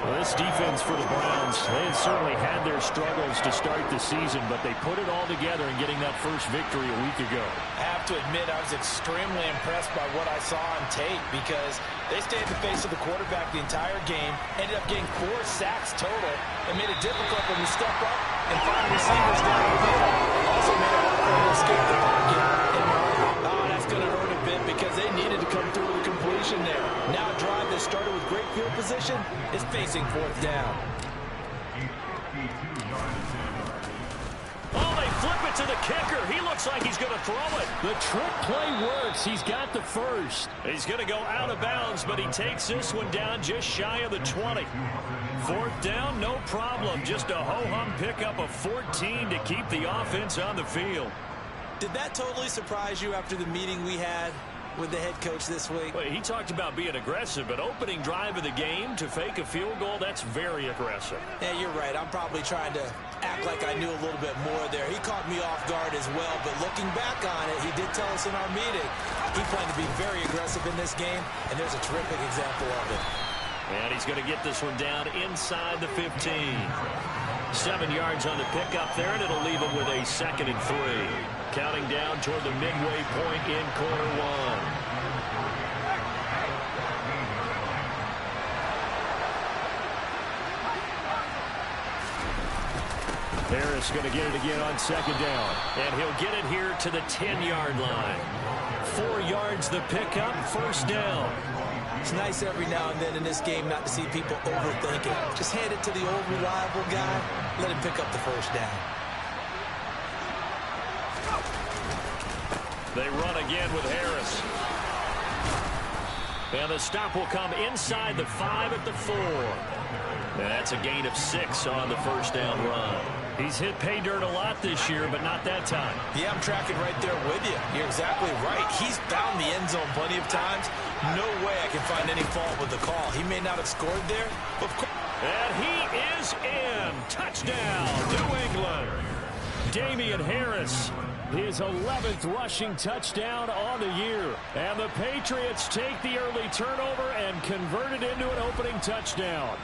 Well, this defense for the Browns, they had certainly had their struggles to start the season, but they put it all together in getting that first victory a week ago. I have to admit, I was extremely impressed by what I saw on tape because they stayed in the face of the quarterback the entire game, ended up getting 4 sacks total, and made it difficult for them to step up and find receivers down the field. Also made it hard for them to escape the pocket. And, that's going to hurt a bit because they needed to come through with a completion there. Now a drive that started with great field position is facing 4th down. Oh, they flip it to the kicker. He looks like he's going to throw it. The trick play works. He's got the first. He's going to go out of bounds, but he takes this one down just shy of the 20. 4th down, no problem. Just a ho-hum pickup of 14 to keep the offense on the field. Did that totally surprise you after the meeting we had? with the head coach this week. Well, he talked about being aggressive, but opening drive of the game to fake a field goal, that's very aggressive. Yeah, you're right. I'm probably trying to act like I knew a little bit more there. He caught me off guard as well, but looking back on it, he did tell us in our meeting he planned to be very aggressive in this game, and there's a terrific example of it. And he's going to get this one down inside the 15. 7 yards on the pickup there, and it'll leave him with a 2nd and 3. Counting down toward the midway point in quarter one. Harris going to get it again on 2nd down. And he'll get it here to the 10-yard line. 4 yards the pickup, 1st down. It's nice every now and then in this game not to see people overthink it. Just hand it to the old reliable guy. Let him pick up the 1st down. They run again with Harris. And the stop will come inside the 5 at the 4. And that's a gain of 6 on the 1st down run. He's hit pay dirt a lot this year, but not that time. Yeah, I'm tracking right there with you. You're exactly right. He's found the end zone plenty of times. No way I can find any fault with the call. He may not have scored there, but of course. And he is in. Touchdown, New England. Damian Harris, his 11th rushing touchdown on the year. And the Patriots take the early turnover and convert it into an opening touchdown.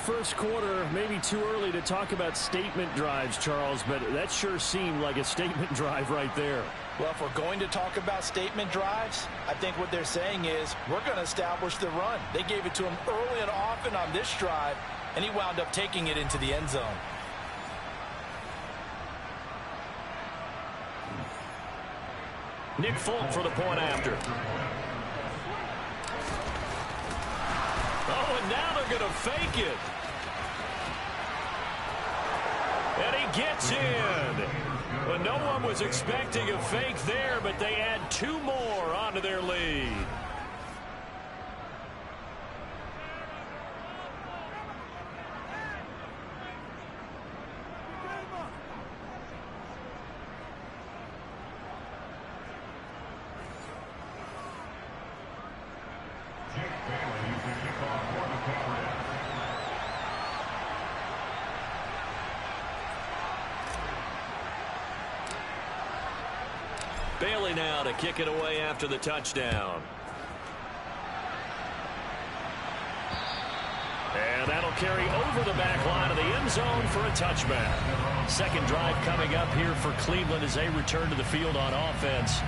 First quarter, maybe too early to talk about statement drives, Charles, but that sure seemed like a statement drive right there. Well, if we're going to talk about statement drives, I think what they're saying is we're going to establish the run. They gave it to him early and often on this drive, and he wound up taking it into the end zone. Nick Folk for the point after. Oh, and now they're going to fake it. And he gets in. Well, no one was expecting a fake there, but they add 2 more onto their lead. Bailey now to kick it away after the touchdown. And that'll carry over the back line of the end zone for a touchback. Second drive coming up here for Cleveland as they return to the field on offense.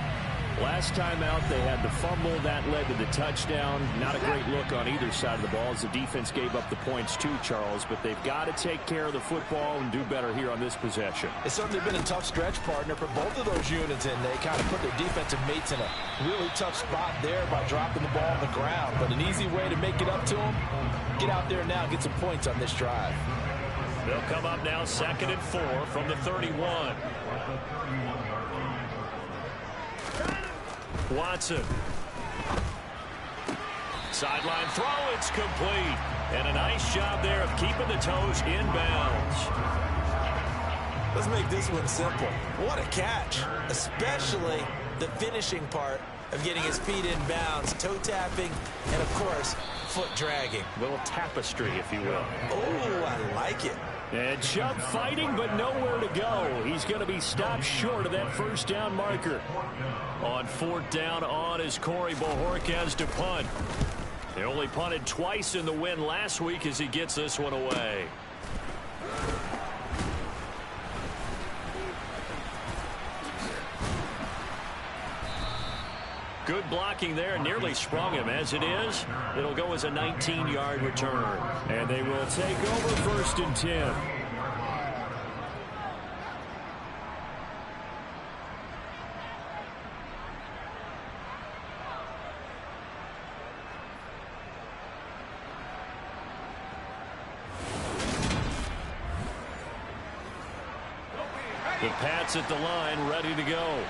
Last time out, they had the fumble. That led to the touchdown. Not a great look on either side of the ball as the defense gave up the points too, Charles. But they've got to take care of the football and do better here on this possession. It's certainly been a tough stretch, partner, for both of those units, and they kind of put their defensive mates in a really tough spot there by dropping the ball on the ground. But an easy way to make it up to them, get out there now and get some points on this drive. They'll come up now 2nd and 4 from the 31. Watson. Sideline throw, it's complete. And a nice job there of keeping the toes in bounds. Let's make this one simple. What a catch, especially the finishing part of getting his feet in bounds, toe tapping, and of course, foot dragging. A little tapestry, if you will. Oh, I like it. And Chubb fighting, but nowhere to go. He's going to be stopped short of that 1st down marker. On 4th down on is Corey Bojorquez to punt. They only punted twice in the win last week as he gets this one away. Good blocking there, nearly sprung him. As it is, it'll go as a 19-yard return. And they will take over 1st and 10. The Pats at the line, ready to go.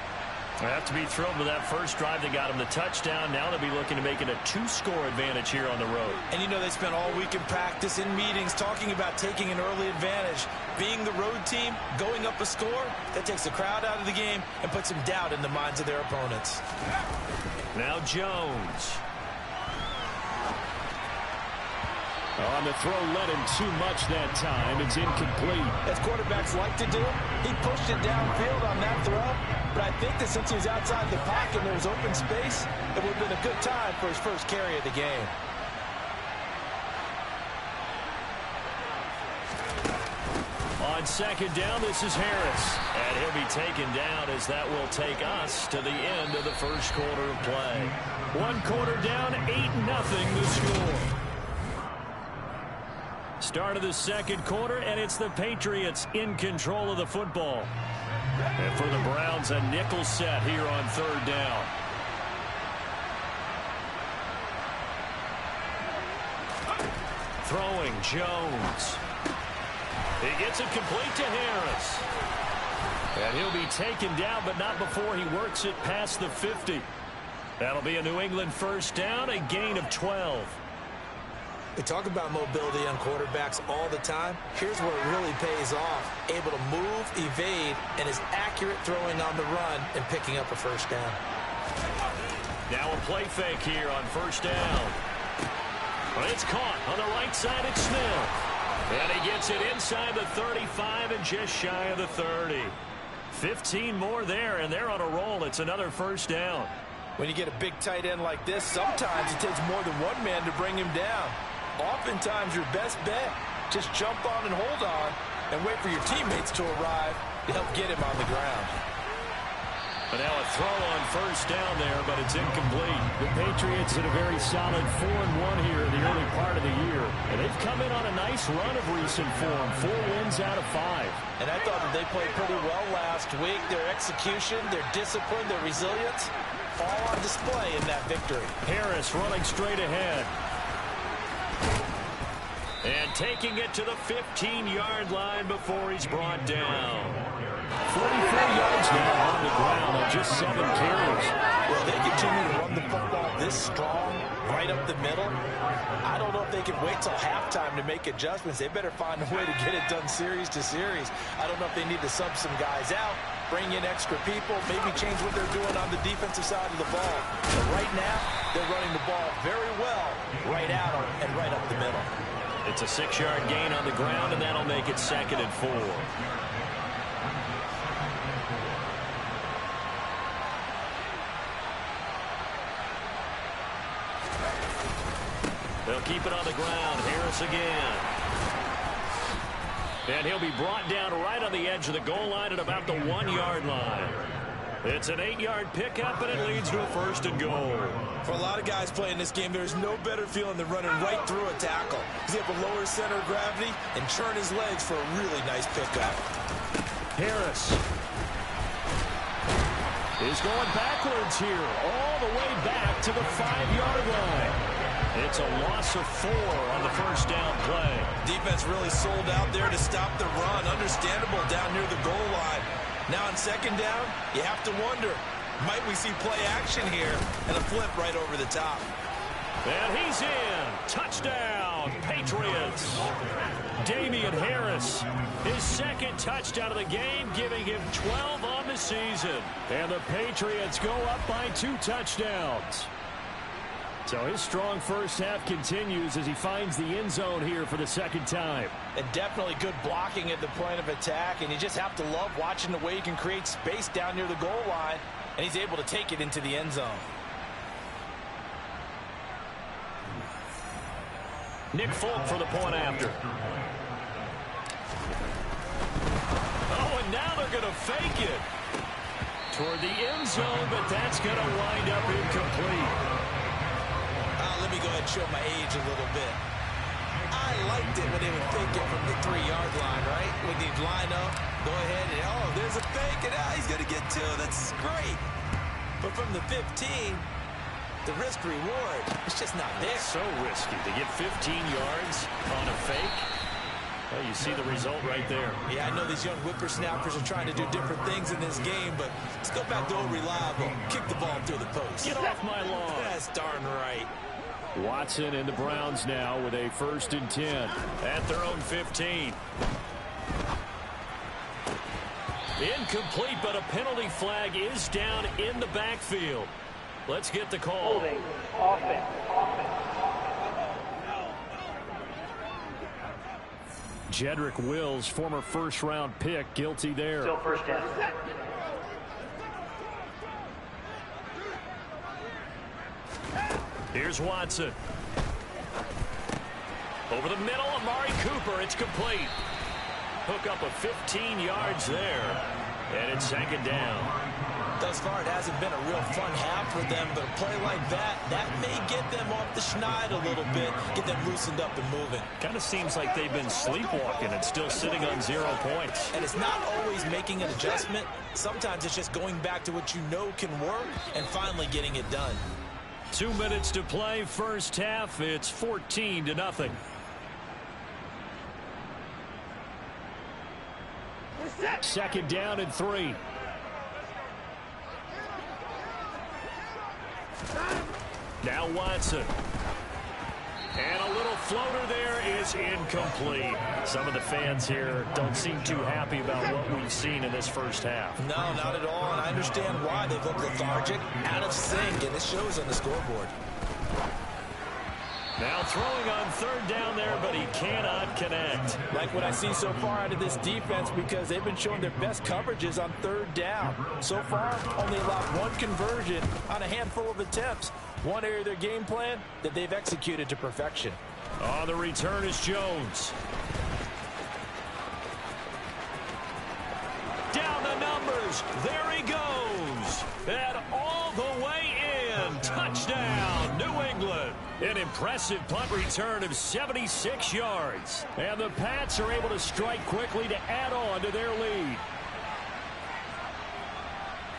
I have to be thrilled with that first drive that got him the touchdown. Now they'll be looking to make it a 2-score advantage here on the road. And you know they spent all week in practice, in meetings, talking about taking an early advantage. Being the road team, going up a score, that takes the crowd out of the game and puts some doubt in the minds of their opponents. Now Jones. On the throw, led him too much that time. It's incomplete. As quarterbacks like to do, he pushed it downfield on that throw. But I think that since he was outside the pocket and there was open space, it would have been a good time for his first carry of the game. On second down, this is Harris. And he'll be taken down as that will take us to the end of the first quarter of play. 1 quarter down, 8-0 the score. Start of the second quarter, and it's the Patriots in control of the football. And for the Browns, a nickel set here on third down. Throwing, Jones. He gets it complete to Harris. And he'll be taken down, but not before he works it past the 50. That'll be a New England first down, a gain of 12. We talk about mobility on quarterbacks all the time. Here's where it really pays off. Able to move, evade, and is accurate throwing on the run and picking up a first down. Now a play fake here on first down. But it's caught on the right side. It's Smith. And he gets it inside the 35 and just shy of the 30. 15 more there, and they're on a roll. It's another first down. When you get a big tight end like this, sometimes it takes more than one man to bring him down. Oftentimes, your best bet, just jump on and hold on and wait for your teammates to arrive to help get him on the ground. But now a throw on first down there, but it's incomplete. The Patriots had a very solid 4-1 here in the early part of the year. And they've come in on a nice run of recent form, 4 wins out of 5. And I thought that they played pretty well last week. Their execution, their discipline, their resilience, all on display in that victory. Harris running straight ahead. And taking it to the 15-yard line before he's brought down. 44 yards now on the ground on just 7 carries. Well, they continue to run the football this strong, right up the middle. I don't know if they can wait till halftime to make adjustments. They better find a way to get it done series to series. I don't know if they need to sub some guys out, bring in extra people, maybe change what they're doing on the defensive side of the ball. But right now, they're running the ball very well, right at them and right up the middle. It's a 6-yard gain on the ground, and that'll make it 2nd and 4. They'll keep it on the ground. Harris again. And he'll be brought down right on the edge of the goal line at about the 1-yard line. It's an 8-yard pickup, and it leads to a 1st and goal. For a lot of guys playing this game, there's no better feeling than running right through a tackle. He's able to lower center of gravity and churn his legs for a really nice pickup. Harris is going backwards here, all the way back to the 5-yard line. It's a loss of 4 on the first down play. Defense really sold out there to stop the run. Understandable down near the goal line. Now on second down, you have to wonder, might we see play action here and a flip right over the top? And he's in. Touchdown, Patriots. Damian Harris, his 2nd touchdown of the game, giving him 12 on the season. And the Patriots go up by 2 touchdowns. So his strong first half continues as he finds the end zone here for the 2nd time. And definitely good blocking at the point of attack, and you just have to love watching the way he can create space down near the goal line, and he's able to take it into the end zone. Nick Folk for the point after. Oh, and now they're going to fake it toward the end zone, but that's going to wind up incomplete. Let me go ahead and show my age a little bit. I liked it when they would fake it from the 3-yard line, right? When they'd line up, go ahead and, oh, there's a fake, and he's going to get 2. That's great. But from the 15, the risk-reward, it's just not there. It's so risky to get 15 yards on a fake. Well, you see the result right there. Yeah, I know these young whippersnappers are trying to do different things in this game, but let's go back to old reliable. Kick the ball through the post. Get off my lawn. That's darn right. Watson and the Browns now with a 1st and 10 at their own 15. Incomplete, but a penalty flag is down in the backfield. Let's get the call. Holding. Offense. Jedrick Wills, former first-round pick, guilty there. Still first down. Here's Watson. Over the middle, Amari Cooper. It's complete. Hook up of 15 yards there. And it's 2nd down. Thus far, it hasn't been a real fun half for them, but a play like that may get them off the schneid a little bit, get them loosened up and moving. Kind of seems like they've been sleepwalking and still sitting on 0 points. And it's not always making an adjustment. Sometimes it's just going back to what you know can work and finally getting it done. 2 minutes to play, first half. It's 14-0. Second down and 3. Now Watson. And a little floater there is incomplete. Some of the fans here don't seem too happy about what we've seen in this first half. No, not at all, and I understand why. They've looked lethargic, out of sync, and it shows on the scoreboard. Now throwing on 3rd down there, but he cannot connect. Like what I see so far out of this defense, because they've been showing their best coverages on 3rd down. So far, only allowed 1 conversion on a handful of attempts. One area of their game plan that they've executed to perfection. On the return is Jones. Down the numbers. There he goes. And all the way in. Touchdown, New England. An impressive punt return of 76 yards. And the Pats are able to strike quickly to add on to their lead.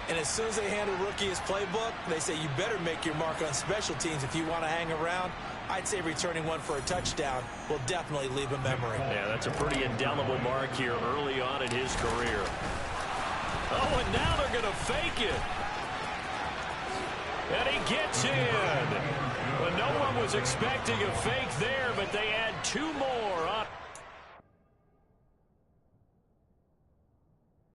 And as soon as they hand a rookie his playbook, they say you better make your mark on special teams if you want to hang around. I'd say returning one for a touchdown will definitely leave a memory. Yeah, that's a pretty indelible mark here early on in his career. Oh, and now they're going to fake it. And he gets in. Well, no one was expecting a fake there, but they add 2 more.